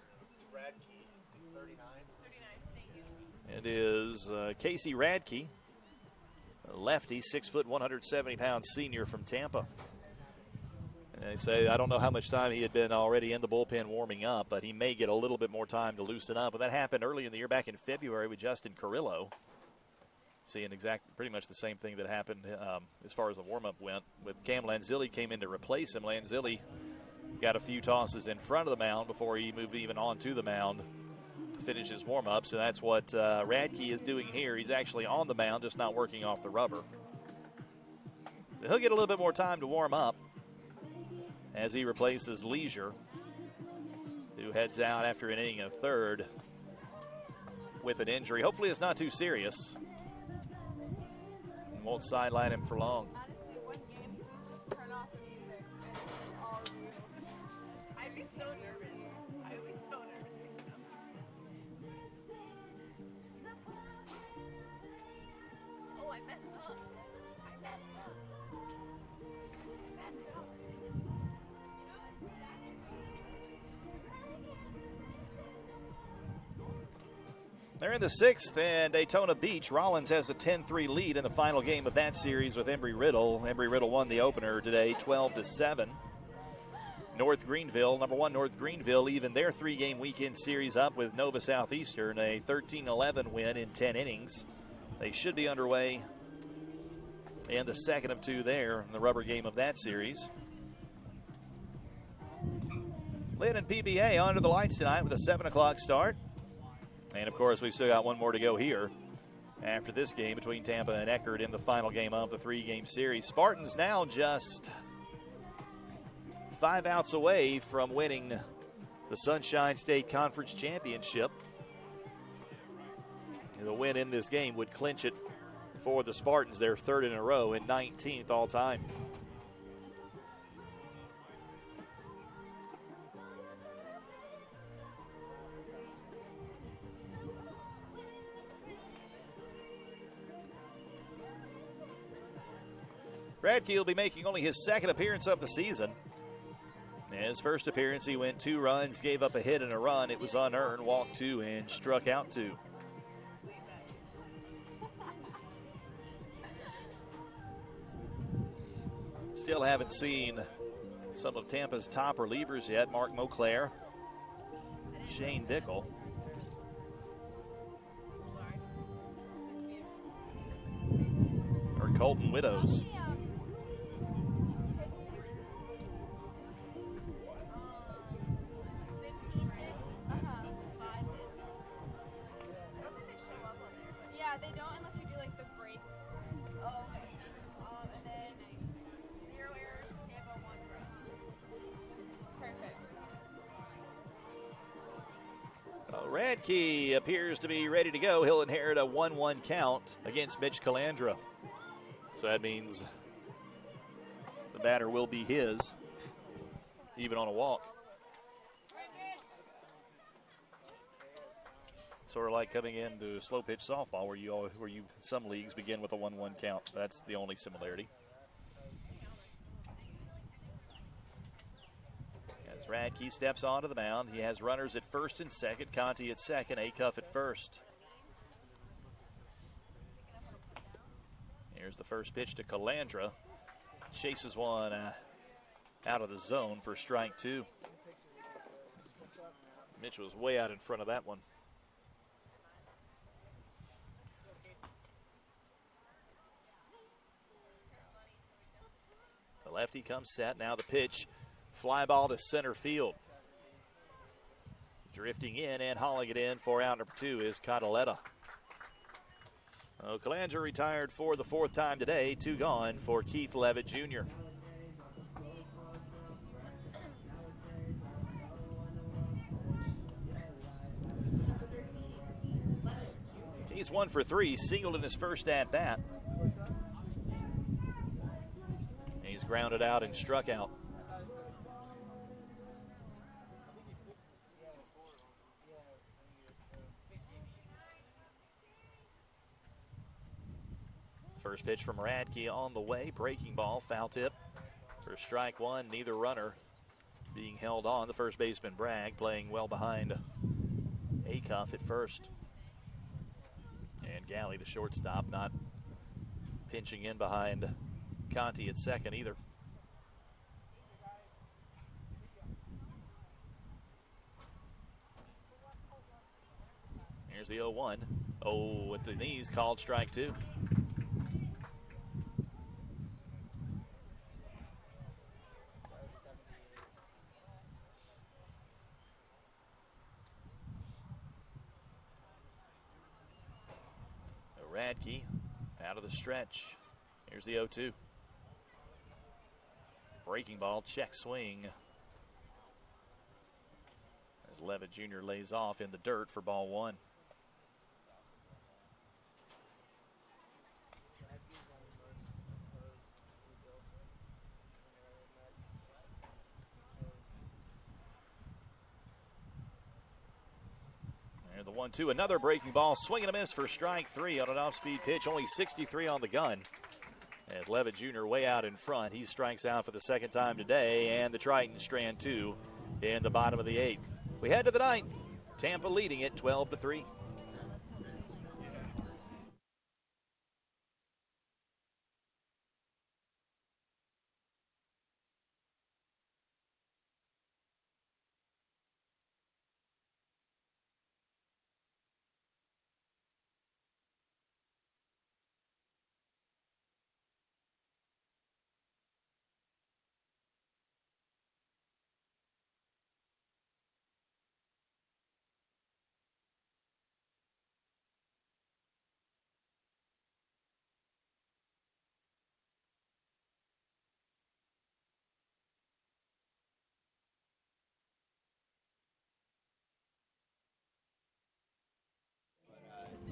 It is Casey Radke, a lefty, 6 foot, 170 pound senior from Tampa. And they say, I don't know how much time he had been already in the bullpen warming up, but he may get a little bit more time to loosen up. But that happened early in the year, back in February with Justin Carrillo. Seeing pretty much the same thing that happened as far as the warm-up went. With Cam Lanzilli came in to replace him. Lanzilli got a few tosses in front of the mound before he moved even onto the mound finish his warm-ups, and that's what Radke is doing here. He's actually on the mound, just not working off the rubber. So he'll get a little bit more time to warm up as he replaces Leisure, who heads out after an inning of third with an injury. Hopefully it's not too serious and won't sideline him for long. Honestly, one game, turn off the music and all of you. I'd be so nervous. I would be so nervous picking up. Oh, I messed up. I messed up. They're in the sixth, and Daytona Beach. Rollins has a 10-3 lead in the final game of that series with Embry-Riddle. Embry-Riddle won the opener today, 12-7. North Greenville, number one North Greenville, even their three-game weekend series up with Nova Southeastern, a 13-11 win in 10 innings. They should be underway in the second of two there in the rubber game of that series. Lynn and PBA onto the lights tonight with a 7 o'clock start. And, of course, we've still got one more to go here after this game between Tampa and Eckerd in the final game of the three-game series. Spartans now just 5 outs away from winning the Sunshine State Conference Championship. The win in this game would clinch it for the Spartans, their third in a row and 19th all-time. Radke will be making only his second appearance of the season. In his first appearance, he went 2 runs, gave up a hit and a run. It was unearned, walked 2, and struck out 2. Still haven't seen some of Tampa's top relievers yet. Mark Moclair, Shane Dickel. Or Colton Widows. They don't unless you do like the break. Oh, okay. And then 0 errors, Tampa 1 runs. Perfect. Radke appears to be ready to go. He'll inherit a 1-1 count against Mitch Calandra. So that means the batter will be his, even on a walk. Sort of like coming into slow pitch softball, where you some leagues begin with a 1-1 count. That's the only similarity. As Radke steps onto the mound, he has runners at first and second. Conti at second, Acuff at first. Here's the first pitch to Calandra. Chases one out of the zone for strike 2. Mitch was way out in front of that one. The lefty comes set. Now the pitch. Fly ball to center field. Drifting in and hauling it in for out number 2 is Cataletta. Calandra retired for the 4th time today. 2 gone for Keith Levitt Jr. He's 1 for 3, singled in his first at bat. He's grounded out and struck out. First pitch from Radke on the way. Breaking ball, foul tip for strike 1. Neither runner being held on. The first baseman, Bragg, playing well behind Acuff at first. And Galley, the shortstop, not pinching in behind Conti at second either. Here's the 0-1. Oh, with the knees, called strike 2. Radke out of the stretch. Here's the 0-2. Breaking ball, check swing. As Levitt Jr. lays off in the dirt for ball 1. And the 1-2, another breaking ball, swing and a miss for strike 3 on an off-speed pitch, only 63 on the gun. As Levitt Jr. way out in front, he strikes out for the second time today, and the Tritons strand 2 in the bottom of the 8th. We head to the 9th, Tampa leading it 12-3.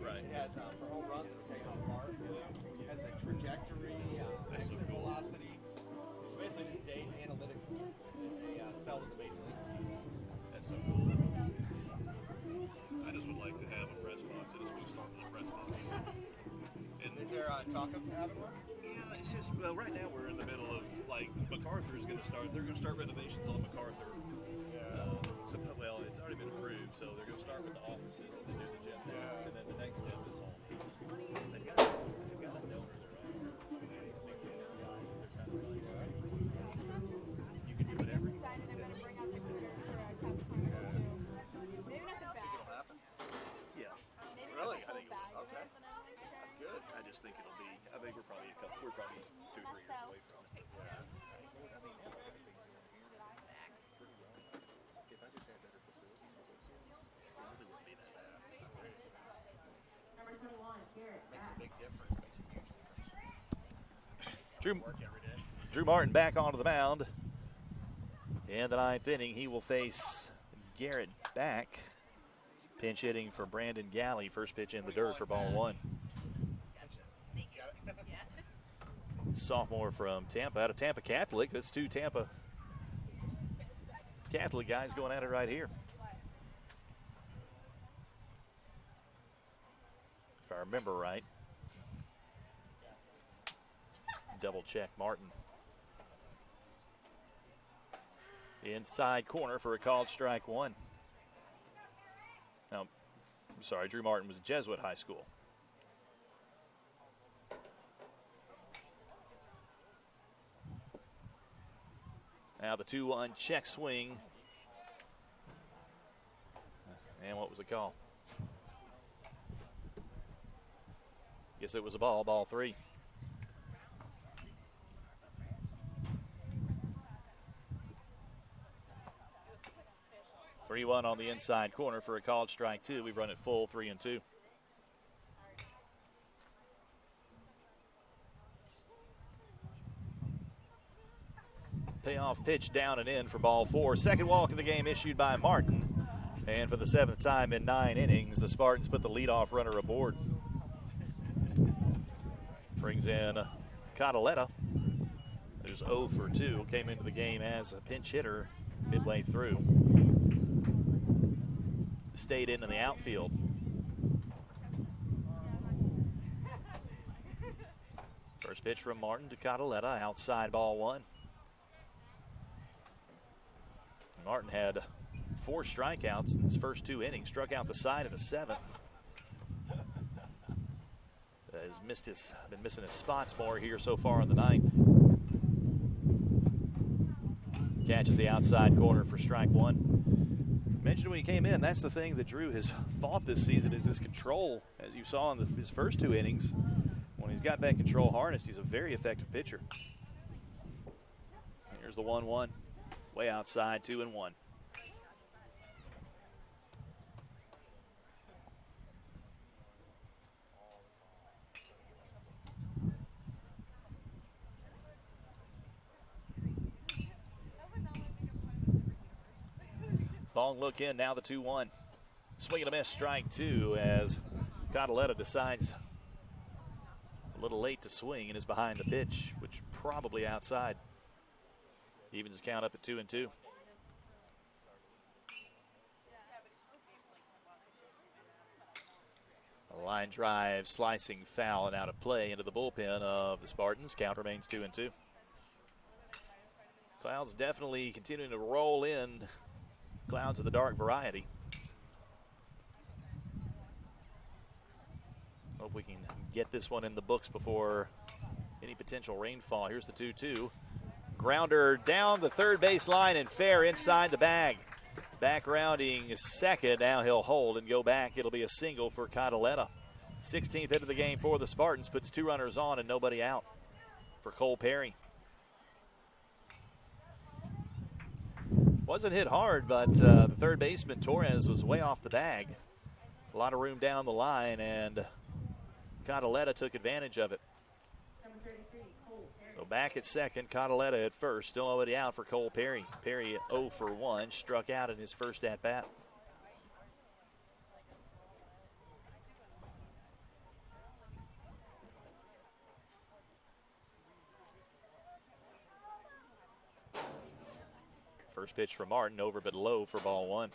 It has, for home runs, it will tell you how far it flew. It has a trajectory, exit velocity. It's basically just data analytic points that they sell to the major league teams. That's so cool. I just would like to have a press box. I just want to start with a press box. And is there talk of having one? Yeah, it's just, well, right now we're in the middle of, like, MacArthur's going to start, they're going to start renovations on MacArthur. So, well, it's already been approved, so they're going to start with the offices and then do the gym house, and then the next step is all these. They've got a donor there, right? Big tennis guy. They're kind of like, you can do whatever you want. Decided I'm going to bring out the computer for Cubs Chronicle too. Maybe not the bag. It'll happen? Yeah. Maybe Really? not the I think whole bag of okay. it, but I'm not sure. That's good. I just think it'll be, I think we're probably 2 or 3 years away from it. Yeah. I mean, now I got things going here that I back pretty well. If I just had better facilities, it really wouldn't be that bad. Number 21, Garrett. Makes a big difference. Makes a huge difference. Work every day. Drew Martin back onto the mound. In the 9th inning, he will face Garrett back. Pinch hitting for Brandon Galley. First pitch in the dirt for ball 1. Sophomore from Tampa, out of Tampa Catholic. That's 2 Tampa Catholic guys going at it right here. If I remember right. Double check Martin. Inside corner for a called strike 1. Now, I'm sorry, Drew Martin was at Jesuit High School. Now the 2-1 check swing. And what was the call? Guess it was a ball 3. Three-1 on the inside corner for a called strike 2. We've run it full 3-2. Payoff pitch down and in for ball 4. Second walk of the game issued by Martin. And for the 7th time in 9 innings, the Spartans put the leadoff runner aboard. Brings in Cataletta, who's 0 for 2. Came into the game as a pinch hitter midway through. Stayed in the outfield. First pitch from Martin to Cataletta, outside ball 1. Martin had 4 strikeouts in his first 2 innings, struck out the side in the 7th. Has been missing his spots more here so far in the 9th. Catches the outside corner for strike 1. Mentioned when he came in, that's the thing that Drew has fought this season, is his control. As you saw in his first 2 innings, when he's got that control harnessed, he's a very effective pitcher. Here's the 1-1, way outside, 2-1. Long look in, now the 2-1. Swing and a miss, strike two, as Cataletta decides a little late to swing and is behind the pitch, which probably outside. Evens count up at 2-2. A line drive, slicing foul and out of play into the bullpen of the Spartans. Count remains 2-2. Clouds definitely continuing to roll in. Clouds of the dark variety. Hope we can get this one in the books before any potential rainfall. Here's the 2-2. Grounder down the third base line and fair inside the bag. Back rounding second. Now he'll hold and go back. It'll be a single for Cataletta. 16th hit of the game for the Spartans. Puts 2 runners on and nobody out for Cole Perry. Wasn't hit hard, but the third baseman, Torres, was way off the bag. A lot of room down the line, and Cataletta took advantage of it. So back at second, Cataletta at first. Still nobody out for Cole Perry. Perry 0 for 1, struck out in his first at-bat. First pitch from Martin, over but low for ball 1.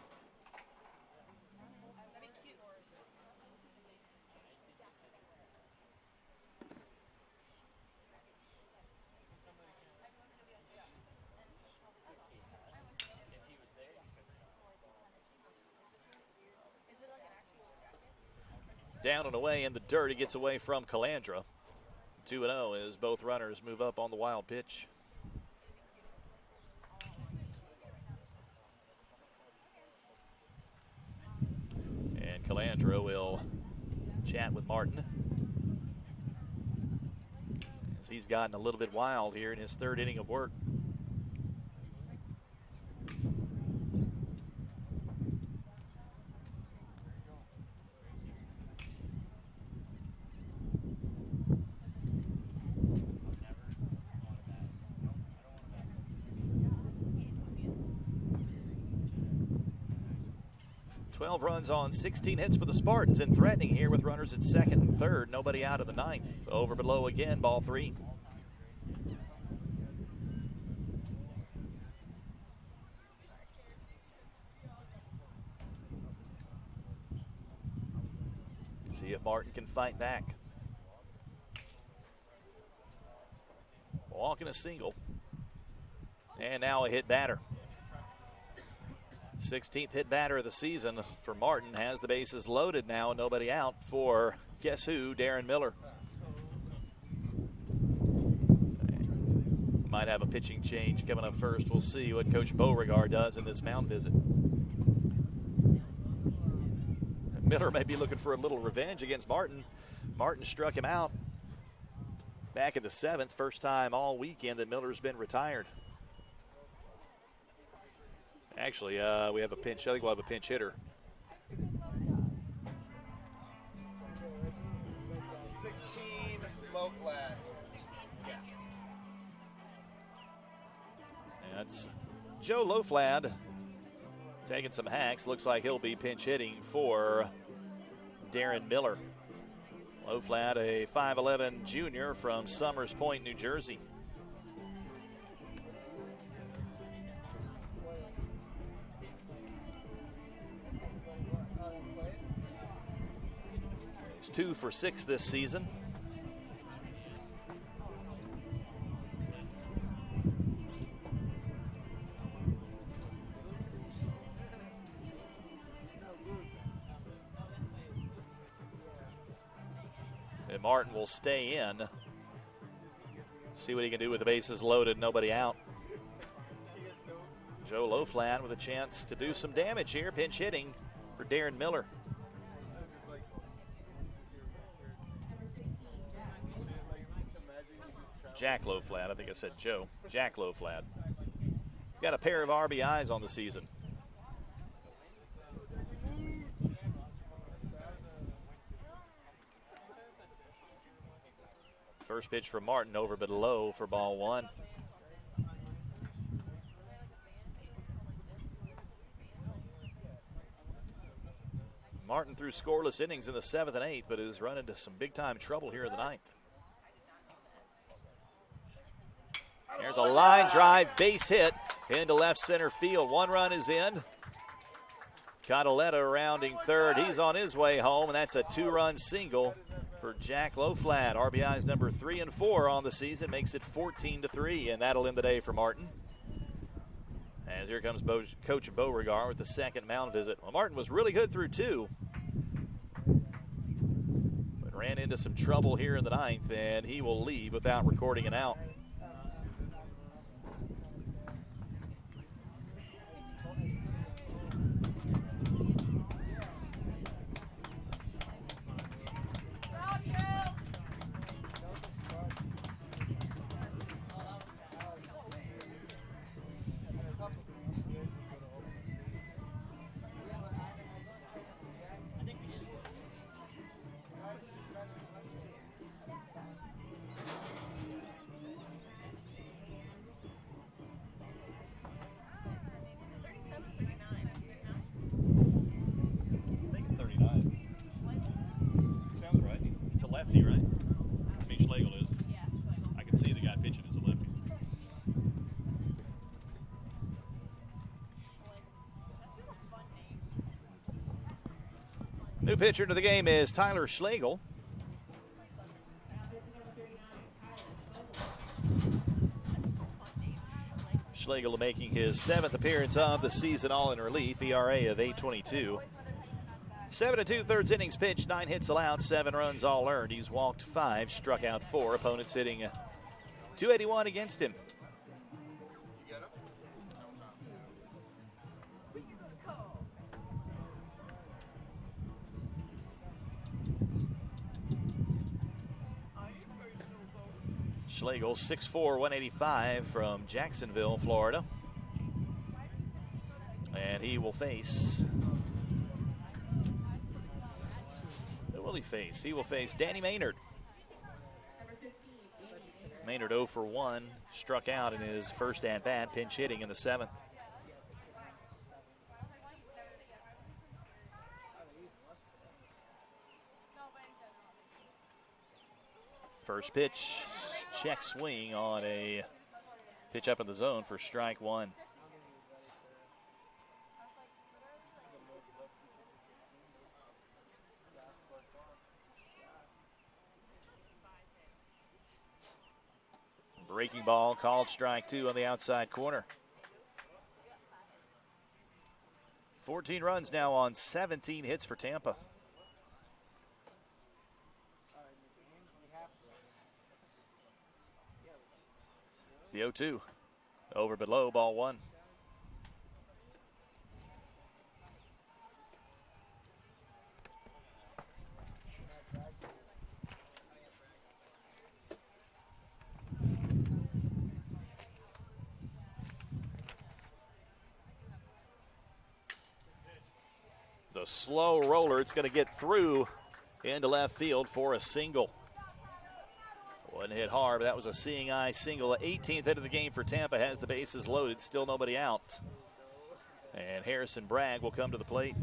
Down and away in the dirt. He gets away from Calandra. 2-0 as both runners move up on the wild pitch. And Calandra will chat with Martin as he's gotten a little bit wild here in his third inning of work. Runs on 16 hits for the Spartans, and threatening here with runners at second and third. Nobody out of the ninth. Over below again, ball 3. See if Martin can fight back. Walking a single. And now a hit batter. 16th hit batter of the season for Martin. Has the bases loaded now, nobody out for, guess who, Darren Miller. Might have a pitching change coming up first. We'll see what Coach Beauregard does in this mound visit. Miller may be looking for a little revenge against Martin. Martin struck him out back in the 7th. First time all weekend that Miller's been retired. Actually, we have a pinch. I think we'll have a pinch hitter. 16, low flat. Yeah. That's Joe Loflad taking some hacks. Looks like he'll be pinch hitting for Darren Miller. Loflad, a 5'11 junior from Summers Point, New Jersey. He's 2 for 6 this season. And Martin will stay in. See what he can do with the bases loaded, nobody out. Joe Loflad with a chance to do some damage here, pinch hitting for Darren Miller. Jack Loflad, I think I said Joe. Jack Loflad. He's got a pair of RBIs on the season. First pitch from Martin, over but low for ball 1. Martin threw scoreless innings in the 7th and 8th, but has run into some big-time trouble here in the 9th. There's a line drive, base hit into left center field. 1 run is in. Cataletta rounding third. He's on his way home, and that's a 2-run single for Jack Loflat. RBIs number 3 and 4 on the season, makes it 14-3, and that'll end the day for Martin. As here comes Coach Beauregard with the second mound visit. Well, Martin was really good through 2, but ran into some trouble here in the 9th, and he will leave without recording an out. New pitcher to the game is Tyler Schlegel. Schlegel making his 7th appearance of the season, all in relief, ERA of 8.22. 7 2/3 innings pitched, 9 hits allowed, 7 runs all earned. He's walked 5, struck out 4. Opponents hitting .281 against him. Schlegel, 6'4", 185 from Jacksonville, Florida. And he will face, who will he face? He will face Danny Maynard. Maynard 0 for 1, struck out in his first at-bat, pinch hitting in the 7th. First pitch, check swing on a pitch up in the zone for strike 1. Breaking ball called strike 2 on the outside corner. 14 runs now on 17 hits for Tampa. The 0-2, over but low, ball 1. The slow roller, it's going to get through into left field for a single. Wasn't hit hard, but that was a seeing eye single. 18th hit of the game for Tampa, has the bases loaded, still nobody out. And Harrison Bragg will come to the plate.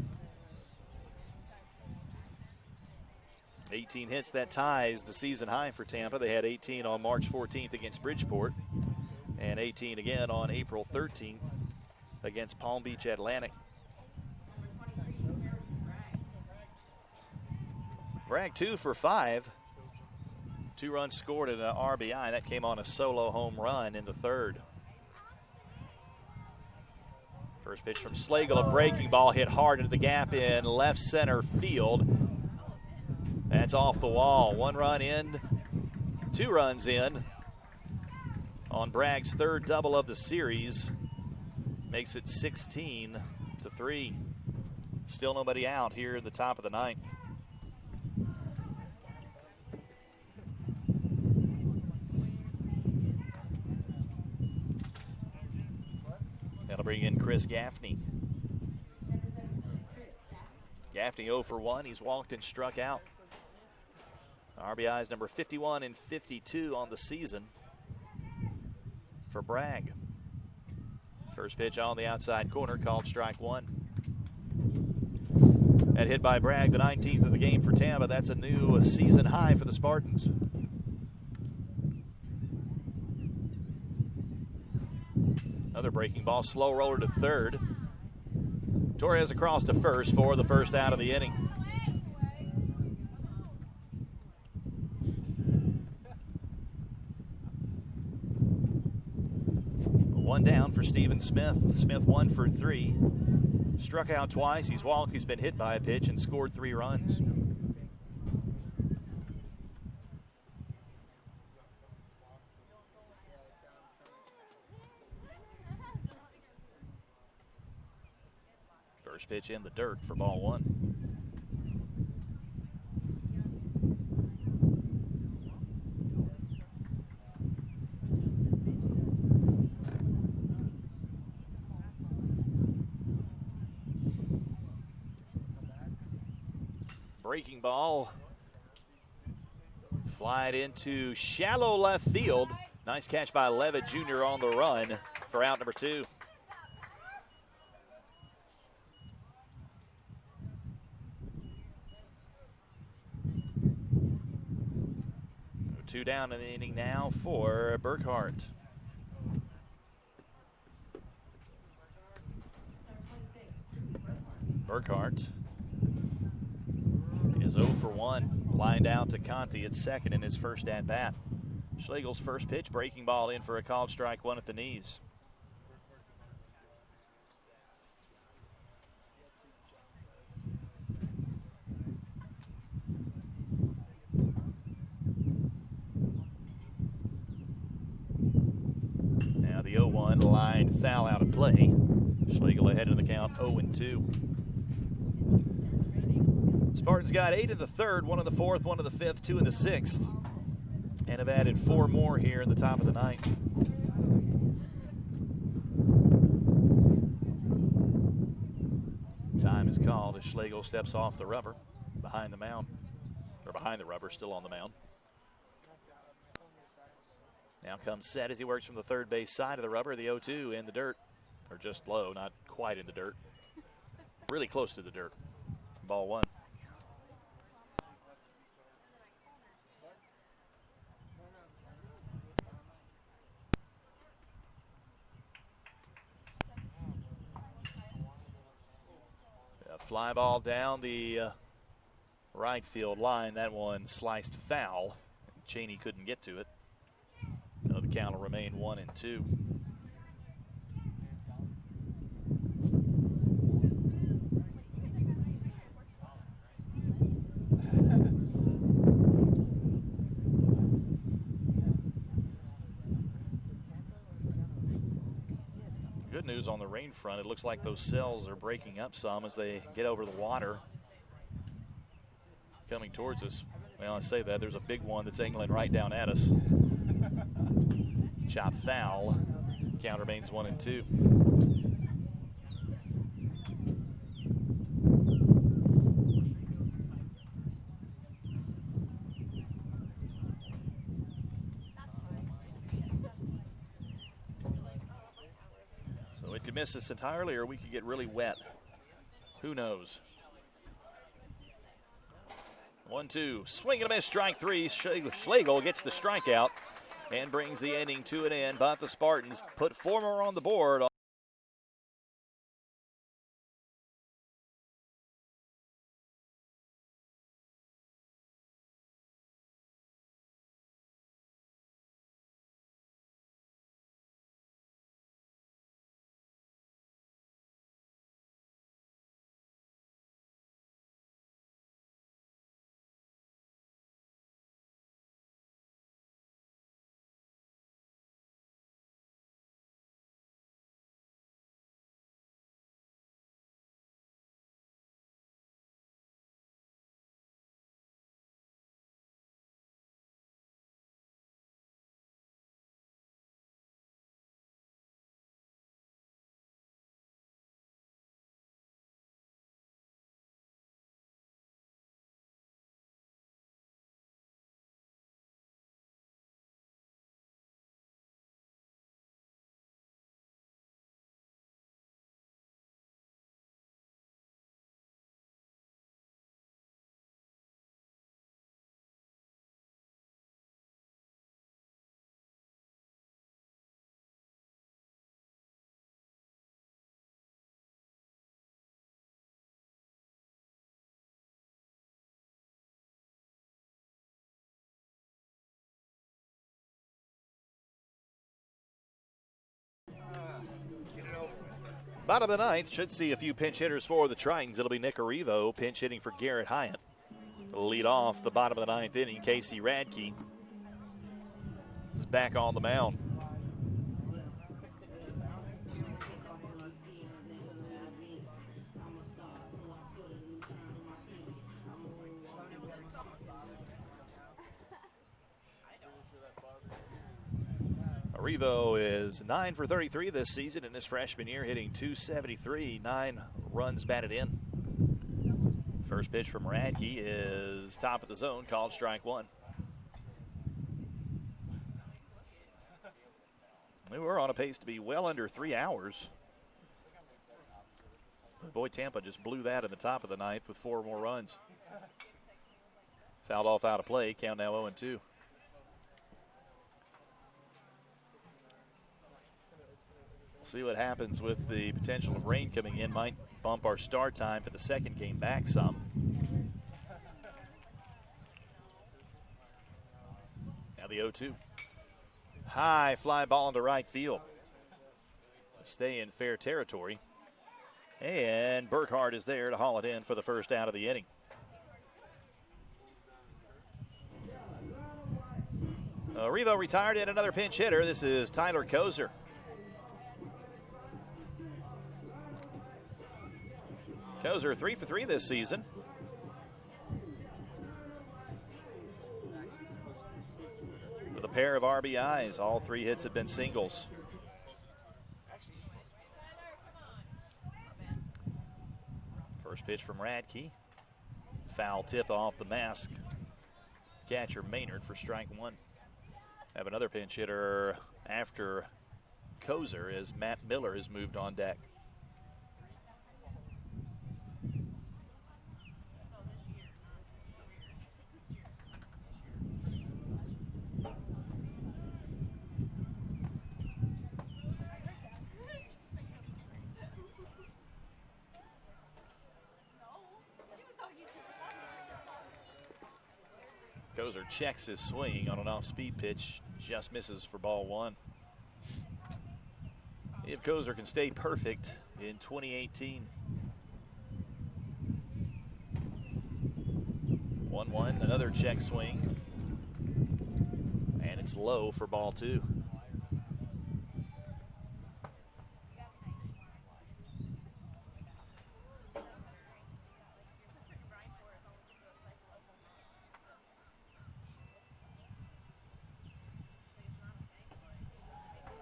18 hits, that ties the season high for Tampa. They had 18 on March 14th against Bridgeport, and 18 again on April 13th against Palm Beach Atlantic. Bragg 2 for 5. 2 runs scored at an RBI. That came on a solo home run in the 3rd. First pitch from Schlegel, a breaking ball hit hard into the gap in left center field. That's off the wall. 1 run in, 2 runs in on Bragg's 3rd double of the series. Makes it 16-3. Still nobody out here in the top of the 9th. That'll bring in Chris Gaffney. Gaffney 0 for 1. He's walked and struck out. RBIs number 51 and 52 on the season for Bragg. First pitch on the outside corner, called strike 1. That hit by Bragg, the 19th of the game for Tampa. That's a new season high for the Spartans. Another breaking ball, slow roller to third. Torres across to first for the first out of the inning. One down for Steven Smith. Smith 1 for 3. Struck out twice. He's walked. He's been hit by a pitch and scored 3 runs. First pitch in the dirt for ball 1. Breaking ball. Flied into shallow left field. Nice catch by Levitt Jr. on the run for out number 2. Two down in the inning now for Burkhart. Burkhart is 0 for 1. Lined out to Conti at second in his first at-bat. Schlegel's first pitch, breaking ball in for a called strike 1 at the knees. Now the 0-1 line foul out of play. Schlegel ahead in the count, 0-2. Spartans got 8 in the third, 1 in the fourth, 1 in the fifth, 2 in the sixth, and have added 4 more here in the top of the ninth. Time is called as Schlegel steps off the rubber behind the mound, or behind the rubber, still on the mound. Now comes Set as he works from the third base side of the rubber, the 0-2 in the dirt, or just low, not quite in the dirt, really close to the dirt. Ball 1. Fly ball down the right field line. That one sliced foul. Cheney couldn't get to it. No, the count will remain 1-2. Good news on the rain front. It looks like those cells are breaking up some as they get over the water coming towards us. Well, I say that. There's a big one that's angling right down at us. Chop foul. Count remains 1-2. So it could miss us entirely, or we could get really wet. Who knows? 1-2. Swing and a miss, strike 3. Schlegel gets the strikeout and brings the inning to an end. But the Spartans put 4 more on the board. Bottom of the ninth, should see a few pinch hitters for the Tritons. It'll be Nick Arrivo pinch hitting for Garrett Hyatt. Lead off the bottom of the ninth inning, Casey Radke is back on the mound. Arrivo is 9 for 33 this season in his freshman year, hitting .273, 9 runs batted in. First pitch from Radke is top of the zone, called strike one. We were on a pace to be well under 3 hours. Boy, Tampa just blew that in the top of the ninth with 4 more runs. Fouled off out of play, count now 0-2. See what happens with the potential of rain coming in. Might bump our start time for the second game back some. Now the 0-2. High fly ball into right field. Stay in fair territory. And Burkhardt is there to haul it in for the first out of the inning. Revo retired and another pinch hitter. This is Tyler Kozer. Kozer 3 for 3 this season. With a pair of RBIs, all 3 hits have been singles. First pitch from Radke. Foul tip off the mask. Catcher Maynard for strike one. Have another pinch hitter after Kozer as Matt Miller has moved on deck. Kozer checks his swing on an off-speed pitch, just misses for ball one. If Kozer can stay perfect in 2018. 1-1, another check swing. And it's low for ball two.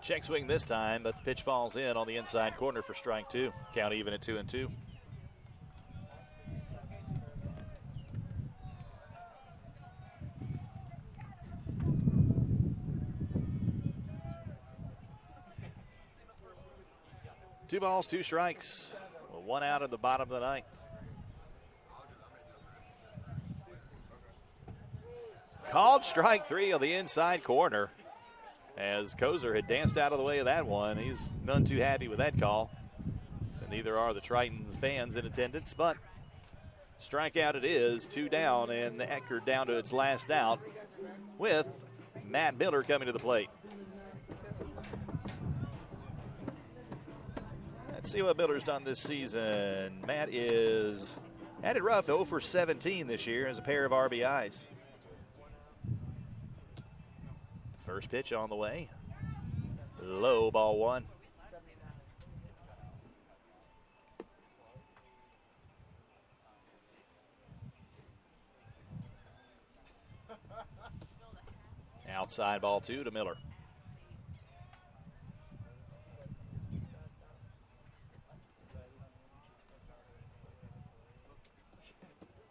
Check swing this time, but the pitch falls in on the inside corner for strike two. Count even at 2-2. Two balls, 2 strikes. One out at the bottom of the ninth. Called strike 3 on the inside corner. As Kozer had danced out of the way of that one. He's none too happy with that call. And neither are the Triton fans in attendance, but strikeout it is, 2 down, and the Eckerd down to its last out with Matt Miller coming to the plate. Let's see what Miller's done this season. Matt is had it rough, 0 for 17 this year as a pair of RBIs. First pitch on the way. Low, ball one. Outside ball 2 to Miller.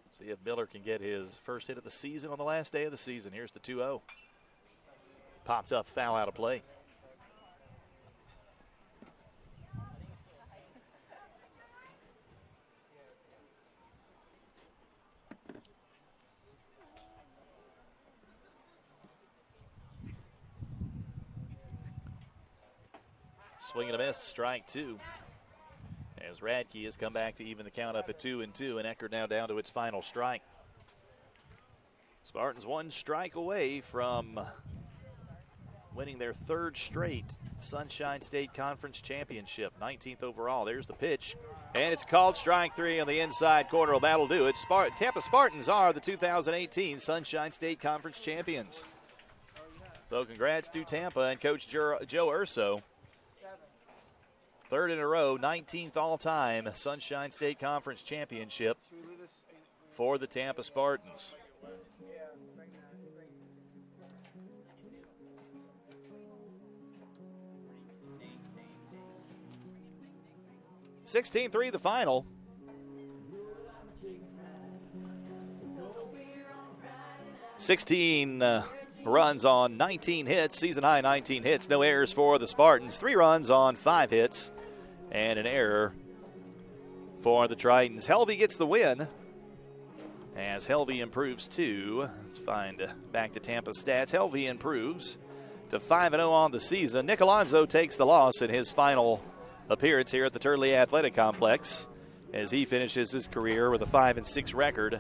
See if Miller can get his first hit of the season on the last day of the season. Here's the 2-0. Pops up, foul out of play. Swing and a miss, strike 2. As Radke has come back to even the count up at 2-2, and Eckerd now down to its final strike. Spartans 1 strike away from winning their third straight Sunshine State Conference Championship, 19th overall. There's the pitch, and it's called strike three on the inside corner. Well, that'll do it. Tampa Spartans are the 2018 Sunshine State Conference champions. So congrats to Tampa and Coach Joe Urso. Third in a row, 19th all-time Sunshine State Conference championship for the Tampa Spartans. (16-3) the final. Runs on 19 hits, season high 19 hits, no errors for the Spartans. 3 runs on 5 hits, and an error for the Tritons. Helvey gets the win as Helvey improves to, let's find back to Tampa's stats. Helvey improves to 5-0 on the season. Nick Alonso takes the loss in his final appearance here at the Turley Athletic Complex as he finishes his career with a 5-6 record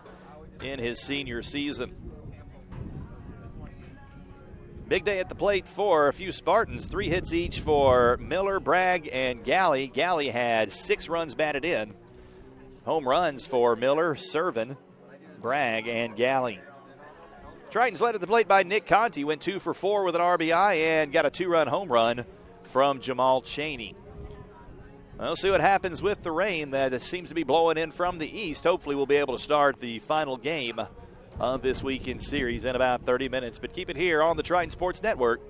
in his senior season. Big day at the plate for a few Spartans. 3 hits each for Miller, Bragg, and Galley. Galley had 6 runs batted in. Home runs for Miller, Servin, Bragg, and Galley. Tritons led at the plate by Nick Conti. Went 2 for 4 with an RBI and got a 2-run home run from Jamal Chaney. We'll see what happens with the rain that seems to be blowing in from the east. Hopefully we'll be able to start the final game of this weekend series in about 30 minutes. But keep it here on the Triton Sports Network.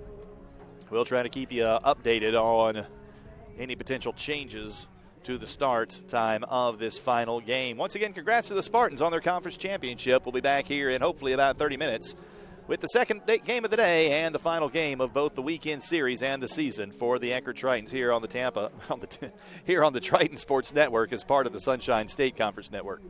We'll try to keep you updated on any potential changes to the start time of this final game. Once again, congrats to the Spartans on their conference championship. We'll be back here in hopefully about 30 minutes with the second game of the day and the final game of both the weekend series and the season for the Eckerd Tritons here on the Triton Sports Network as part of the Sunshine State Conference Network.